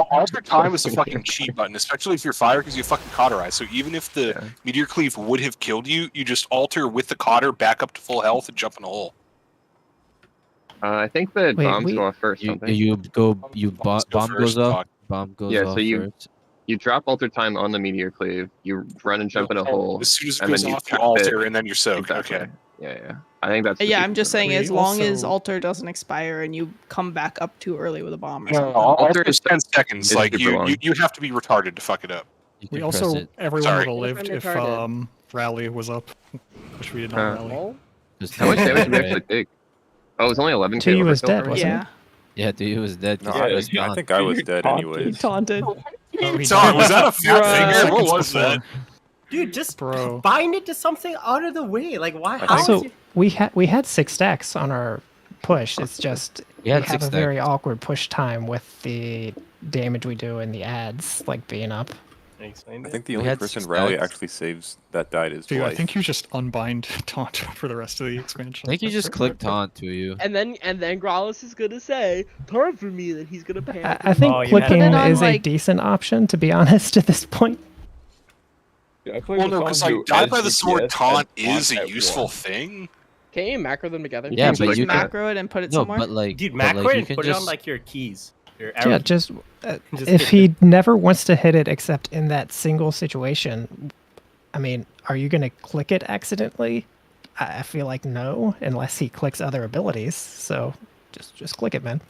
alter time is a fucking cheat button, especially if you're fire because you fucking cauterize. So even if the meteor cleave would have killed you, you just alter with the cauter back up to full health and jump in a hole. I think the Wait, bombs we- go off first. You don't they? bomb goes first, off. fuck. Bomb goes Yeah, off so you first. you drop alter time on the meteor cleave. You run and jump in a hole. As soon as it and goes then off, you tap alter it. and then you're soaked. Exactly. Okay. Yeah. I think that's. the Yeah, I'm decent just amount. saying, We as long as also- alter doesn't expire and you come back up too early with a bomb or No, something. alter is is 10 seconds. is Like super you long. have to be retarded to fuck it up. You We can press also it. everyone Sorry. would have What if lived I'm if retarded? rally was up, which we did not rally. Oh, Just How much hit damage did we right. actually take? Oh, it was only 11k. Two was overkill dead, for me? wasn't Yeah. Yeah, dude, he was dead. No, 'cause I, he was I gone. think I was dead Taunted. He anyways. taunted. Oh, he Sorry, died. was that a fat Bruh. finger? What Seconds was that? Dude, just Bro. bind it to something out of the way. Like why? How is Also, it? we had 6 stacks on our push. It's just we had have 6 a very stacks. awkward push time with the damage we do and the ads like being up. I think the We only had person 6 rally stacks. actually saves that died is Dude, I Blythe. think you just unbind taunt for the rest of the expansion. I think you just click taunt to you. and then Growlithe is gonna say "Turn for me," then he's gonna panic. I think Oh, you had- clicking Put it on, is a like- decent option, to be honest, at this point. Yeah, I played Well, with no, because someone like who die adds by the sword DPS taunt and is a at useful once. thing. Can you macro them together? Yeah, can but click you that. can. Macro it and put it No, somewhere. but like, Dude, but, macro like, it you and can put it on just. like your keys. Your Yeah, arrows. just Just if hit he never wants to hit it except in that single situation, I mean, are you going to click it accidentally? I feel like no, unless he clicks other abilities. So just click it, man.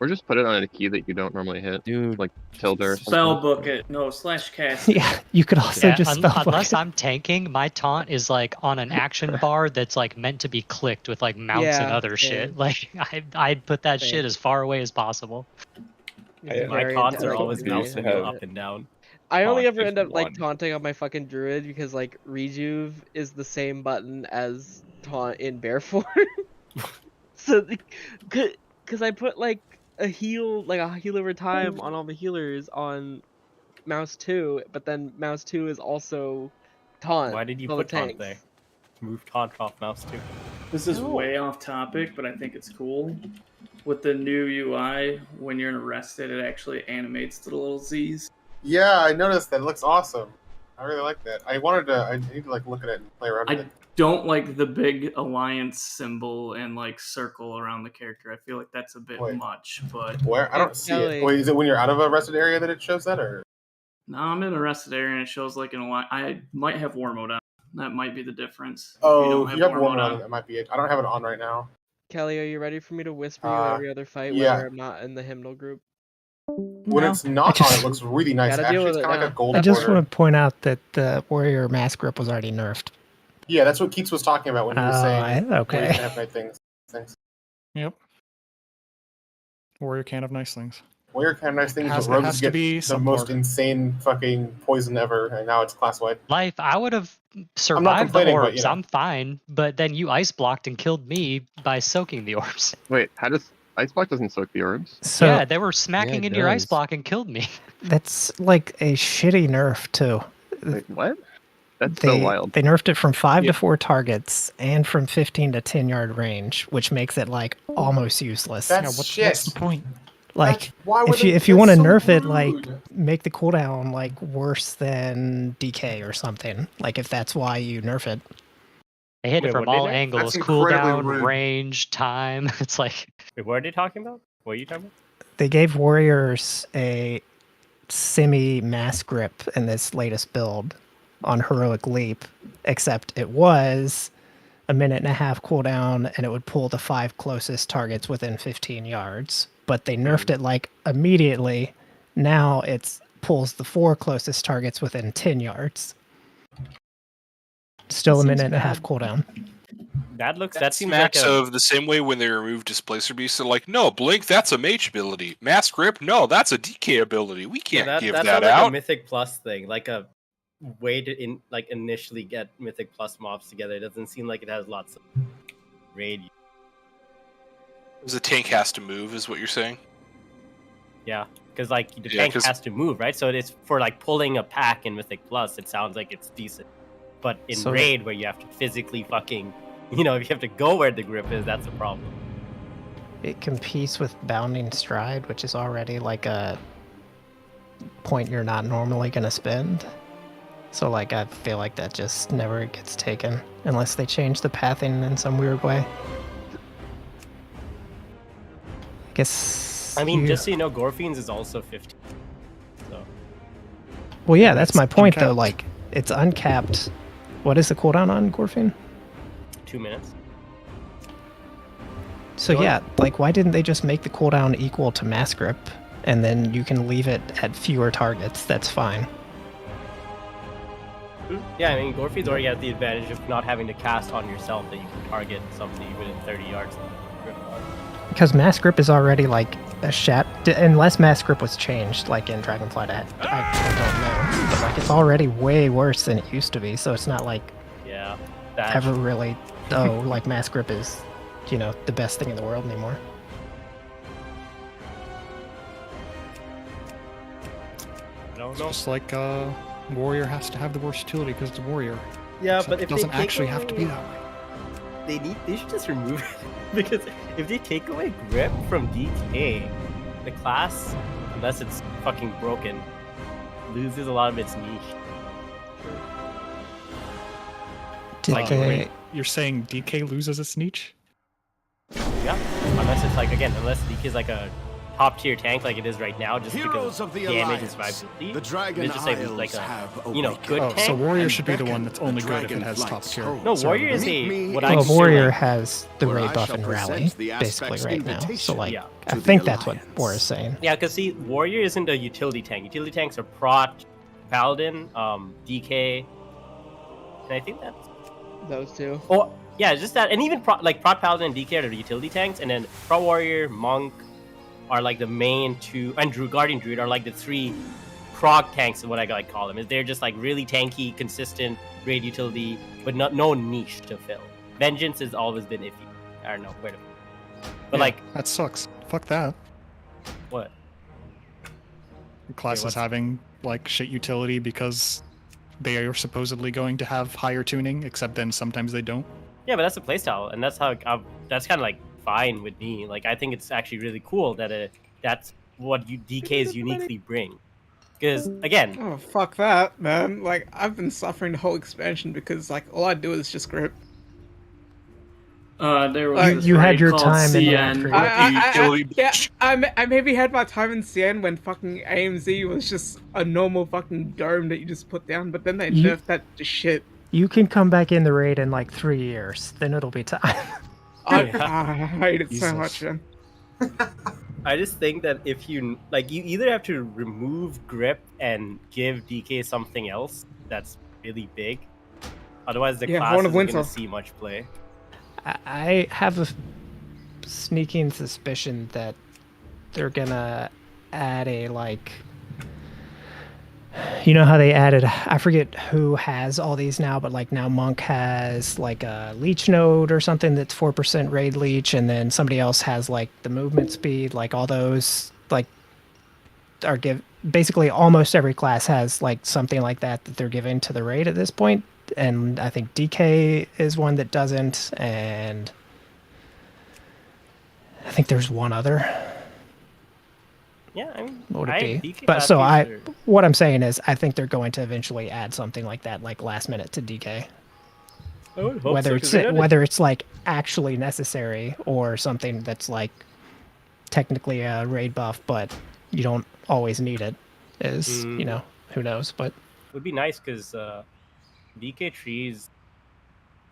Or just put it on a key that you don't normally hit, Dude, like tilde or something. Spell book it. No, /cast. Yeah, you could also Yeah, just spell unless book it. I'm tanking, my taunt is like on an action bar that's like meant to be clicked with like mounts and Yeah, other same. shit. Like I'd put that Same. shit as far away as possible. My Very taunts are intelligent always way to bouncing do up it. and down. I only Taunt ever is end up like one. taunting on my fucking druid because like rejuve is the same button as taunt in bear form. So, because I put like a heal over time on all the healers on mouse 2, but then mouse 2 is also taunt. Why did you all the put taunt tanks. there? Move taunt off mouse too. This is No. way off topic, but I think it's cool. With the new UI, when you're arrested, it actually animates the little Z's. Yeah, I noticed that. It looks awesome. I really like that. I need to like look at it and play around with I it. don't like the big alliance symbol and like circle around the character. I feel like that's a bit Wait. much, but Where? I don't see Kelly. it. Wait, is it when you're out of a rested area that it shows that, or? no, I'm in a rested area and it shows like an alliance. I might have war mode on. That might be the difference. If Oh, don't you have war one mode on. That might be it. I don't have it on right now. Kelly, are you ready for me to whisper you Uh, every other fight yeah. whether I'm not in the hymnal group? When No. it's not on, it looks really nice. Gotta Actually, deal it's with kind it of like a now. gold I just border. want to point out that the warrior mass grip was already nerfed. Yeah, that's what Keats was talking about when he was Oh, saying. Well, you okay. can have nice things. Yep. Warrior can't have nice things. Warrior can have nice things, Has- but it rogues has to get be the subpar. most insane fucking poison ever, and now it's class wide. Life, I would have survived the complaining, but, orbs. you know. I'm fine, but then you ice blocked and killed me by soaking the orbs. Wait, how does Ice Block doesn't soak the orbs? So yeah, they were smacking Yeah, it into your ice does. block and killed me. that's like a shitty nerf too. Wait, what? That's so wild. They nerfed it from 5 Yeah. to 4 targets and from 15 to 10-yard range, which makes it like almost useless. That's What's shit. the point? Like Why would if that's you want to so nerf it, like rude. make the cooldown like worse than DK or something. Like if that's why you nerf it. They hit Wait, it from what did all they- angles: That's incredibly cooldown, rude. range, time. It's like Wait, what are they talking about? What are you talking about? They gave warriors a semi-mass grip in this latest build on Heroic Leap, except it was a 1.5-minute cooldown and it would pull the 5 closest targets within 15 yards. But they nerfed it like immediately. Now it pulls the 4 closest targets within 10 yards. Still a 1.5-minute cooldown. That seems Max like a, of the same way when they removed Displacer Beast, they're like, no, Blink, that's a mage ability. Mass Grip, no, that's a DK ability. We can't give that sounds out. like a Mythic Plus thing, like a way to initially get Mythic Plus mobs together. It doesn't seem like it has lots of raid. Because the tank has to move, is what you're saying? Yeah, because like the tank has to move, right? So it's for like pulling a pack in Mythic Plus. It sounds like it's decent, but in raid where you have to physically fucking, if you have to go where the grip is, that's a problem. It competes with Bounding Stride, which is already like a point you're not normally going to spend. So like I feel like that just never gets taken unless they change the pathing in some weird way. I guess. I mean, just so you know, Gorfiends is also 50. So. Well, yeah, that's my point though. Like it's uncapped. What is the cooldown on Gorfiend? 2 minutes. So yeah, like why didn't they just make the cooldown equal to Mass Grip, and then you can leave it at fewer targets? That's fine. Yeah, I mean, Gorfiend's already has the advantage of not having to cast on yourself, that you can target somebody within 30 yards. Because Mass Grip is already like a unless Mass Grip was changed, like in Dragonflight, I don't know. But like it's already way worse than it used to be, so it's not like ever really like Mass Grip is, the best thing in the world anymore. No. Just like Warrior has to have the versatility because it's a Warrior. Yeah, Except but it if doesn't they take actually have to be that way. They should just remove it. Because if they take away grip from DK, the class, unless it's fucking broken, loses a lot of its niche. Wait, you're saying DK loses its niche? Yeah, unless it's unless DK is like a top tier tank like it is right now, just because of damage and survivability. The Dragon it's just like a good tank. So Warrior should be the one that's only good if it has top tier. No, Warrior is Warrior has the raid buff and rally basically right now. So like, I think that's what Warrior's saying. Yeah, because see, Warrior isn't a utility tank. Utility tanks are Prot, Paladin, DK, and I think that's those two. Oh, yeah, just that, and even Prot Paladin and DK are the utility tanks, and then Pro Warrior, Monk are like the main two, and Guardian Druid are like the 3 prog tanks, is what I call them. Is they're just like really tanky, consistent, great utility, but no niche to fill. Vengeance has always been iffy. I don't know where to. But that sucks. Fuck that. What? Classes having like shit utility because they are supposedly going to have higher tuning, except then sometimes they don't. Yeah, but that's a playstyle, and that's how that's kind of like fine with me. Like I think it's actually really cool that that's what DKs uniquely bring. Because again, oh fuck that, man! Like I've been suffering the whole expansion because like all I do is just grip. There was you had your time CN. I maybe had my time in CN when fucking AMZ was just a normal fucking dome that you just put down, but then they nerfed that to shit. You can come back in the raid in like 3 years, then it'll be time. I hate it so much, man. I just think that if you either have to remove grip and give DK something else that's really big, otherwise the class isn't going to see much play. I have a sneaking suspicion that they're gonna add a how they added, I forget who has all these now, but like now Monk has like a leech node or something that's 4% raid leech, and then somebody else has like the movement speed, like all those like are basically almost every class has like something like that they're giving to the raid at this point. And I think DK is one that doesn't, and I think there's one other. Yeah, I mean, what would it be? But what I'm saying is, I think they're going to eventually add something like that, like last minute to DK. I would hope whether it's like actually necessary or something that's like technically a raid buff, but you don't always need it. is, you know, who knows, but would be nice because DK trees,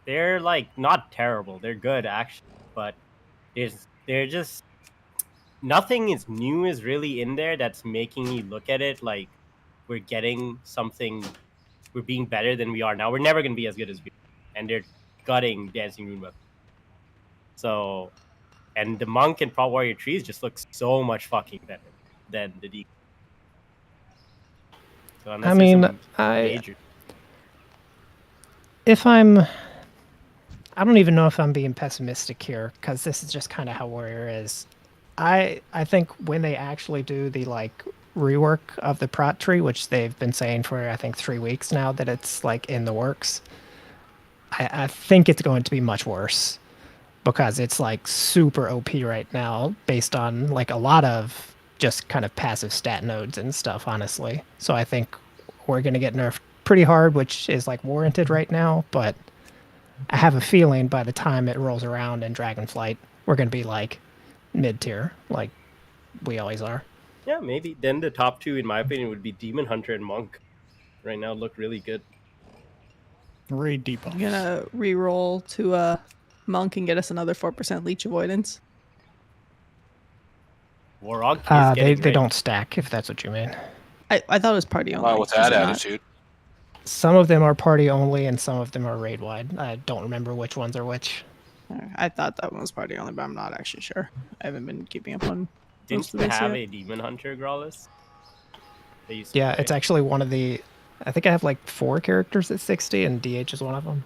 they're like not terrible. They're good actually, but they're just nothing is new is really in there that's making me look at it like we're getting something. We're being better than we are now. We're never gonna be as good as we are, and they're gutting Dancing Rune Weapon. So, and the Monk and Prot Warrior trees just look so much fucking better than the DK. So I mean, if I don't even know if I'm being pessimistic here, because this is just kind of how Warrior is. I think when they actually do the like rework of the Prot tree, which they've been saying for I think 3 weeks now that it's like in the works, I think it's going to be much worse because it's like super OP right now based on like a lot of just kind of passive stat nodes and stuff, honestly. So I think we're going to get nerfed pretty hard, which is like warranted right now, but I have a feeling by the time it rolls around in Dragonflight, we're going to be like mid-tier, like we always are. Yeah, maybe. Then the top two, in my opinion, would be Demon Hunter and Monk. Right now, look really good. Raid debuffs. I'm gonna re-roll to Monk and get us another 4% leech avoidance. Warog they don't stack, if that's what you mean. I thought it was party only. Wow, with that attitude. Some of them are party only and some of them are raid wide. I don't remember which ones are which. I thought that one was party only, but I'm not actually sure. I haven't been keeping up on. Didn't they have a Demon Hunter Growlithe? Yeah, it's actually one of the. I think I have like 4 characters at 60, and DH is one of them.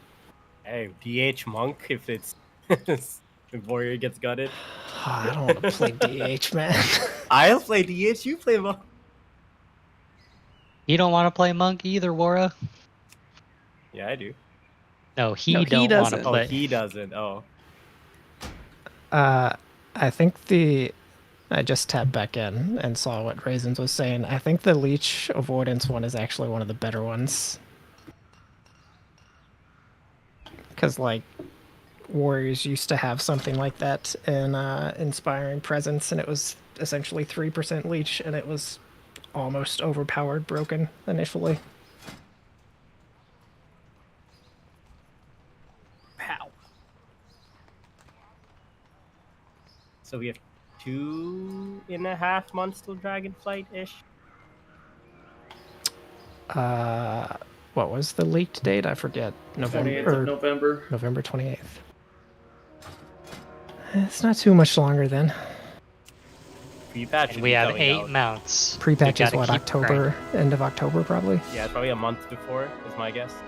Hey, DH Monk if it's if Warrior gets gutted. I don't want to play DH, man. I'll play DH. You play Monk. You don't want to play Monk either, Wara? Yeah, I do. No, he don't want to play. Oh, he doesn't. Oh. I think I just tapped back in and saw what Raisins was saying. I think the leech avoidance one is actually one of the better ones. Because, like, Warriors used to have something like that in Inspiring Presence, and it was essentially 3% leech, and it was almost overpowered broken initially. Pow. So we have 2.5 months till Dragonflight-ish. What was the leaked date? I forget. 28th of November. November 28th. It's not too much longer then. Pre-patch. We have 8 mounts. Pre-patch is what, October? End of October, probably? Yeah, it's probably a month before, is my guess. So.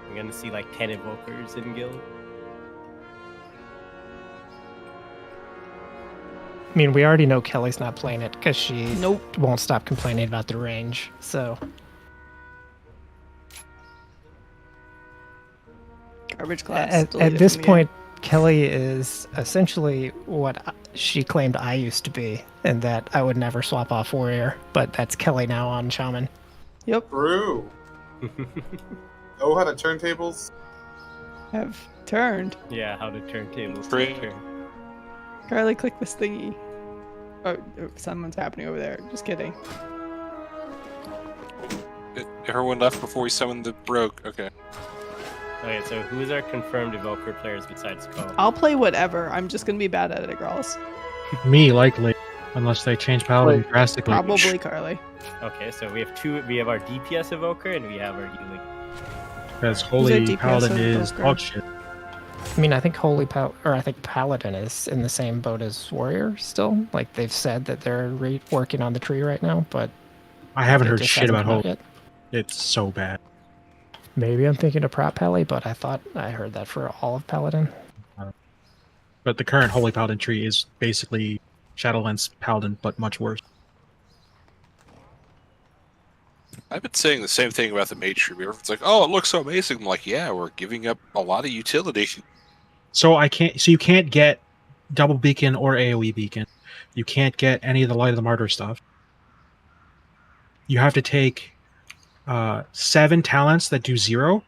I'm gonna see like 10 Evokers in Guild. I mean, we already know Kelly's not playing it because she won't stop complaining about the range, so. Garbage class. At this point, Kelly is essentially what she claimed I used to be, and that I would never swap off Warrior, but that's Kelly now on Shaman. Yep. True. Oh, how the turntables have turned. Yeah, how the turntables turn. Carly, click this thingy. Oh, someone's happening over there. Just kidding. Everyone left before we summoned the Broke. Okay. Okay, so who is our confirmed Evoker players besides Cole? I'll play whatever. I'm just gonna be bad at it, girls. Me, likely. Unless they change Paladin drastically. Probably Carly. Okay, so we have 2. We have our DPS Evoker and we have our healing. Because Holy Paladin is dog shit. I mean, I think I think Paladin is in the same boat as Warrior still. Like, they've said that they're working on the tree right now, but... I haven't heard shit about Holy. It's so bad. Maybe I'm thinking of Prot Pally, but I thought I heard that for all of Paladin. But the current Holy Paladin tree is basically Shadowlands Paladin, but much worse. I've been saying the same thing about the Mage tree. Everyone's like, "Oh, it looks so amazing." I'm like, "Yeah, we're giving up a lot of utility." So you can't get double beacon or AoE beacon. You can't get any of the Light of the Martyr stuff. You have to take 7 talents that do 0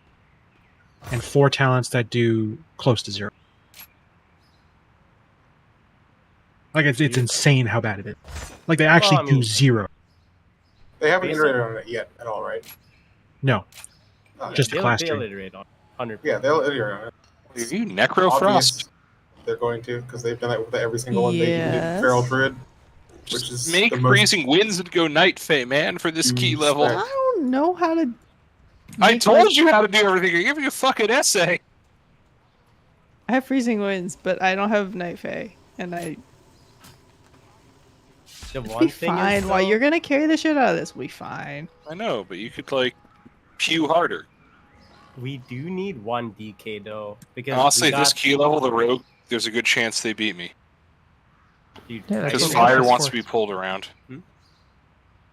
and 4 talents that do close to 0. Like it's insane how bad it is. Like they actually do 0. They haven't iterated on it yet at all, right? No. Just a class they'll tree. iterate on 100%. Yeah, they'll iterate on it. Are you Necrofrost? Obvious they're going to, because they've done it with every single one. They even did Feral Druid, which is Make the most Raising Winds and go Night Fae, man, for this key level. spec. I don't know how to. I told you how to do everything. I gave you a fucking essay. I have freezing winds, but I don't have night fae, and I. The We'll one be thing fine. is, While though, you're gonna carry the shit out of this, we'll be fine. I know, but you could like pew harder. we do need 1 DK though, because I'll say we this got- key level, the rogue, there's a good chance they beat me. Dude, Yeah, that's Because what fire Warcraft wants is to be pulled around.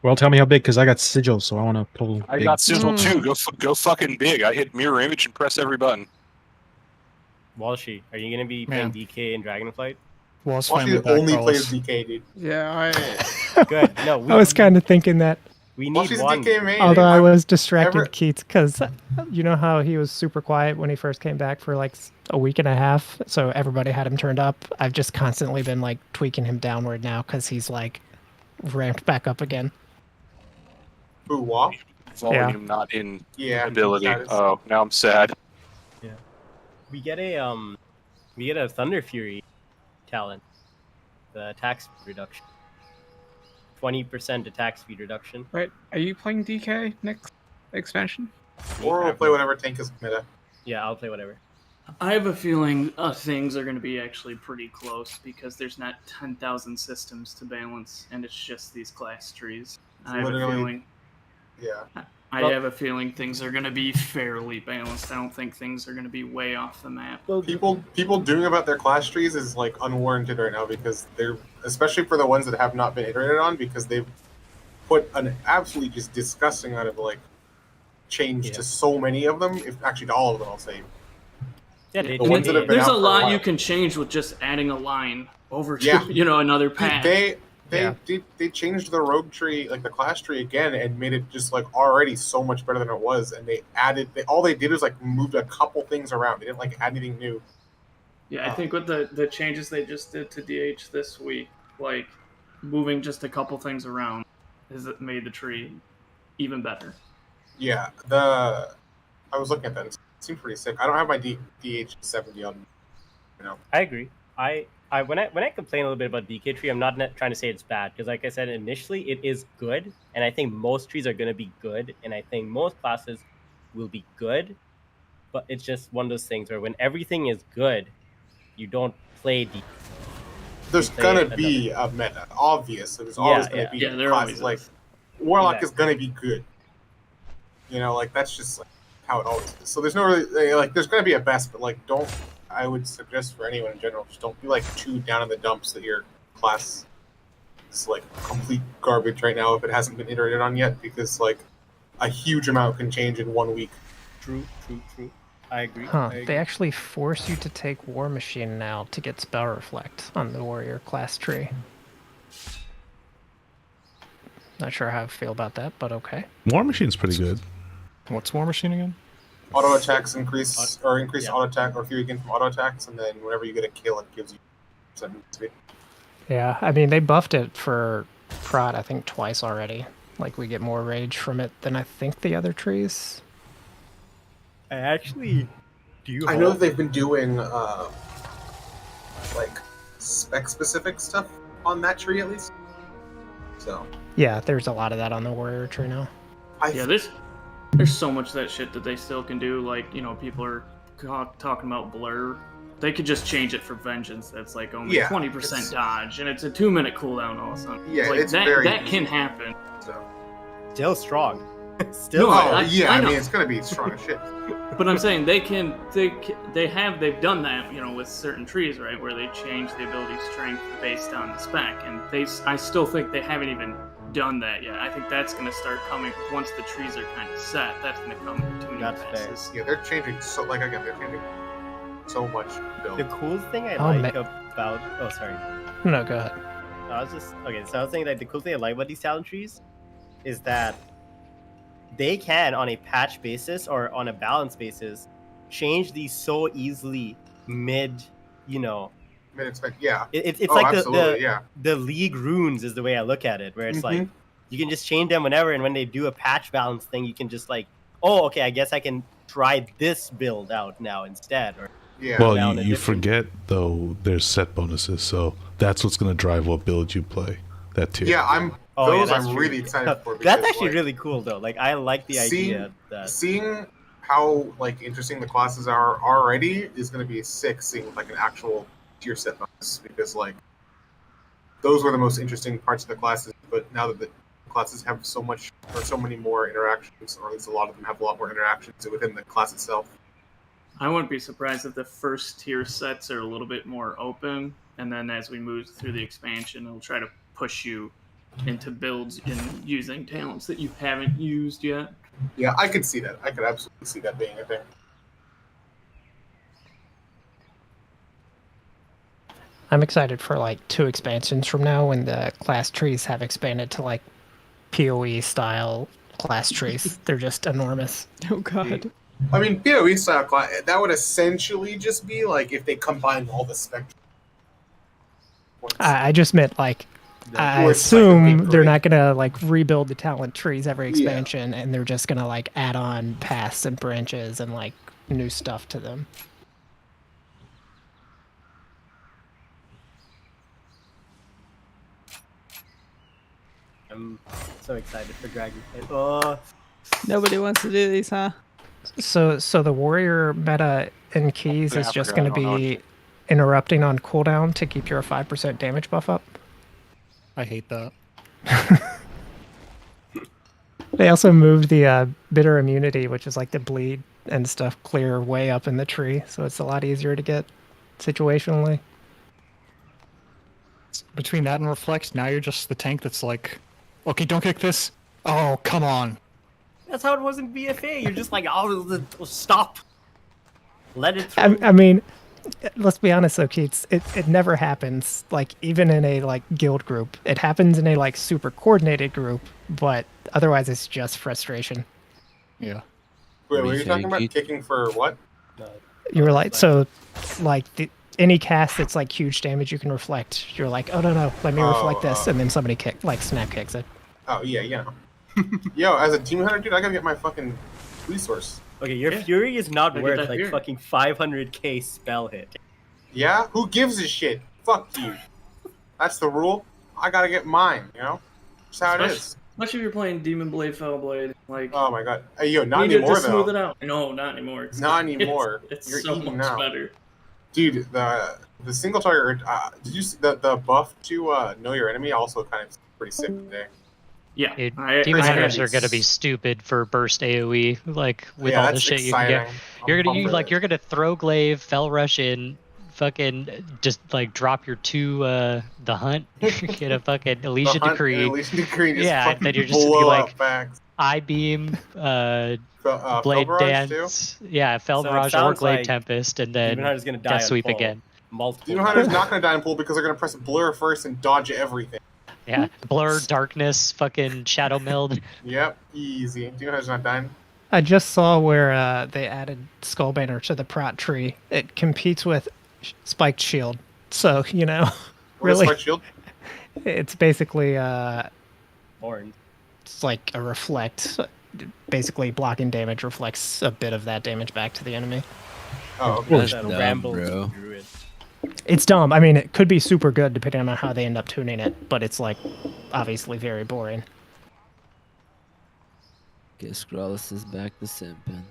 Well, tell me how big, because I got sigil, so I want to pull. I big. got sizzle too. Go fucking big. I hit mirror image and press every button. Walshy, are you gonna be Man. playing DK in Dragonflight? Walls Well, finally she back only calls. plays DK, dude. Yeah, Good. No, we, I was kind of thinking that. we Well, need she's one. DK main. Although I I'm- was distracted, ever- Keats, because you know how he was super quiet when he first came back for like a week and a half, so everybody had him turned up. I've just constantly been like tweaking him downward now because he's like ramped back up again. Who, WoW? Volume not in Yeah. ability. that is- Oh, now I'm sad. We get a Thunder Fury talent. The attack speed reduction. 20% attack speed reduction. Right. Are you playing DK next expansion? Or we'll play whatever tank is meta. Yeah, I'll play whatever. I have a feeling things are going to be actually pretty close because there's not 10,000 systems to balance, and it's just these class trees. I have a Literally- feeling. Yeah. I Well- have a feeling things are going to be fairly balanced. I don't think things are going to be way off the map. People doing about their class trees is like unwarranted right now because they're, especially for the ones that have not been iterated on, because they've put an absolutely just disgusting amount of like change to so many of them. If actually to all of them, I'll say. Yeah, The ones that have been There's out a for lot while. you can change with just adding a line over to Yeah. another path. They changed the rogue tree, like the class tree again, and made it just like already so much better than it was. And they added, all they did was like moved a couple things around. They didn't like add anything new. Yeah, I think with the changes they just did to DH this week, like moving just a couple things around, has made the tree even better. Yeah, I was looking at that. It seemed pretty sick. I don't have my DH 70 on. You know. I agree. When I complain a little bit about DK tree, I'm not trying to say it's bad because, like I said initially, it is good, and I think most trees are going to be good, and I think most classes will be good. But it's just one of those things where when everything is good, you don't play DK. There's play gonna another- be a meta, obvious. There's Yeah, always gonna yeah. be Yeah, there classes always like is. Warlock Exactly. is gonna be good. You know, like that's just like how it always is. So there's no really like there's gonna be a best, but like don't. I would suggest for anyone in general, just don't be like too down in the dumps that your class is like complete garbage right now if it hasn't been iterated on yet, because like a huge amount can change in 1 week. True. I agree. Huh? I agree. They actually force you to take War Machine now to get Spell Reflect on the Warrior class tree. Not sure how I feel about that, but okay. War Machine's pretty good. What's War Machine again? Auto attacks increase auto attack or Fury gain from auto attacks, and then whenever you get a kill, it gives you 7 speed. Yeah, I mean, they buffed it for Prod, I think, twice already. Like, we get more rage from it than I think the other trees. I actually do. I know that they've been doing like spec specific stuff on that tree at least. So Yeah, there's a lot of that on the Warrior tree now. Yeah, there's so much of that shit that they still can do. Like, you know, people are talking about Blur. They could just change it for Vengeance. That's like only Yeah, 20% dodge, and it's a 2-minute cooldown all of a sudden. Yeah, like it's that. very That easy. can happen. So. Still strong. Still. No, Oh I yeah, I know. mean it's gonna be strong as shit. But I'm saying they've done that, you know, with certain trees, right, where they change the ability strength based on the spec, and I still think they haven't even done that yet. I think that's going to start coming once the trees are kind of set. That's going to come in the tuning passes. Yeah, they're changing they're changing so much build. The cool thing I Oh, like about sorry. No, go ahead. I was saying that the cool thing I like about these talent trees is that they can, on a patch basis or on a balance basis, change these so easily mid, Yeah. It's Oh, like absolutely, yeah. the league runes is the way I look at it, where it's like Mhm. you can just change them whenever, and when they do a patch balance thing, you can just like, oh, okay, I guess I can try this build out now instead, or Well, down a you different- forget though. There's set bonuses, so that's what's going to drive what build you play. That tier. Yeah, Oh, yeah, those that's I'm true. really excited for. That's because, actually like, really cool though. Like I like the idea that seeing how like interesting the classes are already is going to be sick. Seeing like an actual tier set bonus, because like those were the most interesting parts of the classes. But now that the classes have so much or so many more interactions, or at least a lot of them have a lot more interactions within the class itself. I wouldn't be surprised if the first tier sets are a little bit more open, and then as we move through the expansion, it'll try to push you into builds and using talents that you haven't used yet. Yeah, I could see that. I could absolutely see that being a thing. I'm excited for like 2 expansions from now when the class trees have expanded to like PoE style class trees. They're just enormous. Oh god. I mean, PoE style class, that would essentially just be like if they combine all the spectrum. I just meant like I Or it's like a assume big they're not gonna like rebuild the talent trees every expansion, and they're just gonna like add on paths and branches and like new stuff to them. I'm so excited for Dragon Pit. Oh, Nobody wants to do these, huh? So the warrior meta in keys is just going to Africa, I don't be interrupting on cooldown to keep your 5% damage buff up. I hate that. They also moved the bitter immunity, which is like the bleed and stuff, clear way up in the tree, so it's a lot easier to get situationally. Between that and Reflect, now you're just the tank that's like, okay, don't kick this. Oh, come on. that's how it was in BFA. You're just like, oh, stop. Let it through. I mean, let's be honest though, Keats, it never happens, like, even in a, like, guild group. It happens in a, like, super coordinated group, but otherwise it's just frustration. Yeah. Wait, what are you talking about? Kicking for what? You were like, so, like, any cast that's, like, huge damage you can reflect, you're like, oh, no, let me reflect this, and then somebody snap kicks it. Oh, yeah, yeah. Yo, as a demon hunter, dude, I gotta get my fucking resource. Okay, your Fury is not I get worth that like Fury. fucking 500k spell hit. Yeah? Who gives a shit? Fuck you. That's the rule. I gotta get mine, you know? That's how it is. Especially if you're playing Demon Blade, Fell Blade. Like, Oh my god. Hey, yo, not you need anymore, to smooth though. it out. No, not anymore. Not anymore. It's You're so eating much now. better. Dude, the single target, did you see the buff to know your enemy also kind of pretty sick today? Yeah. Dude, Demon Hunters are gonna be stupid for burst AoE, like with Yeah, all the that's shit you can get. exciting. You're I'm gonna pumped for you're gonna throw glaive, fell rush in, fucking just like drop your 2 the hunt, get a fucking Elysian Hunt and Decree. Elysian Decree and just yeah, fucking then you're just gonna blow be up like bags. eye beam, blade Barrage too? dance, yeah, fell So it barrage or sounds glade like tempest, and then Demon Hunter's gonna die death on sweep pull again. multiple Demon Hunter's not gonna die in pool because they're gonna press blur first and dodge everything. Yeah, blur, darkness, fucking shadow meld. Yep, easy. Demon Hunter's not dying. I just saw where they added Skullbanner to the Prot tree. It competes with Spiked Shield. So, you know, What is really, Spiked Shield? it's basically Orange. it's like a reflect. Basically, blocking damage reflects a bit of that damage back to the enemy. Oh, okay. That's dumb, bro. It's dumb. I mean, it could be super good depending on how they end up tuning it, but it's like obviously very boring. Guess Growlithe is back to simping.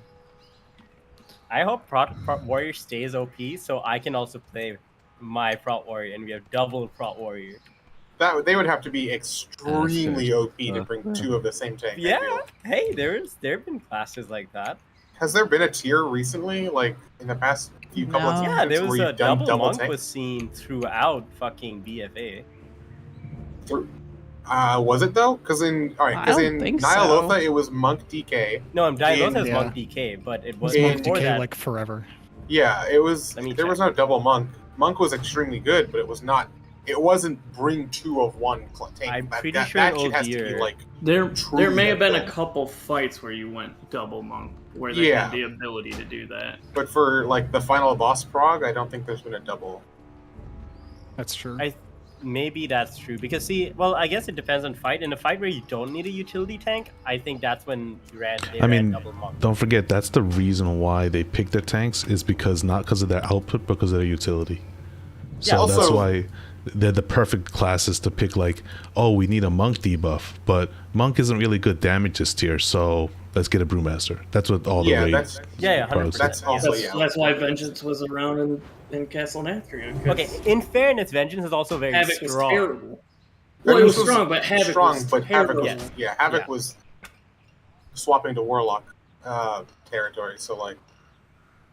I hope Prot Warrior stays OP so I can also play my Prot Warrior and we have double Prot Warrior. That they would have to be extremely true. OP to bring 2 of the same tank. I Yeah. feel. Hey, there have been classes like that. Has there been a tier recently, like in the past few couple of Yeah, seasons, there was where a you've done double monk tank? was seen throughout fucking BFA. Was it though? Because in I don't in think so. Nyalotha it was Monk DK. No, I'm Dialotha has In- Monk DK, but it was In- before DK, that. like forever. Yeah, it was. Let me There was no double Monk. Monk was extremely good, but it was not. It wasn't bring 2 of one tank. I'm that, pretty that, sure that old shit has to be year- like. There truly may have been a good. couple fights where you went double monk, where they Yeah. had the ability to do that. But for like the final boss prog, I don't think there's been a double. That's true. Maybe that's true because see, well, I guess it depends on fight. In a fight where you don't need a utility tank, I think that's when they ran double monk. Don't forget that's the reason why they pick their tanks is because not because of their output, but because of their utility. So also, that's why they're the perfect classes to pick. Like, oh, we need a monk debuff, but monk isn't really good damage this tier, so let's get a brewmaster. That's what all the raid. 100%. That's why Vengeance was around in Castle Nathria. Okay, in fairness, Vengeance is also very Havoc was strong. terrible. Well, it was strong, but Havoc was terrible. Havoc was swapping to Warlock territory, so like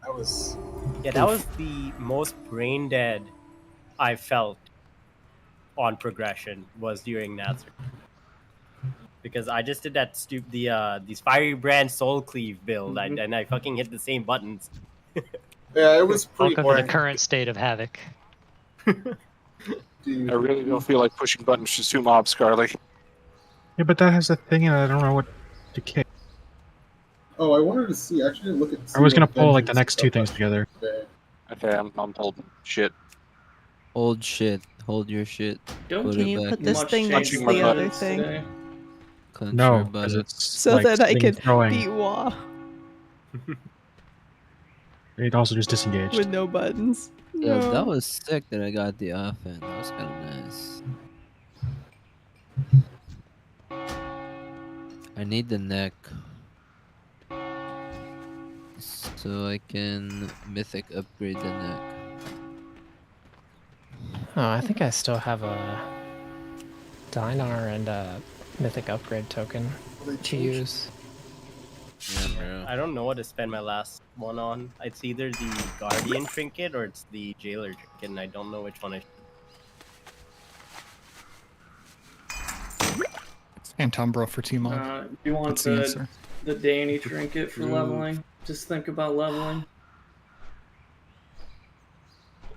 that was. Yeah, that was the most brain dead I felt on progression was during Nathria. Because I just did that these Fiery Brand Soul Cleave build, and I fucking hit the same buttons. Yeah, it was pretty Welcome boring. to the current state of Havoc. I really don't feel like pushing buttons to 2 mobs, Scarly. Yeah, but that has a thing, and I don't know what to kick. Oh, I wanted to see. I actually didn't look at. I was gonna pull like the next 2 things together. Okay, I'm holding shit. Hold shit. Hold your shit. Don't Can you put this thing next to the other thing? No, because it's So like that I sitting could throwing. beat Wah It also just disengaged. with no buttons. Yeah, No. that was sick that I got the offense. That was kind of nice. I need the neck. So I can Mythic upgrade the neck. Oh, I think I still have a Dinar and a Mythic upgrade token to use. Yeah, bro. I don't know what to spend my last one on. It's either the Guardian trinket or it's the Jailer trinket, and I don't know which one I should. Antumbro for T-Mob. You want That's the answer. the Danny trinket for leveling? Just think about leveling.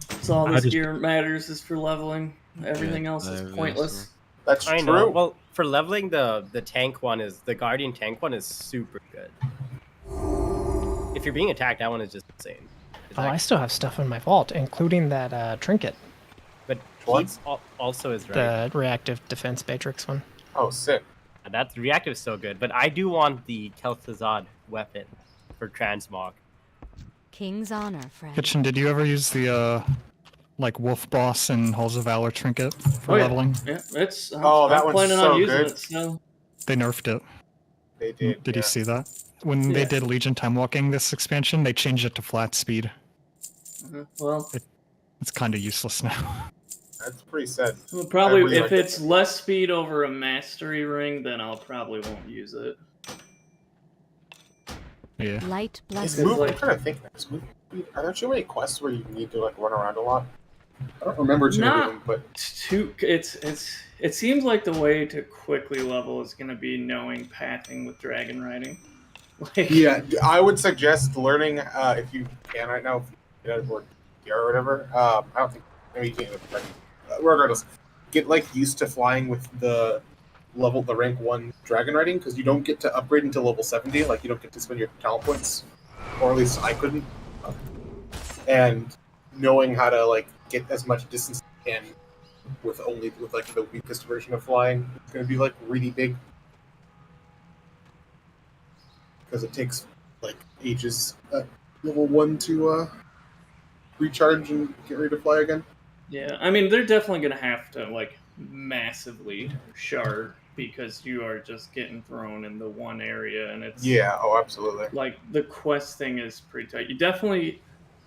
That's all this gear matters is for leveling. Everything else is pointless. That's I true. know. Well, for leveling, the tank one is the Guardian tank one is super good. If you're being attacked, that one is just insane. Oh, I still have stuff in my vault, including that trinket. But Pete's also is right. The reactive defense matrix one. Oh, sick. That's reactive is so good, but I do want the Kel'Thuzad weapon for transmog. King's honor, friend. Kitchen, did you ever use the like Wolf Boss and Halls of Valor trinket for leveling? Yeah, it's. that I'm one's planning so on using good. it. So. They nerfed it. They did. Did you see that? When they did Legion Time Walking this expansion, they changed it to flat speed. Well, it's kind of useless now. That's pretty sad. Well, probably I really if like it's less speed over a mastery ring, then I'll probably won't use it. Yeah. Light Is blessing. move, I'm trying to think. Are there too many quests where you need to like run around a lot? I don't remember too many of them, but It seems like the way to quickly level is going to be knowing pathing with dragon riding. Like, yeah, I would suggest learning if you can right now. If you get out of board or whatever. I don't think maybe you can't. Regardless, get like used to flying with the rank 1 dragon riding because you don't get to upgrade until level 70. Like you don't get to spend your talent points, or at least I couldn't. And knowing how to like get as much distance as you can with like the weakest version of flying, it's going to be like really big because it takes like ages at level 1 to recharge and get ready to fly again. Yeah, I mean, they're definitely going to have to, like, massively shard because you are just getting thrown in the one area, and it's... Yeah, oh, absolutely. Like, the quest thing is pretty tight. You definitely,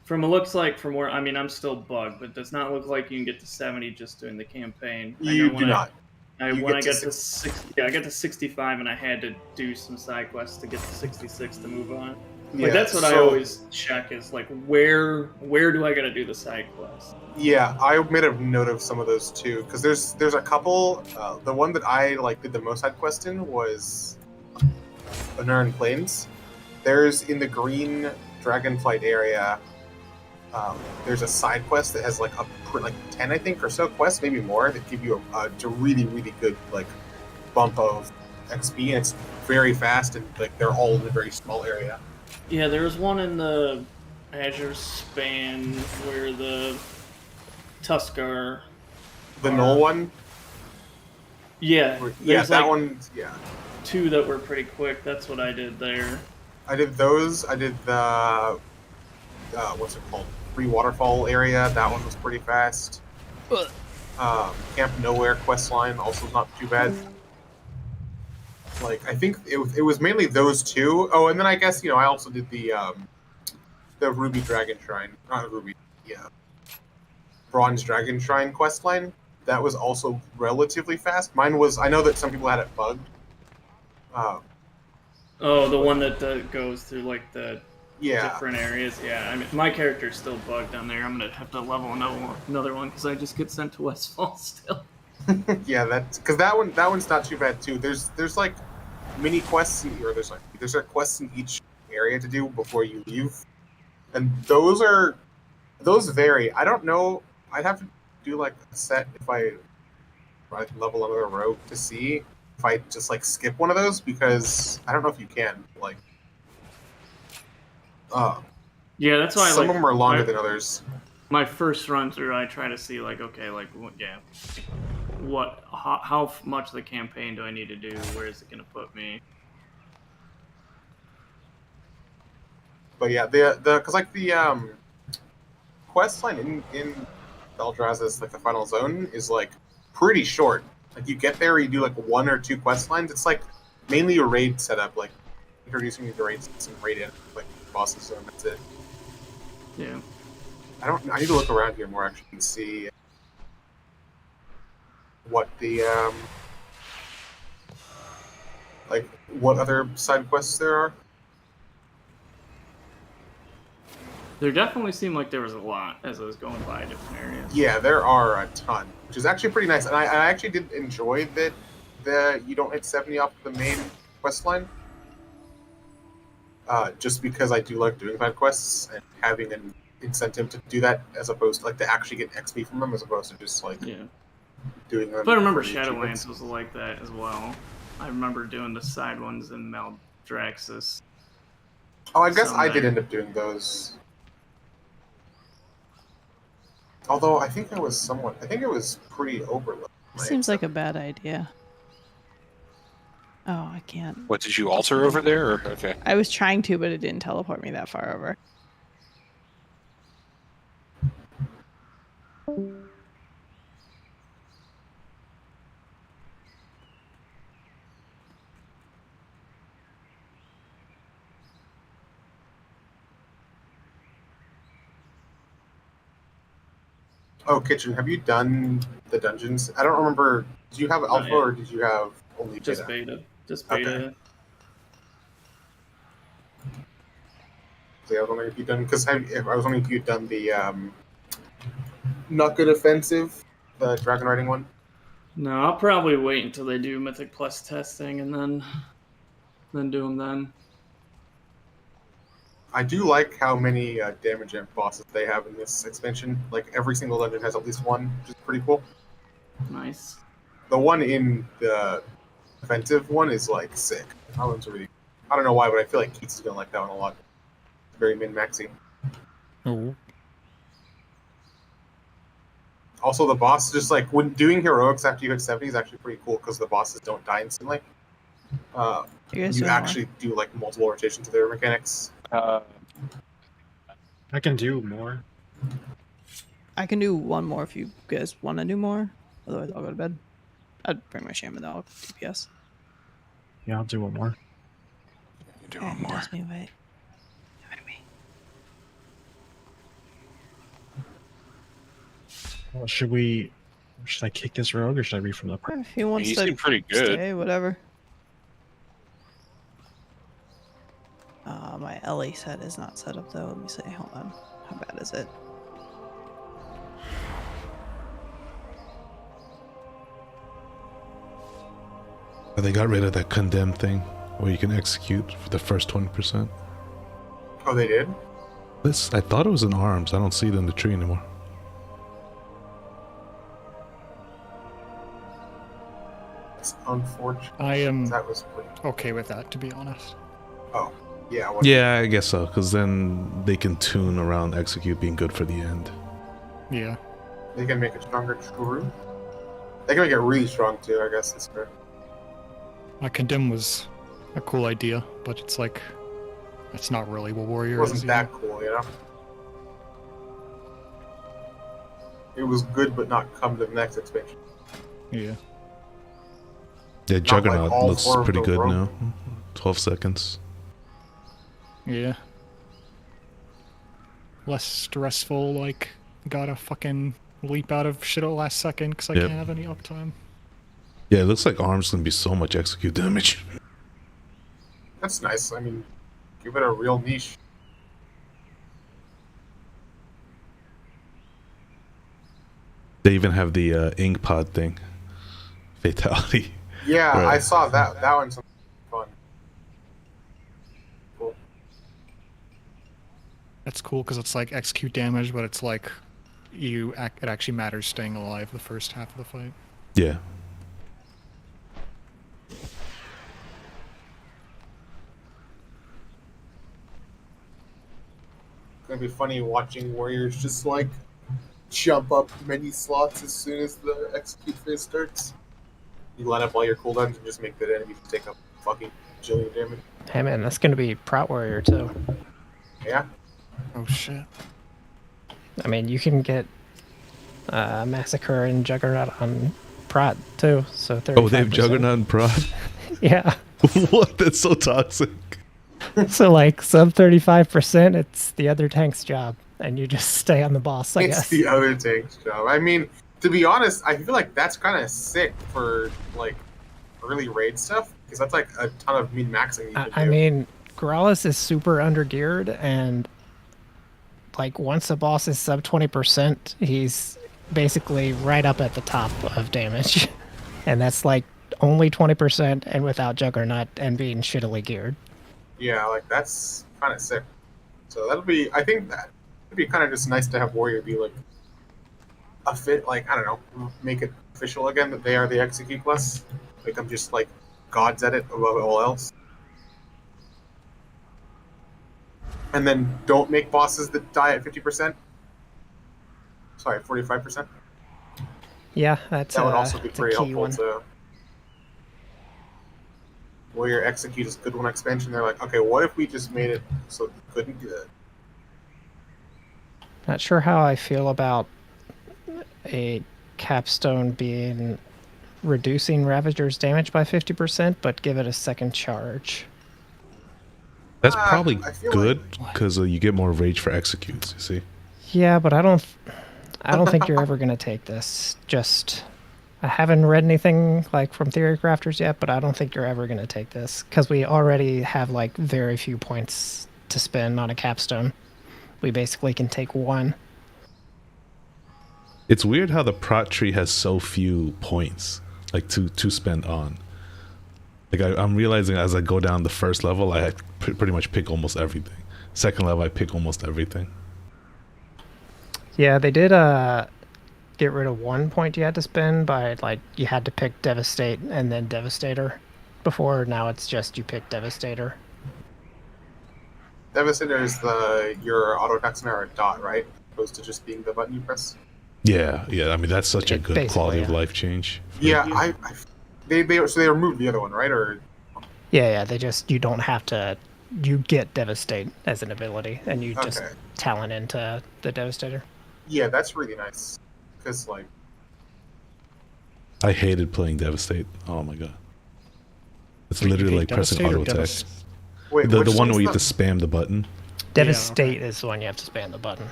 from it looks like, from where, I mean, I'm still bugged, but it does not look like you can get to 70 just doing the campaign. You do not. When I got to 60, I got to 65, and I had to do some side quests to get to 66 to move on. Like, that's what I always check is, like, where do I gotta do the side quests? Yeah, I made a note of some of those too, because there's a couple. The one that I like did the most side quest in was Anaran Plains. There's in the green Dragonflight area. There's a side quest that has like 10, I think, or so quests, maybe more, that give you a really really good like bump of XP, and it's very fast, and like they're all in a very small area. Yeah, there was one in the Azure Span where the Tuskar The null one? Yeah. Yeah, there's that like one, yeah. 2 that were pretty quick. That's what I did there. I did those. I did the, what's it called? Free Waterfall area. That one was pretty fast. Camp Nowhere quest line, also not too bad. Like, I think it was mainly those 2. Oh, and then I guess, I also did the Ruby Dragon Shrine. Not Ruby, yeah. Bronze Dragon Shrine quest line. That was also relatively fast. Mine was, I know that some people had it bugged. Oh, the one that goes through like the Yeah. different areas. Yeah, I mean, my character's still bugged down there. I'm gonna have to level another one because I just get sent to Westfall still. Yeah, that's because that one's not too bad too. There's like mini quests there's like quests in each area to do before you leave, and those vary. I don't know. I'd have to do like a set if I level another rogue to see if I just like skip one of those, because I don't know if you can like. Yeah, that's why some of them are longer than others. My first run through, I try to see like, okay, like how much of the campaign do I need to do? Where is it gonna put me? But yeah, because like the quest line in Eldrazi's like the final zone is like pretty short. Like you get there, you do like 1 or 2 quest lines. It's like mainly a raid setup, like introducing you to raids and raid in like bosses, and that's it. Yeah. I need to look around here more actually and see what the like what other side quests there are. There definitely seemed like there was a lot as I was going by different areas. Yeah, there are a ton, which is actually pretty nice. And I actually did enjoy that you don't hit 70 off the main quest line. Just because I do like doing side quests and having an incentive to do that, as opposed to like to actually get XP from them, as opposed to just like doing them. But I remember for the Shadowlands achievements. was like that as well. I remember doing the side ones in Maldraxxus. Oh, I guess Some I did there. end up doing those. Although I think it was pretty overlooked. Seems like a bad idea. Oh, I can't. What, did you alter over there? Or? Okay. I was trying to, but it didn't teleport me that far over. Oh, Kitchen, have you done the dungeons? I don't remember. Did you have alpha yet. or did you have only Just beta? beta. Just beta. Okay. So yeah, I was wondering if you'd done, because I was wondering if you'd done the not good offensive, the dragon riding one. No, I'll probably wait until they do Mythic Plus testing and then do them then. I do like how many damage amp bosses they have in this expansion. Like every single dungeon has at least one, which is pretty cool. Nice. The one in the offensive one is like sick. That one's really. I don't know why, but I feel like Keats is gonna like that one a lot. It's very min-maxy. Oh. Also, the boss just like when doing heroics after you hit 70 is actually pretty cool because the bosses don't die instantly. You actually do like multiple rotations of their mechanics. I can do more. I can do one more if you guys want to do more. Otherwise, I'll go to bed. I'd bring my shaman dog DPS. Yeah, I'll do one more. Do one more. Does me wait. Well, should I kick this rogue or should I read from the part? If he wants He to seemed pretty good. stay, whatever. My LA set is not set up though. Let me see. Hold on. How bad is it? They got rid of that condemn thing where you can execute for the first 20%. Oh, they did? I thought it was in arms. I don't see it in the tree anymore. It's unfortunate. I am That was pretty. okay with that, to be honest. Oh, yeah. Yeah, I guess so, because then they can tune around execute being good for the end. Yeah. They can make it stronger. True. They can make it really strong too, I guess. That's fair. Condemn was a cool idea, but it's like, it's not really what Warrior It wasn't is. that cool, you know? It was good, but not come to the next expansion. Yeah. Yeah, Not like Juggernaut all looks four of pretty the good rogue- now. 12 seconds. Yeah. Less stressful, like, gotta fucking leap out of shit at the last second because I Yep. can't have any uptime. Yeah, it looks like Arm's gonna be so much execute damage. That's nice. I mean, give it a real niche. They even have the ink pod thing. Fatality. Yeah, Right. I saw that. That one's fun. Cool. That's cool because it's like execute damage, but it's like it actually matters staying alive the first half of the fight. Yeah. It's gonna be funny watching warriors just like jump up many slots as soon as the execute phase starts. You line up all your cooldowns and just make the enemy take a fucking jillion damage. Hey man, that's gonna be Prot Warrior too. Yeah. Oh shit. I mean, you can get Massacre and Juggernaut on Prot too, so 35%. Oh, they have Juggernaut and Prod? Yeah. What? That's so toxic. So like sub 35%, it's the other tank's job, and you just stay on the boss, I It's guess. the other tank's job. I mean, to be honest, I feel like that's kind of sick for like early raid stuff because that's like a ton of min maxing. You can I do. mean, Gralis is super undergeared, and like once a boss is sub 20%, he's basically right up at the top of damage, and that's like only 20% and without Juggernaut and being shittily geared. Yeah, like that's kind of sick. So that'll be. I think that it'd be kind of just nice to have warrior be like a fit. Like I don't know, make it official again that they are the execute class. Make them just like gods at it above all else. And then don't make bosses that die at 50%. Sorry, 45%. Yeah, that's That would also be that's a pretty key helpful one. to. Warrior execute is good one expansion. They're like, okay, what if we just made it so you couldn't do that? Not sure how I feel about a capstone being reducing Ravager's damage by 50%, but give it a second charge. That's probably I feel good because you get more rage for executes, you see? Yeah, but I don't think you're ever gonna take this. Just, I haven't read anything like from Theory Crafters yet, but I don't think you're ever gonna take this because we already have like very few points to spend on a capstone. We basically can take one. It's weird how the prot tree has so few points, like to spend on. Like I'm realizing as I go down the first level, I pretty much pick almost everything. Second level, I pick almost everything. Yeah, they did get rid of 1 point you had to spend by like you had to pick Devastate and then Devastator. Before, now it's just you pick Devastator. Devastator is your auto attacks now are a dot, right? Opposed to just being the button you press. Yeah. I mean that's such a good basically, quality of yeah. life change. Yeah, they removed the other one, right? Or Yeah, they just, you don't have to, you get Devastate as an ability, and you just Okay. talent into the Devastator. yeah, that's really nice because like I hated playing Devastate. Oh my god. It's Wait, you literally hate like pressing Devastate or auto attack. Devast- Wait, The which one one's where you have the- to spam the button. Devastate is the one you have to spam the button.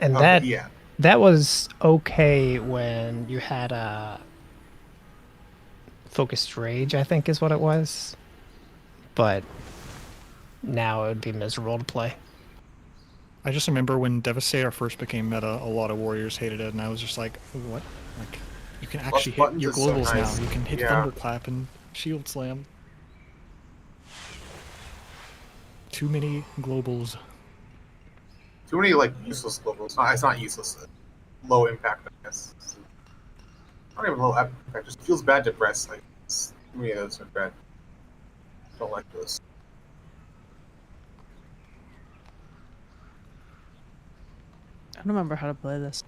And Okay, that was okay when you had a Focused Rage, I think is what it was. But now it would be miserable to play. I just remember when Devastator first became meta, a lot of warriors hated it, and I was just like, what? Like, you can Plus actually hit buttons your is so globals nice. now. You can hit Yeah. Thunderclap and Shield Slam. Too many globals. too many like useless globals. It's not useless. Low impact, I guess. Not even low impact. Just feels bad to press. Like too many of those are bad. Don't like those. I don't remember how to play this.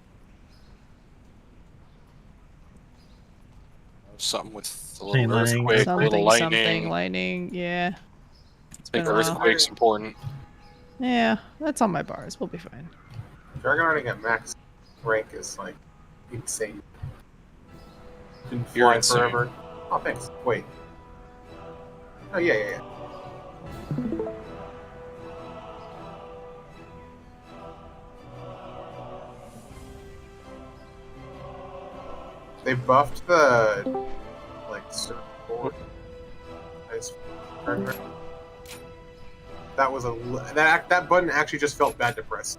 Something with a Chain little lightning. earthquake, a little lightning. Something, lightning. Yeah. It's I think been a while. earthquake's important. Yeah, that's on my bars. We'll be fine. Dragon Riding at max rank is like insane. You can You're fly insane. forever. Oh, thanks. Wait. Oh, yeah. They buffed the like surfboard. That was that button actually just felt bad to press.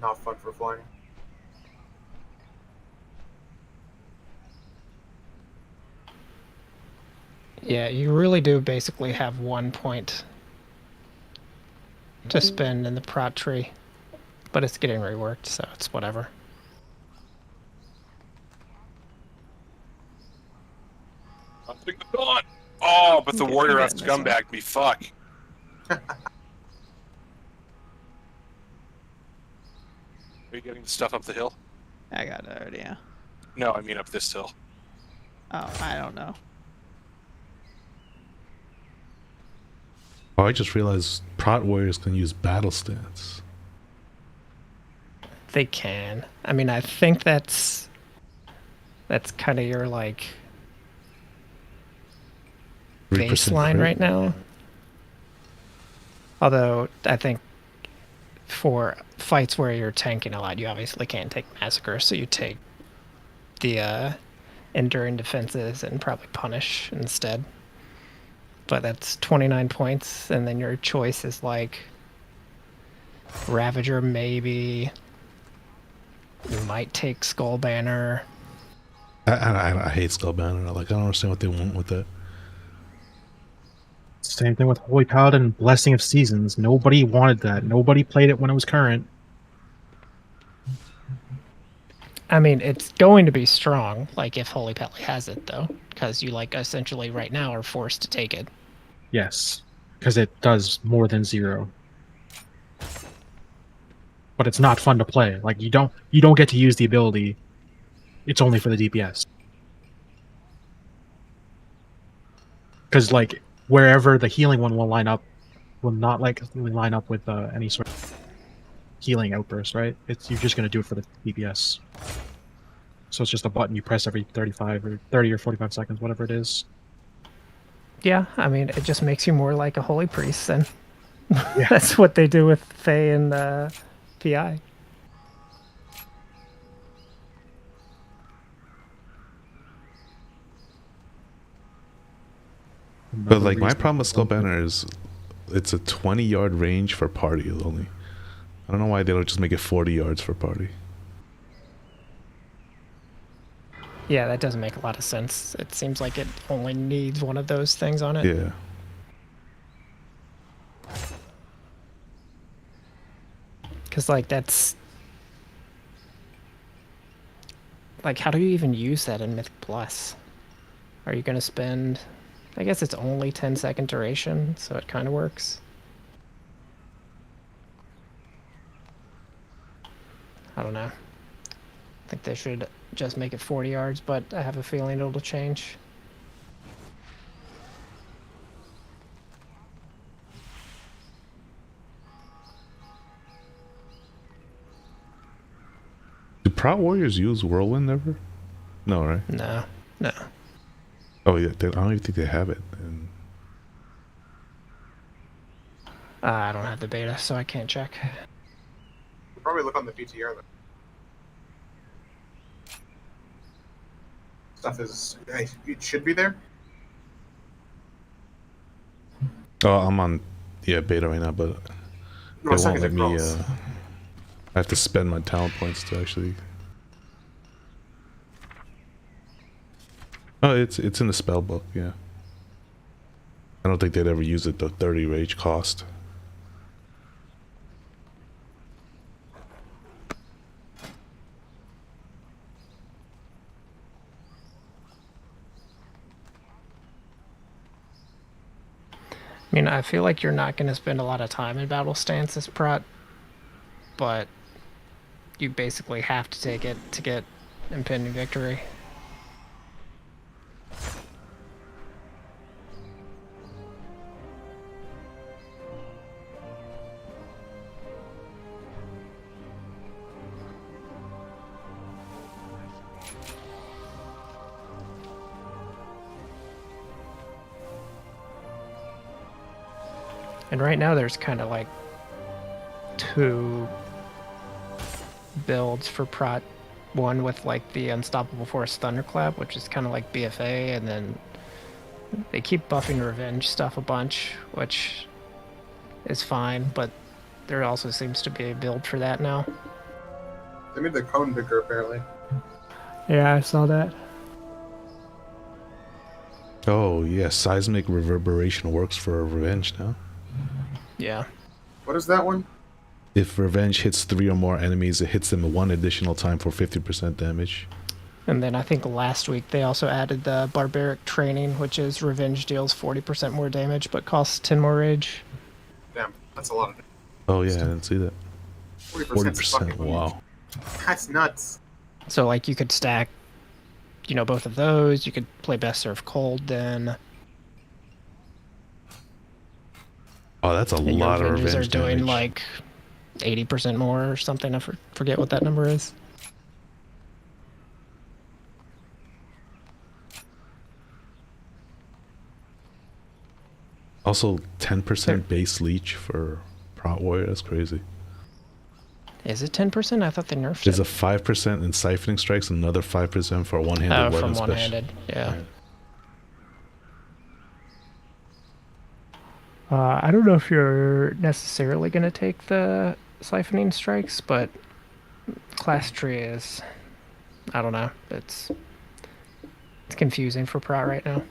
Not fun for flying. Yeah, you really do basically have 1 point to spend in the prot tree, but it's getting reworked, so it's whatever. I'm thinking the dawn. Oh, but the Okay, warrior I'm has to getting come this one. back me. Fuck. Are you getting the stuff up the hill? I got it already, yeah. No, I mean up this hill. Oh, I don't know. Oh, I just realized Prot Warriors can use battle stance. They can. I mean, I think that's kind of your like 3% baseline crit. right now. Although I think for fights where you're tanking a lot, you obviously can't take Massacre, so you take the Enduring Defenses and probably Punish instead. But that's 29 points, and then your choice is like Ravager, maybe. You might take Skull Banner. I hate Skull Banner. Like, I don't understand what they want with that. Same thing with Holy Paladin, Blessing of Seasons. Nobody wanted that. Nobody played it when it was current. I mean, it's going to be strong, like if Holy Pally has it, though, because you like essentially right now are forced to take it. Yes, because it does more than 0. But it's not fun to play. Like you don't get to use the ability. It's only for the DPS. Because like wherever the healing one will line up, will not like line up with any sort of healing outburst, right? You're just gonna do it for the DPS. So it's just a button you press every 35 or 30 or 45 seconds, whatever it is. Yeah, I mean, it just makes you more like a Holy Priest, then. Yeah. That's what they do with Fae and PI. But like my problem with Skull Banner is it's a 20-yard range for party only. I don't know why they don't just make it 40 yards for party. Yeah, that doesn't make a lot of sense. It seems like it only needs one of those things on it. Yeah. Because, like, that's... Like, how do you even use that in Mythic Plus? Are you going to spend... I guess it's only 10-second duration, so it kind of works. I don't know. I think they should just make it 40 yards, but I have a feeling it'll change. Do Prot Warriors use Whirlwind ever? No, right? No, no. Oh yeah, I don't even think they have it. And I don't have the beta, so I can't check. We'll probably look on the PTR though. Stuff is, it should be there. oh, I'm on beta right now, but No, it won't second let me. across. I have to spend my talent points to actually. Oh, it's in the spell book, yeah. I don't think they'd ever use it. The 30 rage cost. I mean, I feel like you're not going to spend a lot of time in battle stance as Prot, but you basically have to take it to get impending victory. And right now there's kind of like 2 builds for Prot. One with like the Unstoppable Force Thunderclap, which is kind of like BFA, and then they keep buffing Revenge stuff a bunch, which is fine, but there also seems to be a build for that now. They made the cone bigger, apparently. Yeah, I saw that. Oh, yeah, seismic reverberation works for Revenge now. Yeah. What is that one? If Revenge hits 3 or more enemies, it hits them 1 additional time for 50% damage. And then I think last week they also added the Barbaric Training, which is Revenge deals 40% more damage, but costs 10 more rage. Damn, that's a lot of damage. Oh yeah, I didn't see that. 40%, wow. That's nuts. So like you could stack, you know, both of those. You could play Best Serve Cold then. Oh, that's a And lot your of Avengers Revenge are doing damage. like 80% more or something. I forget what that number is. Also, 10% base leech for Prot Warrior. That's crazy. Is it 10%? I thought they nerfed There's it. a 5% in Siphoning Strikes, and another 5% for one-handed Oh, weapon from special. one-handed, yeah. Right. I don't know if you're necessarily going to take the Siphoning Strikes, but class tree is, I don't know, it's confusing for Prot right now.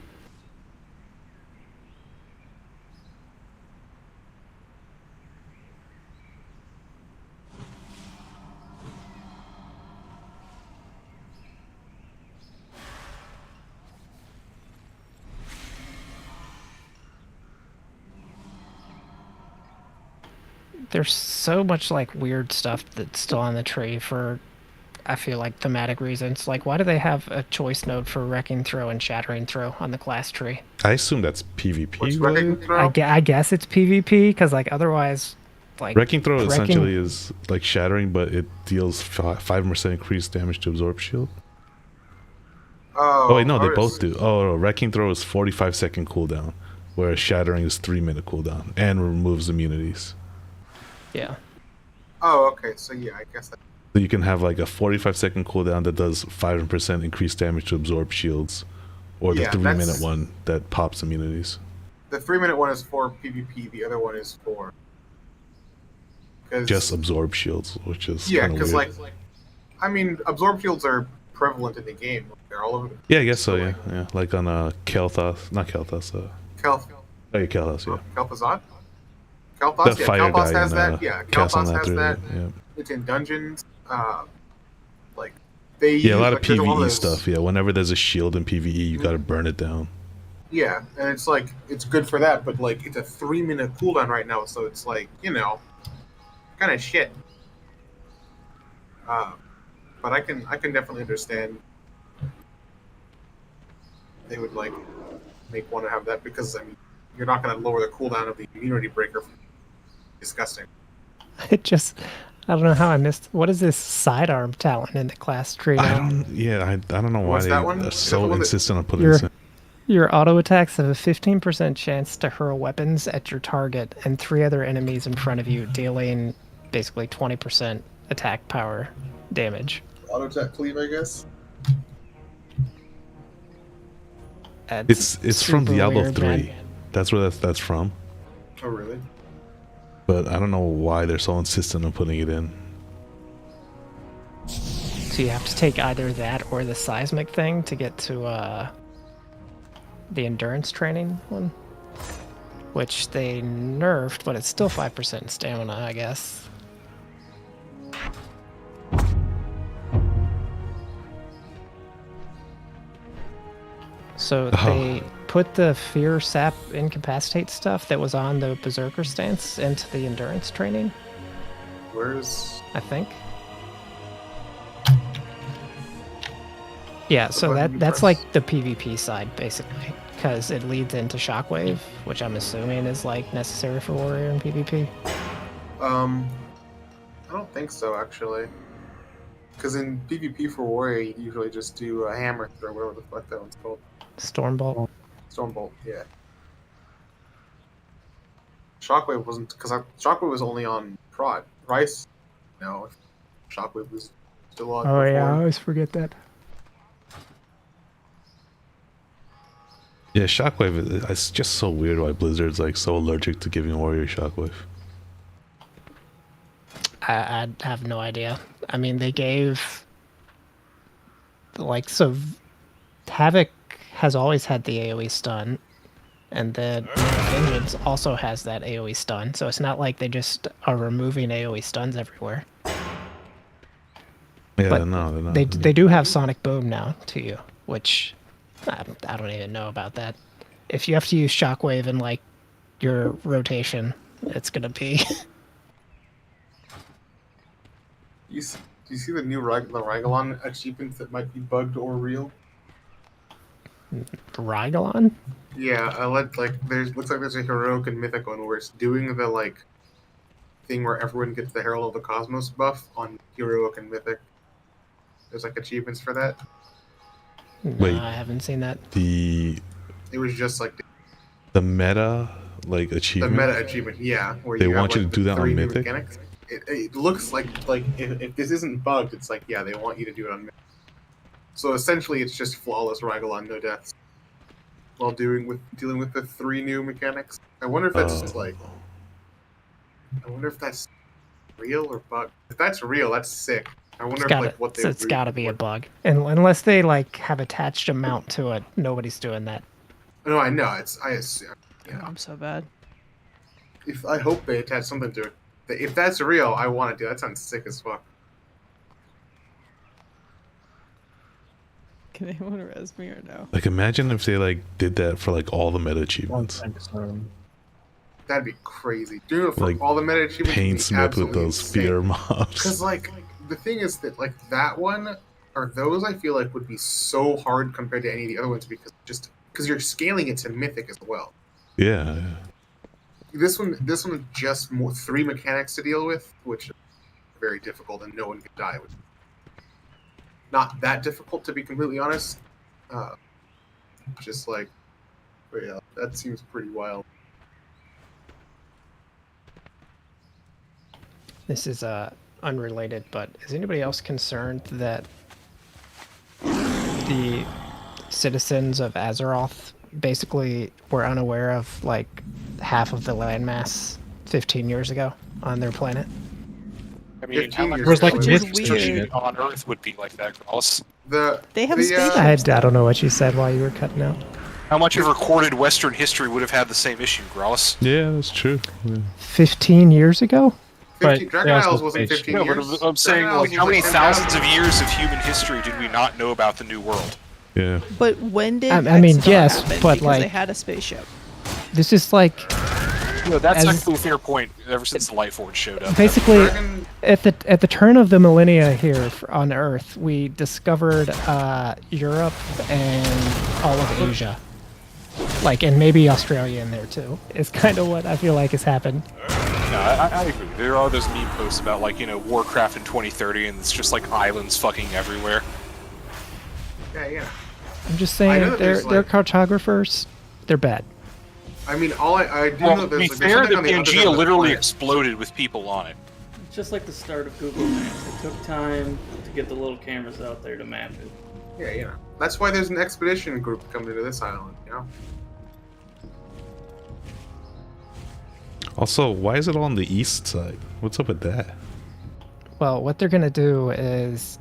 There's so much like weird stuff that's still on the tree for, I feel like, thematic reasons. Like, why do they have a choice node for Wrecking Throw and Shattering Throw on the class tree? I assume that's PvP. What's Wrecking Throw? I guess it's PvP, because like otherwise, like Wrecking Throw essentially is like Shattering, but it deals 5% increased damage to Absorb Shield. Oh wait, no, they both do. Oh, no, Wrecking Throw is 45-second cooldown, whereas Shattering is 3-minute cooldown and removes immunities. Yeah. Oh, okay. So yeah, I guess that. So you can have like a 45-second cooldown that does 5% increased damage to Absorb Shields, or the Yeah, 3-minute that's- one that pops immunities. The 3-minute one is for PvP. The other one is for. Just Absorb Shields, which is Yeah, kind of because weird. like, I mean, absorb shields are prevalent in the game. They're all over. Yeah, I guess so. Yeah, yeah. Like on Kel'Thas, not Kel'Thas. Kelp. Oh, yeah, Kel'Thas. Yeah. Kel'Thuzad? Kel'Thas? That Yeah, fire Kel'Thas guy has in, that. Yeah, Castle Kel'Thas has Nather, that. yeah. It's in dungeons. Like they Yeah, a use, lot of like, there's one PvE those- stuff. Yeah, whenever there's a shield in PvE, you gotta burn it down. Yeah, and it's like it's good for that, but like it's a 3-minute cooldown right now, so it's like, you know, kind of shit. But I can definitely understand they would like make one to have that, because I mean you're not going to lower the cooldown of the immunity breaker. Disgusting. It just, I don't know how I missed. What is this sidearm talent in the class tree now? I don't know why What's they that one? are Is that the so one that- insistent on putting Your, this in. your auto attacks have a 15% chance to hurl weapons at your target and 3 other enemies in front of you, dealing basically 20% attack power damage. Auto attack cleave, I guess. That's It's from super Diablo weird, 3. man. That's where that's from. Oh really? But I don't know why they're so insistent on putting it in. So you have to take either that or the seismic thing to get to the endurance training one, which they nerfed, but it's still 5% stamina, I guess. So they put the fear sap incapacitate stuff that was on the berserker stance into the endurance training, Where's I think. Yeah, so button you that's press? like the PvP side, basically, because it leads into Shockwave, which I'm assuming is like necessary for Warrior in PvP. I don't think so actually. Because in PvP for Warrior, you usually just do a hammer throw, whatever the fuck that one's called. Stormbolt. Stormbolt, yeah. Shockwave wasn't because Shockwave was only on Prod. Rice, no, Shockwave was still on. Oh yeah, I before. always forget that. Yeah, Shockwave. It's just so weird why Blizzard's like so allergic to giving Warrior Shockwave. I have no idea. I mean, they gave like so. Havoc has always had the AoE stun, and then Vengeance also has that AoE stun. So it's not like they just are removing AoE stuns everywhere. Yeah, But no, they're not. they do have Sonic Boom now to you, which I don't even know about that. If you have to use Shockwave in like your rotation, it's gonna be. Do you see the new the Ragolon achievements that might be bugged or real? Rygolon? Yeah, I like looks like there's a heroic and mythic one where it's doing the like thing where everyone gets the Herald of the Cosmos buff on heroic and mythic. There's like achievements for that. No, Wait. I haven't seen that. It was just like The meta like the achievement. meta achievement, yeah. Where They you want have, you like, to do the that on three new Mythic? mechanics. It looks like if this isn't bugged, it's like yeah, they want you to do it on Mythic. So essentially, it's just flawless Rygolon, no deaths, while dealing with the three new mechanics. I wonder if that's just like. I wonder if that's real or bug. If that's real, that's sick. I wonder if like what they. It's gotta be a bug, and unless they like have attached a mount to it, nobody's doing that. No, I know it's. I assume. Oh, I'm so bad. If I hope they attach something to it. If that's real, I want to do. That sounds sick as fuck. Can anyone res me or no? Like imagine if they like did that for like all the meta achievements. That'd be crazy. Doing it for Like all the meta achievements. Pain Smith with those spear mobs. Because like the thing is that like that one or those I feel like would be so hard compared to any of the other ones because you're scaling it to mythic as well. Yeah. This one is just three mechanics to deal with, which is very difficult and no one can die with. Not that difficult to be completely honest. Just like, but yeah, that seems pretty wild. This is unrelated, but is anybody else concerned that the citizens of Azeroth basically were unaware of like half of the landmass 15 years ago on their planet? I mean, how much Whereas, like, history on Earth would be like that, Gross? They have I don't know what you said while you were cutting out. How much of recorded Western history would have had the same issue, Gross? Yeah, that's true. Yeah. 15 years ago? Dragon Isles wasn't 15 No, years. but I'm saying, Dragon like, Isles how was many like thousands of years of human history did we not know about the New World? Yeah. But when did I mean, Exodus yes, happen? but, Because like- they had a spaceship. This is like No, that's As- actually a fair point. Ever since the Lightforge showed up, basically at the turn of the millennia here on Earth, we discovered Europe and all of Asia, like, and maybe Australia in there too. It's kind of what I feel like has happened. No, I agree. There are those meme posts about, like, you know, Warcraft in 2030, and it's just like islands fucking everywhere. Yeah. I'm just I know saying that they're there's, like- cartographers. They're bad. I mean, all I do Well, know to there's, be like, there's fair, something the on the other Pangea side of the literally planet. exploded with people on it. It's just like the start of Google Maps. It took time to get the little cameras out there to map it. Yeah, you know. That's why there's an expedition group coming to this island, you know? Also, why is it all on the east side? What's up with that? Well, what they're gonna do is,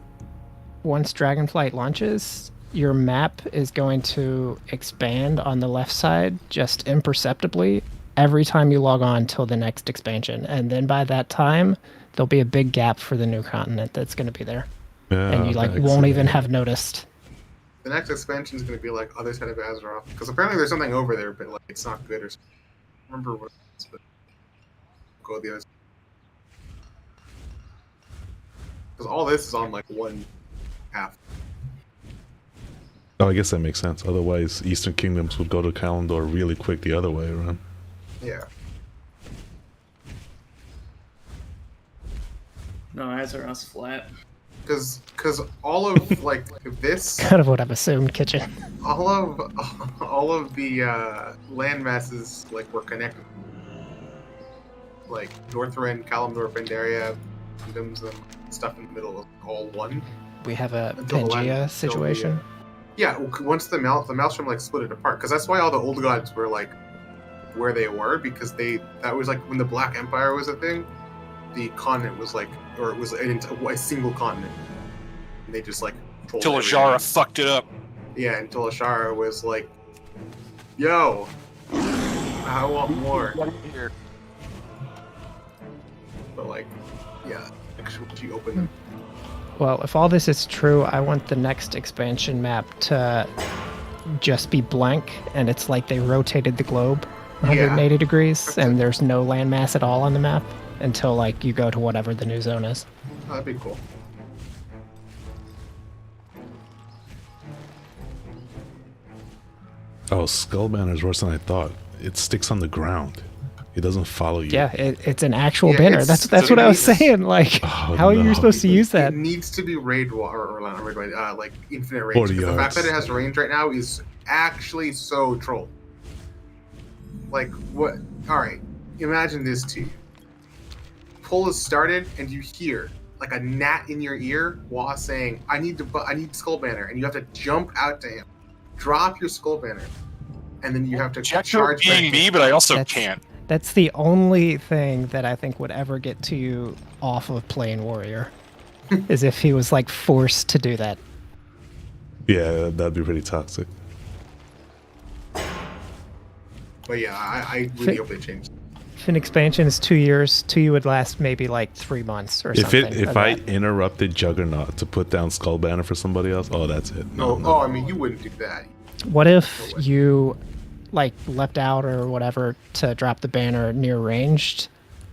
once Dragonflight launches, your map is going to expand on the left side just imperceptibly every time you log on till the next expansion, and then by that time, there'll be a big gap for the new continent that's going to be there, and you like won't even have noticed. The next expansion is going to be like other side of Azeroth, because apparently there's something over there, but like it's not good or something. I don't remember what it is, but go the other side. Because all this is on like one half. Oh, I guess that makes sense. Otherwise, Eastern Kingdoms would go to Kalimdor really quick the other way around. Yeah. No, Azeroth's flat. Because all of like this, Kind of what I've assumed, Kitchen. all of the land masses like were connected. like Northrend, Kalimdor area, kingdoms, and stuff in the middle is all one. We have a Until the Pangea land- situation. Yeah, once the Maelstrom like split it apart, because that's why all the old gods were like where they were, because that was like when the Black Empire was a thing, the continent was like, or it was a single continent, and they just like controlled Till everything. Ajara fucked it up. Yeah, until Ashara was like, yo, I want more. But like, yeah, she opened them. Well, if all this is true, I want the next expansion map to just be blank, and it's like they rotated the globe 180 degrees, and there's no landmass at all on the map until like you go to whatever the new zone is. Oh, that'd be cool. Oh, Skull Banner is worse than I thought. It sticks on the ground. It doesn't follow you. Yeah, it's an actual Yeah, banner. it's- That's what I was it's- saying. Like, Oh, how are you no. supposed to use that? It needs to be like infinite range. 40 Because the fact yards. that it has range right now is actually so troll. Like what? All right, imagine this to you. Pull is started, and you hear like a gnat in your ear while saying, "I need Skull Banner," and you have to jump out to him, drop your Skull Banner, and then you have to charge back being in. me, but I also That's- can't. That's the only thing that I think would ever get to you off of playing Warrior, is if he was like forced to do that. Yeah, that'd be pretty toxic. But yeah, I really hope they change. If an expansion is 2 years, 2 would last maybe like 3 months or something. If of I that. interrupted Juggernaut to put down Skull Banner for somebody else, oh, that's it. No, Oh, I mean, you wouldn't do that. What if you like leapt out or whatever to drop the banner near ranged,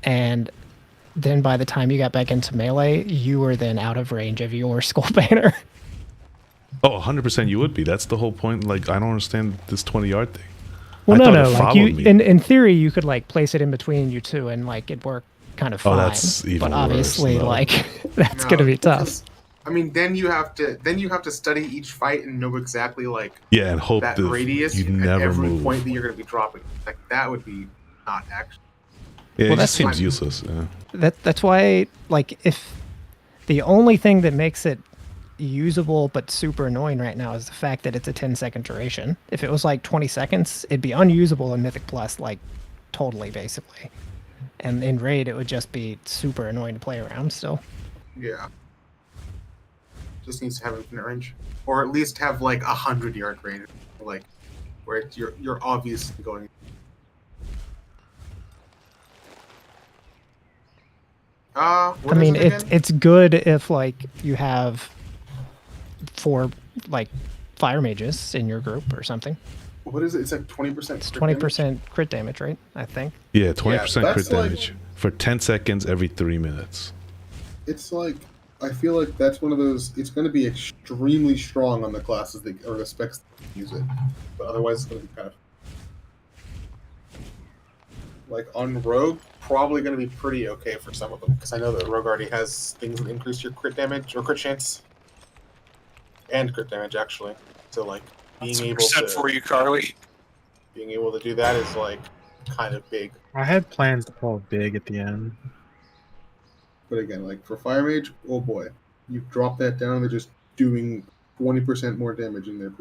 and then by the time you got back into melee, you were then out of range of your Skull Banner? Oh, 100% you would be. That's the whole point. Like, I don't understand this 20-yard thing. Well, I no, thought it no. Like followed you, me. in theory, you could like place it in between you two, and like it'd work kind of Oh, fine. that's even but worse, obviously, no. like that's No, gonna be tough. because, I mean, then you have to study each fight and know exactly like Yeah, and hope that that radius you at never every move. point that you're going to be dropping. Like that would be not action. Yeah, Well, it just that's- seems useless. Yeah. That's why, like, if the only thing that makes it usable but super annoying right now is the fact that it's a 10-second duration. If it was like 20 seconds, it'd be unusable in Mythic Plus, like totally, basically. And in Raid, it would just be super annoying to play around still. Yeah. Just needs to have infinite range, or at least have like 100-yard range, like where you're obviously going. I What mean, is it again? it's good if like you have 4 like fire mages in your group or something. What is it? It's like 20%. It's 20% crit damage, right? I think. Yeah, 20% that's crit like- damage for 10 seconds every 3 minutes. It's like I feel like that's one of those. It's going to be extremely strong on the classes that, or the specs that use it, but otherwise it's going to be kind of like on Rogue. Probably going to be pretty okay for some of them because I know that Rogue already has things that increase your crit damage or crit chance and crit damage actually. So like being Some able percent to for you, Carly. being able to do that is like kind of big. I had plans to pull big at the end. But again, like for Fire Mage, oh boy, you drop that down, they're just doing 20% more damage in their.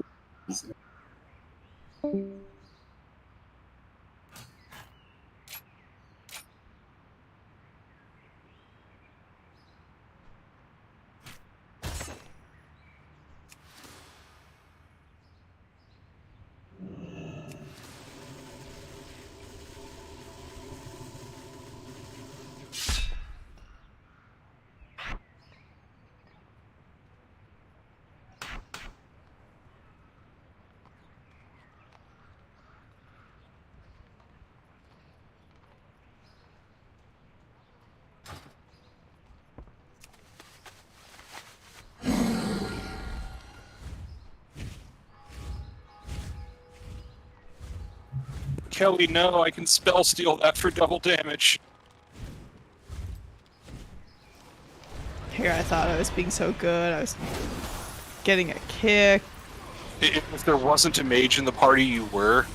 Kelly, no, I can spell steal that for double damage. Here, I thought I was being so good. I was getting a kick. If there wasn't a mage in the party, you were.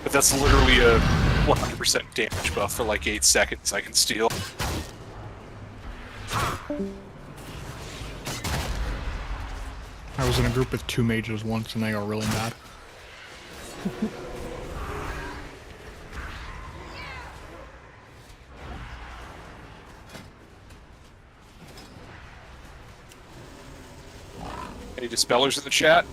But that's literally a 100% damage buff for like 8 seconds. I can steal. I was in a group with 2 mages once and they got really mad. Any dispellers in the chat?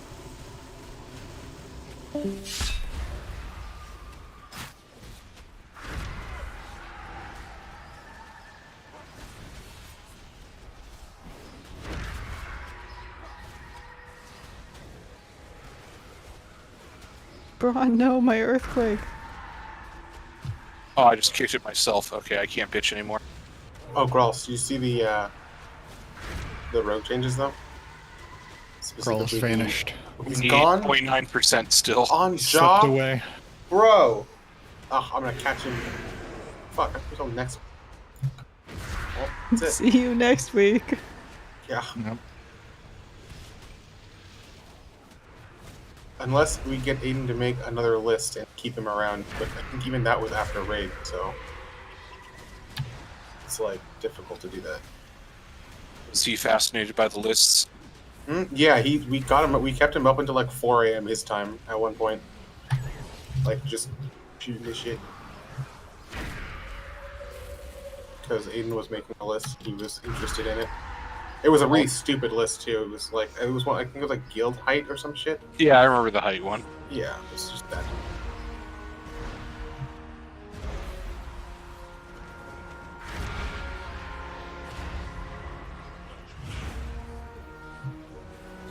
Braun, no, my earthquake. Oh, I just kicked it myself. Okay, I can't bitch anymore. Oh, Grolls, do you see the rogue changes though? Grolls vanished. He's Need gone? 0.9% still. On Slipped job? away. Bro! Oh, I'm gonna catch him. Fuck, until next well, that's it. See you next week. Yeah. Yep. Unless we get Aiden to make another list and keep him around, but I think even that was after raid, so it's like difficult to do that. Is he fascinated by the lists? Yeah, we got him. We kept him up until like 4 a.m. his time at one point, like just shooting the shit. Because Aiden was making a list, he was interested in it. It was a really stupid list too. It was one. I think it was like guild height or some shit. Yeah, I remember the height one. Yeah, it's just that.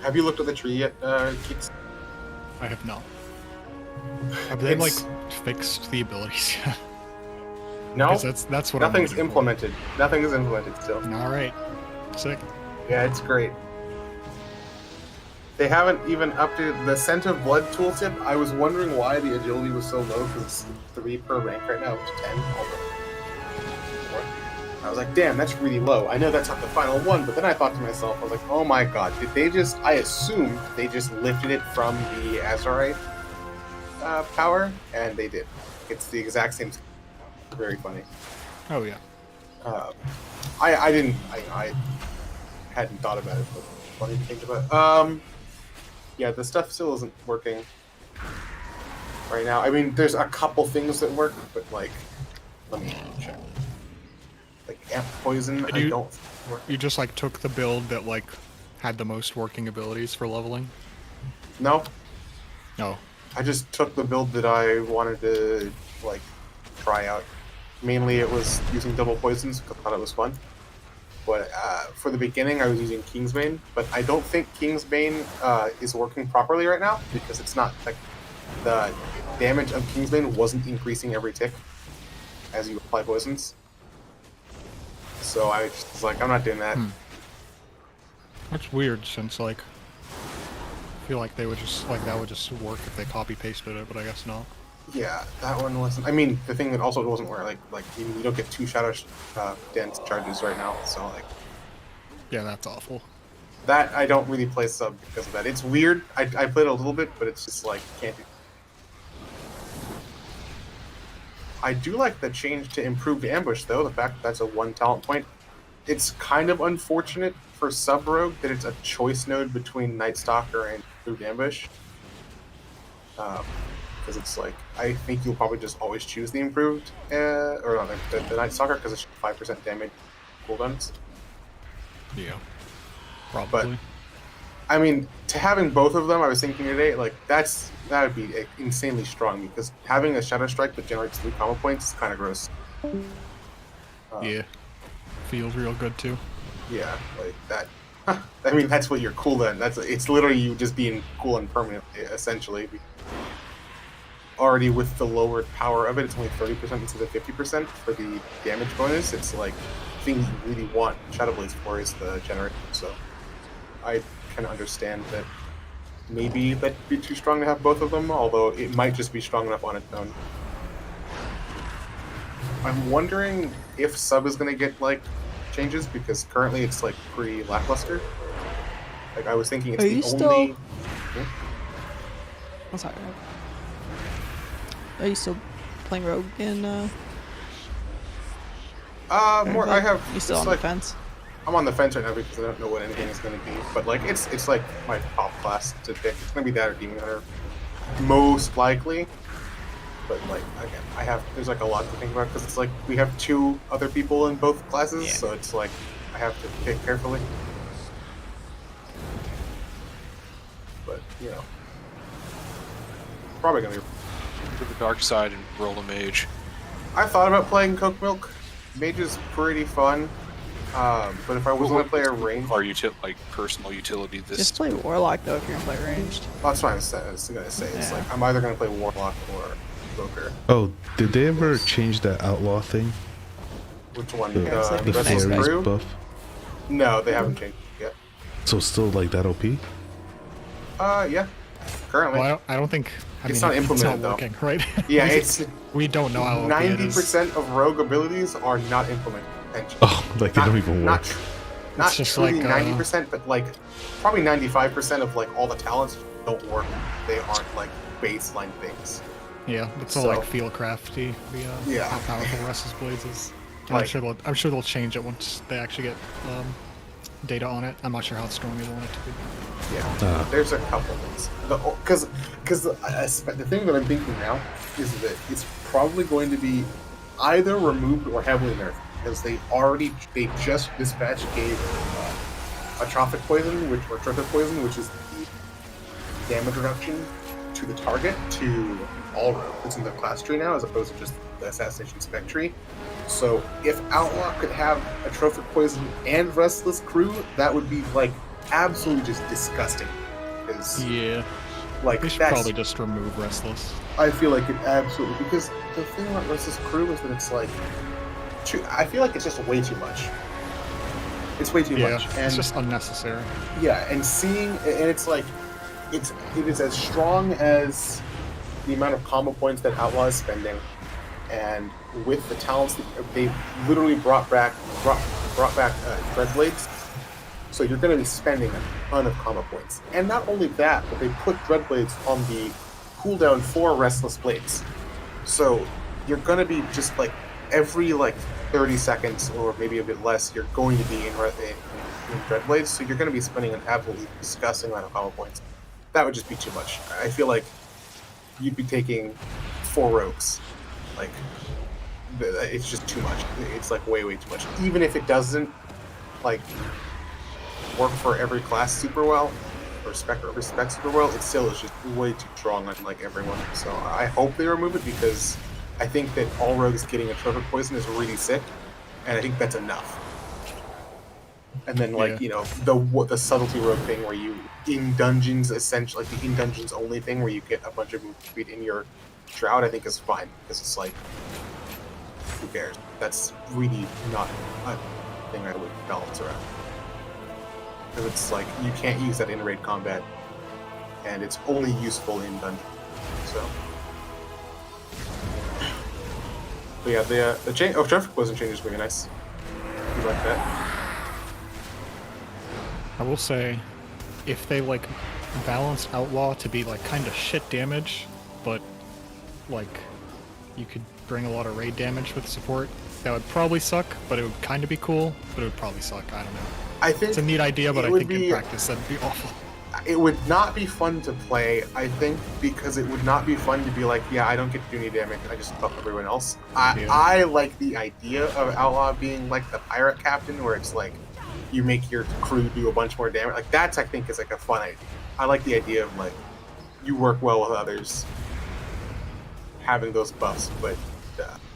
Have you looked at the tree yet, Keats? I have not. Have they like fixed the abilities yet? No, 'Cause that's what nothing's I'm waiting implemented. Nothing is implemented still. for. All right, sick. Yeah, it's great. They haven't even updated the Scent of Blood tooltip. I was wondering why the agility was so low, because it's 3 per rank right now, it's 10. I was like, damn, that's really low. I know that's not the final one, but then I thought to myself, I was like, oh my god, did they just... I assumed they just lifted it from the Azurite power, and they did. It's the exact same... Very funny. Oh yeah. I hadn't thought about it, but funny to think about. Yeah, the stuff still isn't working right now. I mean, there's a couple things that work, but like, let me check. Like amp poison, I don't work. You just like took the build that like had the most working abilities for leveling? No. No. I just took the build that I wanted to like try out. Mainly it was using double poisons because I thought it was fun. But for the beginning I was using Kingsbane, but I don't think Kingsbane is working properly right now because it's not like the damage of Kingsbane wasn't increasing every tick as you apply poisons. So I just was like, I'm not doing that. That's weird since like I feel like they would just like that would just work if they copy pasted it, but I guess not. Yeah, that one wasn't. I mean, the thing that also wasn't where like you don't get 2 shadow dance charges right now, so like. Yeah, that's awful. That I don't really play sub because of that. It's weird. I played a little bit, but it's just like can't do. I do like the change to improved ambush though. The fact that that's a 1 talent point. It's kind of unfortunate for sub rogue that it's a choice node between Night Stalker and improved ambush. Because it's like, I think you'll probably just always choose the improved, or not, the Night Stalker, because it's 5% damage cooldowns. Yeah, probably. But, I mean, to having both of them, I was thinking today, like, that would be insanely strong, because having a Shadow Strike that generates 3 combo points is kind of gross. Yeah, feels real good too. Yeah, like that. I mean, that's what you're cool then. It's literally you just being cool and permanently, essentially. Already with the lowered power of it, it's only 30% instead of 50% for the damage bonus. It's like the thing you really want Shadow Blades for is the generator. So I kind of understand that maybe that'd be too strong to have both of them, although it might just be strong enough on its own. I'm wondering if sub is going to get like changes because currently it's like pretty lackluster. Like I was thinking it's the only. I'm sorry. Are you still playing rogue in? More. I have. You still it's on like, the fence? I'm on the fence right now because I don't know what anything is going to be. But like, it's like my top class to pick. It's going to be that or Demon Hunter, most likely. But like again, there's like a lot to think about because it's like we have 2 other people in both classes, so it's like I have to pick carefully. But you know, probably gonna be to the dark side and roll a mage. I thought about playing Coke Milk. Mage is pretty fun, but if I was going to play a range, or like personal utility, this Just play Warlock though if you're gonna play ranged. That's what I was going to say. It's like I'm either going to play Warlock or Invoker. Oh, did they ever change that outlaw thing? Which one? The Restless fairies Crew? buff. No, they haven't changed it yet. So still like that OP? Yeah. Currently. Well, I don't think. It's not implemented, it's not though. working, right? Yeah, it's we don't know how OP it is. 90% of rogue abilities are not implemented. Oh, like they don't even work. Not just truly like, 90%, but like probably 95% of like all the talents don't work. They aren't like baseline things. Yeah, it's all like feel crafty. Yeah. How powerful Restless Blades is. Like- I'm sure they'll change it once they actually get data on it. I'm not sure how strong they want it to be. Yeah, there's a couple things. Because the thing that I'm thinking now is that it's probably going to be either removed or heavily nerfed because they just this patch gave atrophic poison, which is the damage reduction to the target to all rogue. It's in the class tree now as opposed to just the assassination spec tree. So if Outlaw could have atrophic poison and Restless Crew, that would be like absolutely just disgusting. Yeah. Like They should that's, probably just remove Restless. I feel like it absolutely because the thing about Restless Crew is that it's like I feel like it's just way too much. It's way too much. And It's just unnecessary. yeah, and it's like it is as strong as the amount of combo points that Outlaw is spending, and with the talents that they literally brought back Dreadblades. So you're going to be spending a ton of combo points. And not only that, but they put Dreadblades on the cooldown for Restless Blades. So you're going to be just like every like 30 seconds or maybe a bit less, you're going to be in Dreadblades. So you're going to be spending an absolutely disgusting amount of combo points. That would just be too much. I feel like you'd be taking 4 rogues. Like, it's just too much. It's like way, way too much. Even if it doesn't like work for every class super well, or every spec super well, it still is just way too strong on like everyone. So I hope they remove it because I think that all rogues getting a atrophic poison is really sick, and I think that's enough. And then like you know the subtlety rogue thing where you in dungeons essentially like the in dungeons only thing where you get a bunch of movement speed in your shroud, I think is fine because it's like who cares? That's really not a thing I would balance around. Because it's like you can't use that in raid combat, and it's only useful in dungeon. So, but yeah, the change. Oh, traffic poison change is really nice. You like that? I will say, if they like balanced Outlaw to be like kind of shit damage, but like you could bring a lot of raid damage with support, that would probably suck, but it would kind of be cool, but it would probably suck. I don't know. I think it's a neat idea, but I think in be, practice that'd be awful. It would not be fun to play, I think, because it would not be fun to be like, yeah, I don't get to do any damage, I just buff everyone else. I like the idea of Outlaw being like the pirate captain, where it's like, you make your crew do a bunch more damage. Like, that's, I think, is like a fun idea. I like the idea of like, you work well with others, having those buffs, but...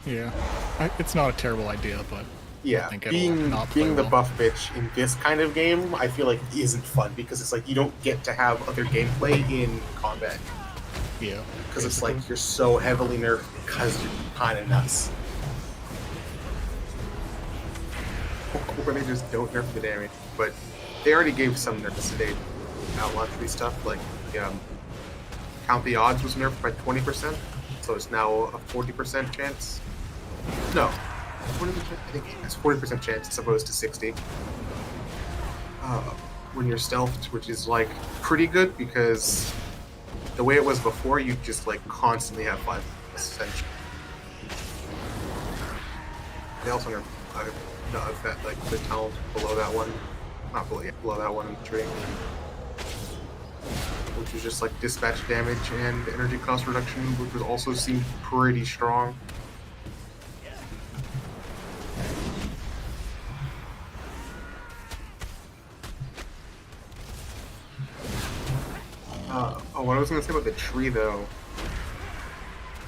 yeah, it's not a terrible idea, but... yeah, being the buff bitch in this kind of game, I feel like isn't fun because it's like you don't get to have other gameplay in combat. Yeah. Because it's like you're so heavily nerfed because you're kind of nuts. Or they just don't nerf the damage. But they already gave some nerfs today. Outlaw 3 stuff, like Count the Odds was nerfed by 20%, so it's now a 40% chance. No. 40%? I think it's 40% chance as opposed to 60. When you're stealthed, which is like pretty good because the way it was before, you just like constantly have 5%. They also nerfed that like the talent below that one, not below, yeah, below that one in the tree, which was just like dispatch damage and energy cost reduction, which was also seemed pretty strong. Oh, what I was going to say about the tree, though.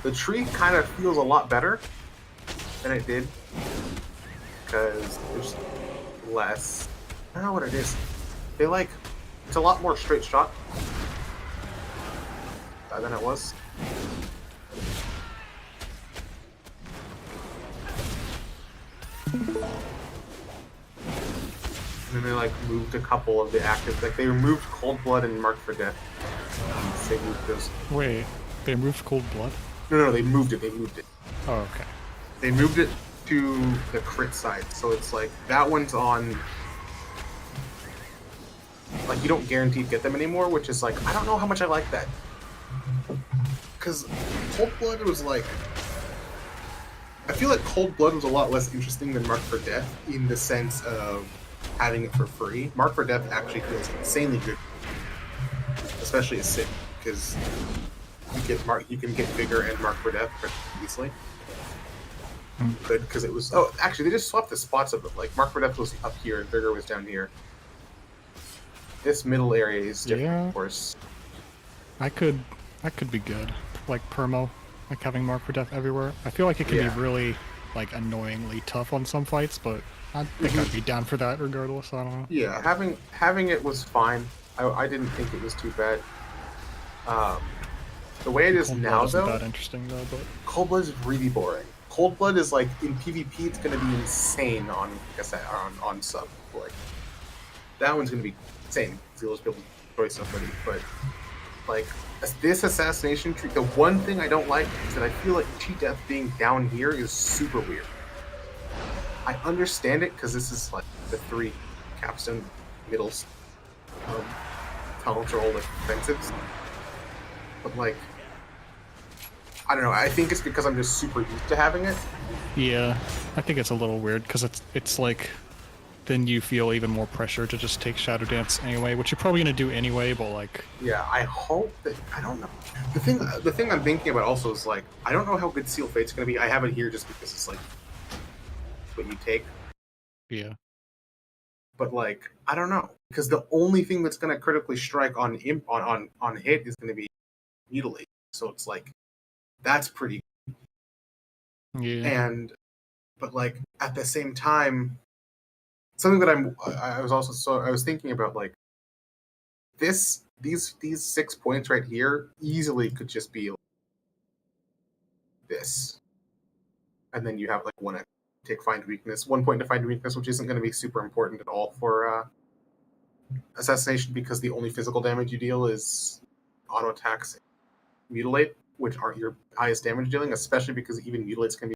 The tree kind of feels a lot better than it did. Because there's less... I don't know what it is. They like... It's a lot more straight shot than it was. And then they like moved a couple of the active, like they removed Cold Blood and Mark for Death. They moved those. Wait, they moved Cold Blood? No, they moved it. They moved it. Oh, okay. They moved it to the crit side, so it's like that one's on. Like you don't guaranteed get them anymore, which is like I don't know how much I like that. Because Cold Blood was like. I feel like Cold Blood was a lot less interesting than Mark for Death in the sense of having it for free. Mark for Death actually feels insanely good, especially as Sid, because you can get Vigor and Mark for Death pretty easily. Good, because it was... Oh, actually, they just swapped the spots of it. Like, Mark for Death was up here and Vigor was down here. This middle area is different, of course. I could be good. Like, Permo. Like having Mark for Death everywhere. I feel like it can be really, like, annoyingly tough on some fights, but I think I'd be down for that regardless. I don't know. Yeah, having it was fine. I didn't think it was too bad. The way it is Cold now, Blood isn't though, that interesting though. But Cold Blood is really boring. Cold Blood is like in PvP, it's gonna be insane on on sub. Like that one's gonna be insane. You'll just be able to destroy somebody, but like. This assassination tree, the one thing I don't like is that I feel like Cheat Death being down here is super weird. I understand it because this is like the 3 capstone middles. Talents are all defensives. But like, I don't know, I think it's because I'm just super used to having it. yeah, I think it's a little weird because it's like then you feel even more pressure to just take Shadow Dance anyway, which you're probably gonna do anyway, but like... Yeah, I hope that... I don't know. The thing I'm thinking about also is like, I don't know how good Seal Fate's gonna be. I have it here just because it's like what you take. Yeah. But like, I don't know. Because the only thing that's gonna critically strike on hit is gonna be Mutilate. So it's like, that's pretty... Yeah. But like, at the same time... Something that I was thinking about, like these 6 points right here easily could just be like this, and then you have like one point to find weakness, which isn't going to be super important at all for assassination because the only physical damage you deal is auto attacks, mutilate, which aren't your highest damage dealing, especially because even mutilates can be